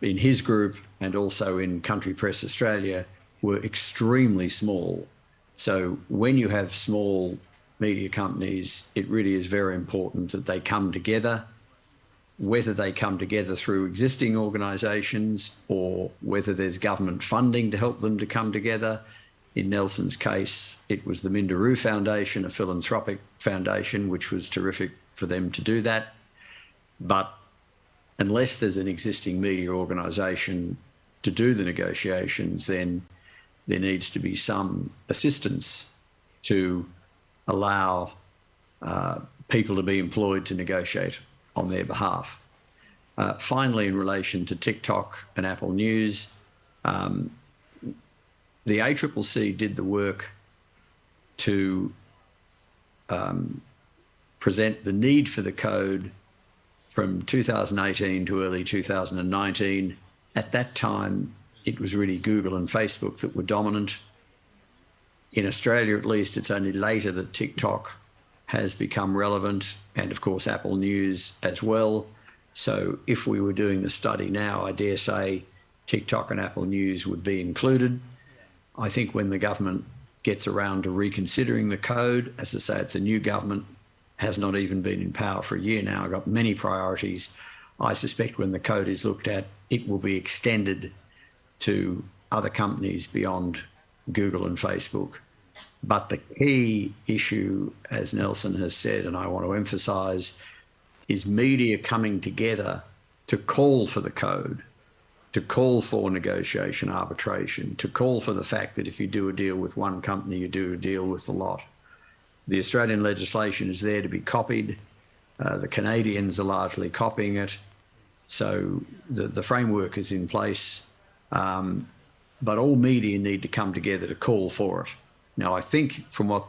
in his group and also in Country Press Australia were extremely small. So when you have small media companies, it really is very important that they come together, whether they come together through existing organisations or whether there's government funding to help them to come together. In Nelson's case, it was the Minderoo Foundation, a philanthropic foundation, which was terrific for them to do that. But unless there's an existing media organisation to do the negotiations, then there needs to be some assistance to allow people to be employed to negotiate on their behalf. Finally, in relation to TikTok and Apple News, the ACCC did the work to present the need for the code from 2018 to early 2019. At that time, it was really Google and Facebook that were dominant. In Australia, at least, it's only later that TikTok has become relevant, and of course Apple News as well. So if we were doing the study now, I dare say TikTok and Apple News would be included. I think when the government gets around to reconsidering the code, as I say, it's a new government, has not even been in power for a year now, got many priorities. I suspect when the code is looked at, it will be extended to other companies beyond Google and Facebook. But the key issue, as Nelson has said, and I want to emphasise, is media coming together to call for the code, to call for negotiation, arbitration, to call for the fact that if you do a deal with one company, you do a deal with the lot. The Australian legislation is there to be copied. The Canadians are largely copying it. So the framework is in place. But all media need to come together to call for it. Now, I think from what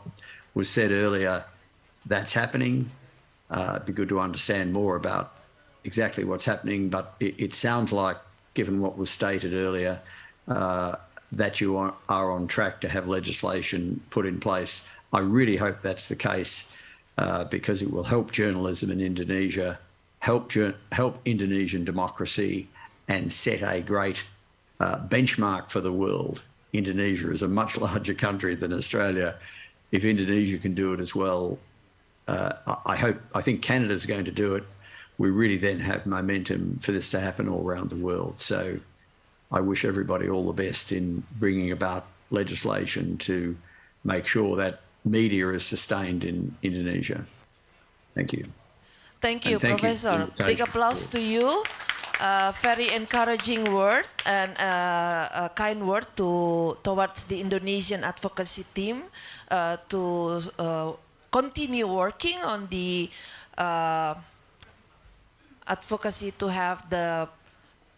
was said earlier, that's happening. It'd be good to understand more about exactly what's happening, but it sounds like, given what was stated earlier, that you are on track to have legislation put in place. I really hope that's the case, because it will help journalism in Indonesia, help Indonesian democracy, and set a great benchmark for the world. Indonesia is a much larger country than Australia. If Indonesia can do it as well, I think Canada's going to do it. We really then have momentum for this to happen all around the world. So I wish everybody all the best in bringing about legislation to make sure that media is sustained in Indonesia. Thank you. Thank And you, thank you for the Professor. Big invitation. applause to you. Very encouraging word and a kind word towards the Indonesian advocacy team to continue working on the advocacy to have the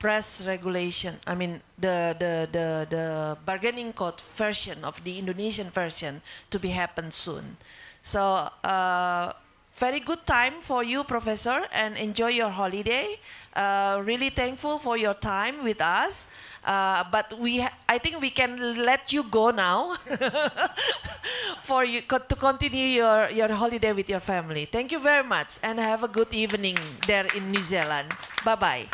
press regulation. I mean the bargaining code version of the Indonesian version to be happen soon. So very good time for you, Professor, and enjoy your holiday. Really thankful for your time with us. But I think we can let you go now for you to continue your holiday with your family. Thank you very much and have a good evening there in New Zealand. Bye-bye.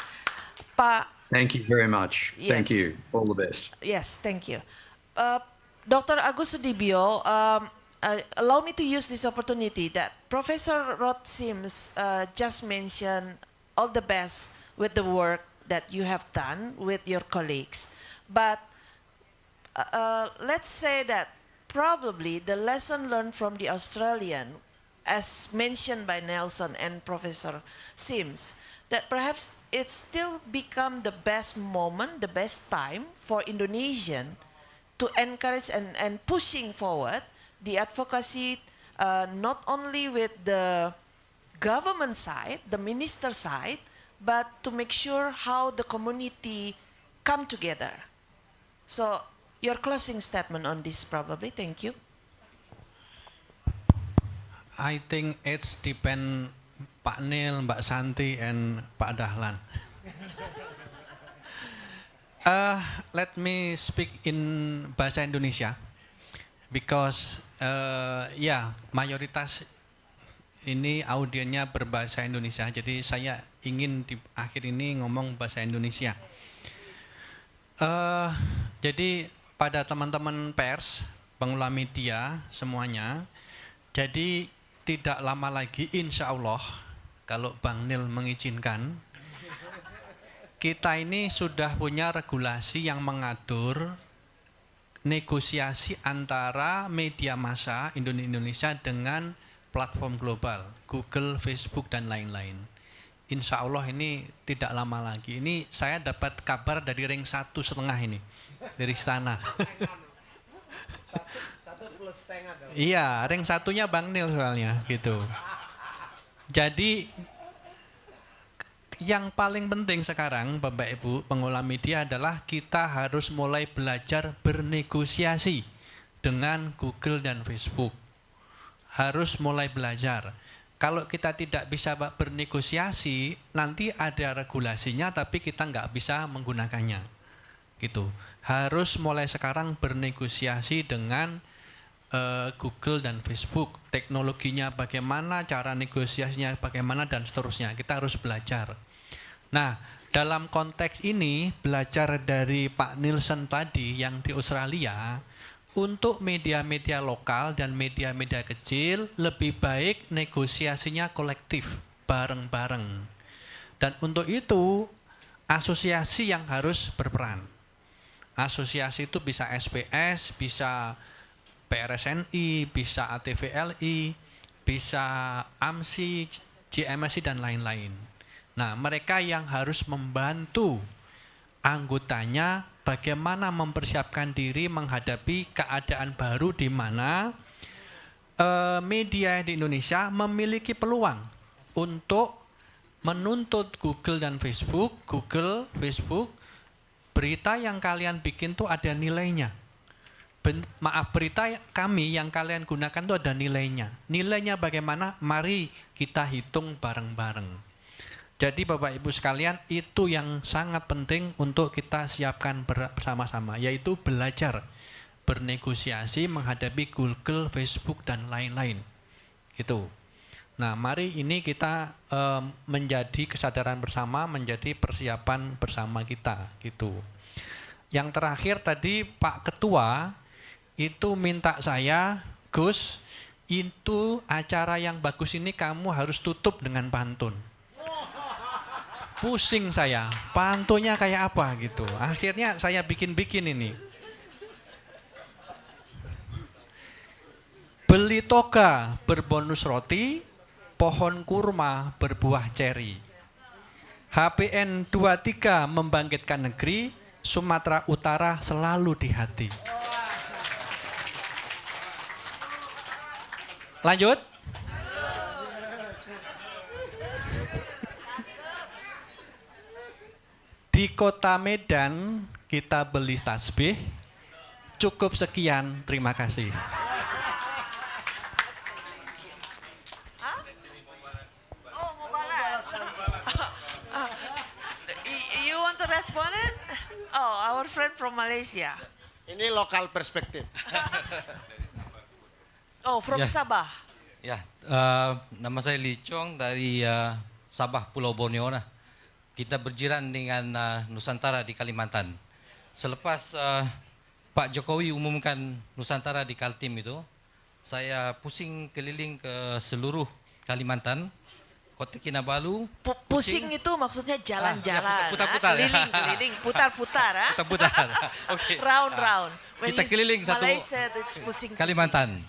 Thank you very much. Yes. Thank you. All the best. Yes, thank you. Dr. Agus Sudibyo, allow me to use this opportunity that Professor Rod Sims just mentioned all the best with the work that you have done with your colleagues. But let's say that probably the lesson learned from the Australian, as mentioned by Nelson and Professor Sims, that perhaps it still become the best moment, the best time for Indonesian to encourage and pushing forward the advocacy, not only with the government side, the minister side, but to make sure how the community come together. So your closing statement on this probably. Thank you. I think it's depend Pak Nil, Mbak Santi, and Pak Dahlan. Let me speak in bahasa Indonesia because mayoritas ini audiennya berbahasa Indonesia, jadi saya ingin di akhir ini ngomong bahasa Indonesia. Jadi pada teman-teman pers, pengelola media semuanya, jadi tidak lama lagi insya Allah kalau Bang Nil mengizinkan, kita ini sudah punya regulasi yang mengatur negosiasi antara media massa Indonesia dengan platform global, Google, Facebook, dan lain-lain. Insya Allah ini tidak lama lagi. Ini saya dapat kabar dari ring 1,5 ini, dari istana. Iya, ring 1-nya Bang Nil soalnya, gitu. Jadi yang paling penting sekarang Bapak Ibu pengelola media adalah kita harus mulai belajar bernegosiasi dengan Google dan Facebook. Harus mulai belajar. Kalau kita tidak bisa bernegosiasi, nanti ada regulasinya tapi kita nggak bisa menggunakannya. Gitu. Harus mulai sekarang bernegosiasi dengan Google dan Facebook, teknologinya bagaimana, cara negosiasinya bagaimana, dan seterusnya. Kita harus belajar. Nah, dalam konteks ini, belajar dari Pak Nielsen tadi yang di Australia, untuk media-media lokal dan media-media kecil, lebih baik negosiasinya kolektif, bareng-bareng. Dan untuk itu, asosiasi yang harus berperan. Asosiasi itu bisa SPS, bisa PRSNI, bisa ATVLI, bisa AMSI, JMSI, dan lain-lain. Nah, mereka yang harus membantu anggotanya bagaimana mempersiapkan diri menghadapi keadaan baru di mana media di Indonesia memiliki peluang untuk menuntut Google dan Facebook, berita yang kalian bikin tuh ada nilainya. Berita kami yang kalian gunakan itu ada nilainya. Nilainya bagaimana? Mari kita hitung bareng-bareng. Jadi Bapak Ibu sekalian, itu yang sangat penting untuk kita siapkan bersama-sama, yaitu belajar bernegosiasi menghadapi Google, Facebook, dan lain-lain. Itu. Nah, mari ini kita menjadi kesadaran bersama, menjadi persiapan bersama kita. Gitu. Yang terakhir tadi Pak Ketua itu minta saya, Gus, itu acara yang bagus ini kamu harus tutup dengan pantun. Pusing saya, pantunnya kayak apa gitu. Akhirnya saya bikin-bikin ini. Beli toga berbonus roti, pohon kurma berbuah ceri. HPN 23 membangkitkan negeri, Sumatera Utara selalu di hati. Lanjut. Di kota Medan kita beli tasbih. Cukup sekian, terima kasih. You want to respond it? Oh, our friend from Malaysia. Ini lokal perspektif. Oh, from Ya. Sabah. Ya, nama saya Lee Chong dari Sabah, Pulau Borneo. Kita berjiran dengan Nusantara di Kalimantan. Selepas Pak Jokowi umumkan Nusantara di Kaltim itu, saya pusing keliling ke seluruh Kalimantan, Kota Kinabalu. Pusing itu maksudnya jalan-jalan, putar-putar. keliling-keliling, putar-putar, Putar-putar. Oke. round-round. When Kita you- keliling satu Malaysia, it's pusing-pusing. Kalimantan.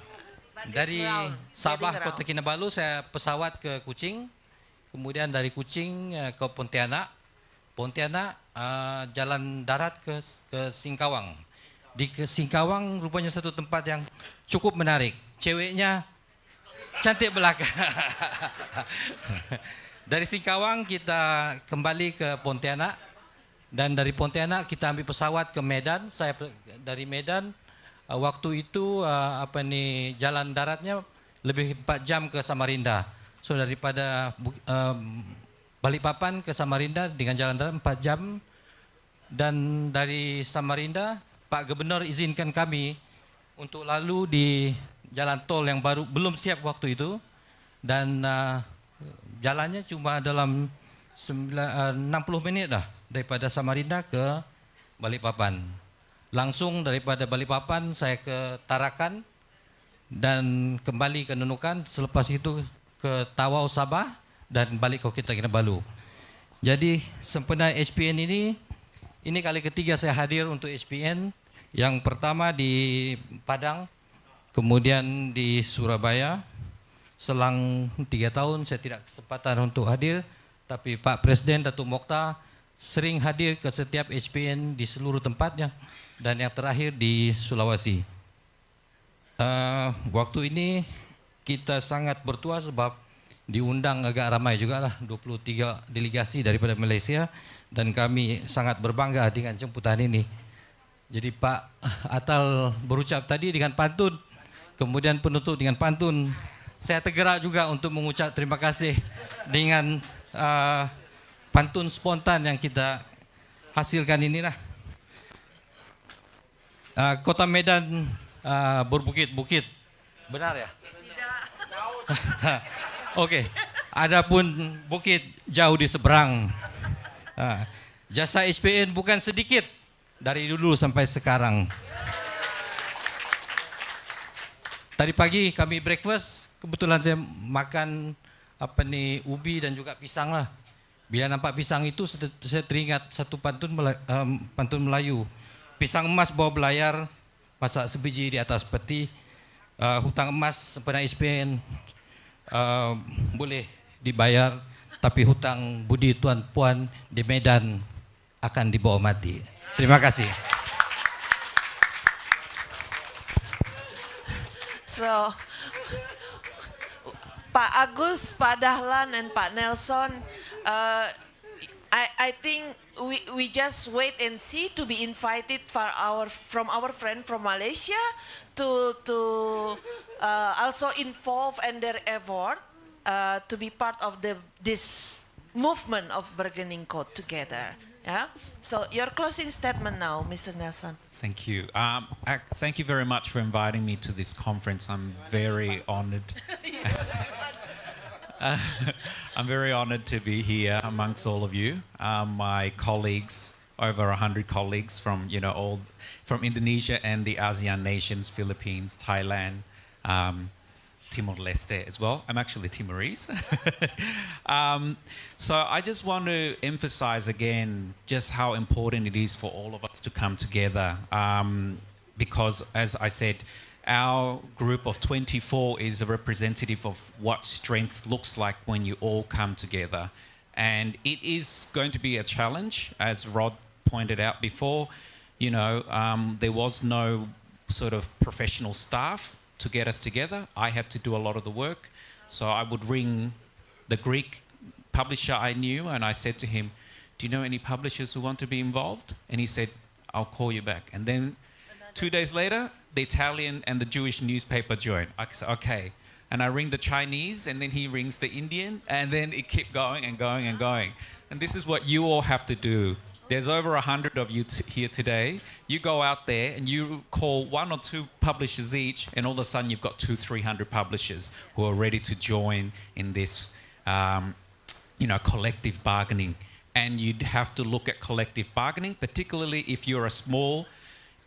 But Dari it's round, Sabah, getting Kota round. Kinabalu, saya pesawat ke Kuching. Kemudian dari Kuching ke Pontianak. Pontianak jalan darat ke Singkawang. Di Singkawang rupanya satu tempat yang cukup menarik. Ceweknya cantik belaka. Dari Singkawang kita kembali ke Pontianak. Dan dari Pontianak kita ambil pesawat ke Medan. Saya dari Medan waktu itu jalan daratnya lebih 4 jam ke Samarinda. So daripada Balikpapan ke Samarinda dengan jalan darat 4 jam. Dan dari Samarinda Pak Gubernur izinkan kami untuk lalu di jalan tol yang baru belum siap waktu itu. Dan jalannya cuma dalam 60 menit dah daripada Samarinda ke Balikpapan. Langsung daripada Balikpapan saya ke Tarakan dan kembali ke Nunukan, selepas itu ke Tawau Sabah dan balik ke Kota Kinabalu. Jadi sempena HPN ini kali ketiga saya hadir untuk HPN. Yang pertama di Padang, kemudian di Surabaya. Selang 3 tahun saya tidak kesempatan untuk hadir, tapi Pak Presiden Datuk Mokhtar sering hadir ke setiap HPN di seluruh tempatnya, dan yang terakhir di Sulawesi. Waktu ini kita sangat bertuah sebab diundang agak ramai juga lah, 23 delegasi daripada Malaysia, dan kami sangat berbangga dengan jemputan ini. Jadi Pak Atal berucap tadi dengan pantun, kemudian penutup dengan pantun. Saya tergerak juga untuk mengucap terima kasih dengan pantun spontan yang kita hasilkan inilah. Kota Medan berbukit-bukit. Benar ya? Oke. Adapun bukit jauh di seberang. Jasa HPN bukan sedikit dari dulu sampai sekarang. Tadi pagi kami breakfast, kebetulan saya makan ubi dan juga pisang lah. Bila nampak pisang itu saya teringat satu pantun Melayu. Pisang emas bawa belayar, masak sebiji di atas peti. Hutang emas sempena HPN boleh dibayar, tapi hutang budi tuan puan di Medan akan dibawa mati. Terima kasih. So, Pak Agus, Pak Dahlan, and Pak Nelson, I think we just wait and see to be invited from our friend from Malaysia to also involve in their effort to be part of this movement of bargaining code together. Yeah. So your closing statement now, Mr. Nelson. Thank you. Thank you very much for inviting me to this conference. I'm very honored. I'm very honored to be here amongst all of you, my colleagues, over 100 colleagues from from Indonesia and the ASEAN nations, Philippines, Thailand, Timor-Leste as well. I'm actually Timorese. So I just want to emphasize again just how important it is for all of us to come together, because as I said, our group of 24 is a representative of what strength looks like when you all come together. And it is going to be a challenge, as Rod pointed out before. You know, there was no sort of professional staff to get us together. I had to do a lot of the work. So I would ring the Greek publisher I knew and I said to him, do you know any publishers who want to be involved? And he said, I'll call you back. And then 2 days later, the Italian and the Jewish newspaper joined. I said, okay. And I ring the Chinese, and then he rings the Indian, and then it kept going and going and going. And this is what you all have to do. There's over 100 of you here today. You go out there and you call 1 or 2 publishers each, and all of a sudden you've got 200-300 publishers who are ready to join in this, collective bargaining. And you'd have to look at collective bargaining, particularly if you're a small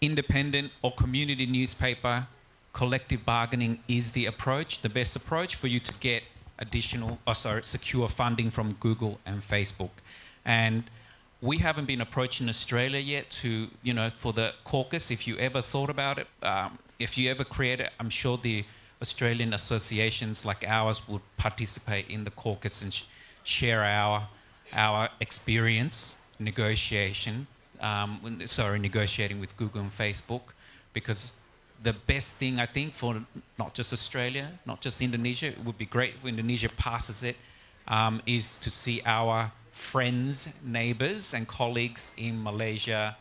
independent or community newspaper. Collective bargaining is the approach, the best approach for you to get secure funding from Google and Facebook. And we haven't been approached in Australia yet to, for the caucus. If you ever thought about it, if you ever create it, I'm sure the Australian associations like ours would participate in the caucus and share our experience negotiating with Google and Facebook, because the best thing I think for not just Australia, not just Indonesia, it would be great if Indonesia passes it, is to see our friends, neighbors and colleagues in Malaysia,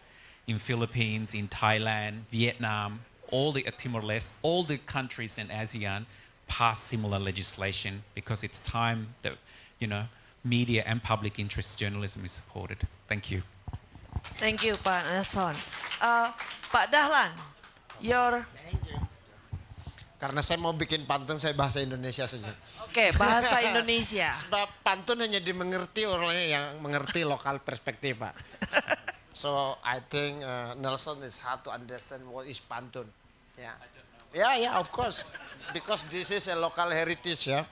in Philippines, in Thailand, Vietnam, all the Timor-Leste, all the countries in ASEAN pass similar legislation, because it's time that, media and public interest journalism is supported. Thank you. Thank you, Pak Nelson. Pak Dahlan, Karena saya mau bikin pantun, saya bahasa Indonesia saja. Oke, bahasa Indonesia. Sebab pantun hanya dimengerti orangnya yang mengerti lokal perspektif, Pak. So I think Nelson is hard to understand what is pantun. Yeah, of course. Because this is a local heritage, ya.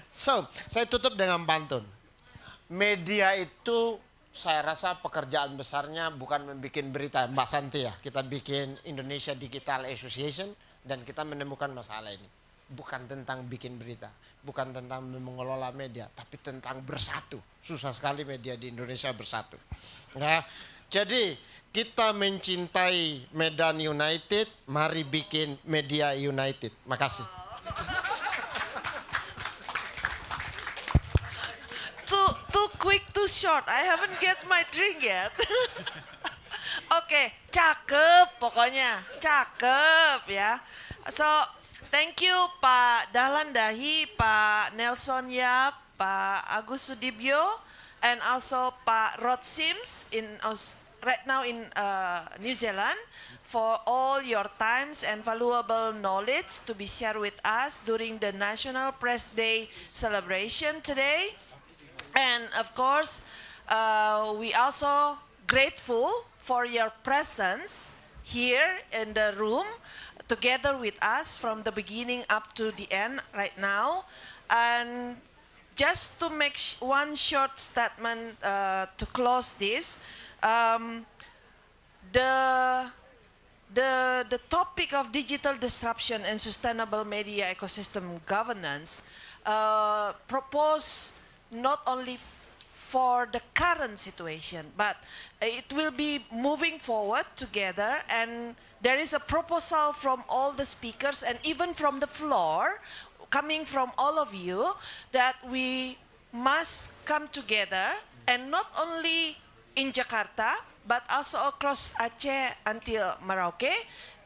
So, saya tutup dengan pantun. Media itu saya rasa pekerjaan besarnya bukan membuat berita, Mbak Santi ya. Kita bikin Indonesia Digital Association dan kita menemukan masalah ini. Bukan tentang bikin berita, bukan tentang mengelola media, tapi tentang bersatu. Susah sekali media di Indonesia bersatu. Ya, jadi kita mencintai Medan United, mari bikin Media United. Makasih. Too quick, too short. I haven't get my drink yet. Oke, cakep pokoknya. Cakep ya. So, thank you Pak Dahlan Dahi, Pak Nelson Yap, Pak Agus Sudibyo, and also Pak Rod Sims right now in New Zealand, for all your times and valuable knowledge to be shared with us during the National Press Day celebration today. And of course, we also grateful for your presence here in the room together with us from the beginning up to the end right now. And just to make one short statement to close this, the topic of digital disruption and sustainable media ecosystem governance propose not only for the current situation, but it will be moving forward together, and there is a proposal from all the speakers and even from the floor, coming from all of you, that we must come together, and not only in Jakarta, but also across Aceh until Merauke,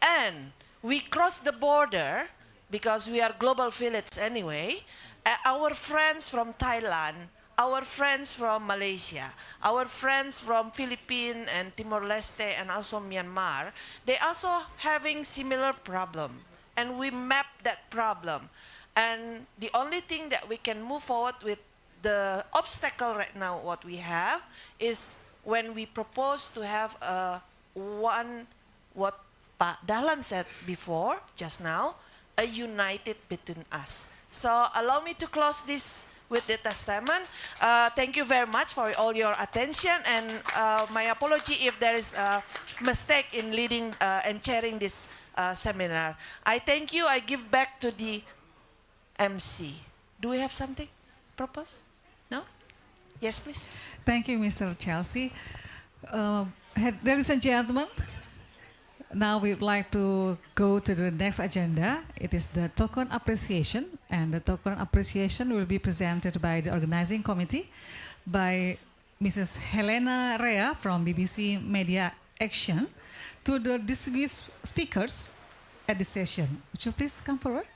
and we cross the border, because we are global village anyway. Our friends from Thailand, our friends from Malaysia, our friends from Philippines and Timor-Leste and also Myanmar, they also having similar problem, and we map that problem. And the only thing that we can move forward with, the obstacle right now what we have is when we propose to have what Pak Dahlan said before, just now, a united between us. So allow me to close this with the testament. Thank you very much for all your attention, and my apology if there is a mistake in leading and chairing this seminar. I thank you. I give back to the MC. Do we have something proposed? No? Yes, please. Thank you, Mr. Chelsea. Ladies and gentlemen, now we would like to go to the next agenda. It is the token appreciation, and the token appreciation will be presented by the organizing committee by Mrs. Helena Rea from BBC Media Action to the distinguished speakers at the session. Would you please come forward?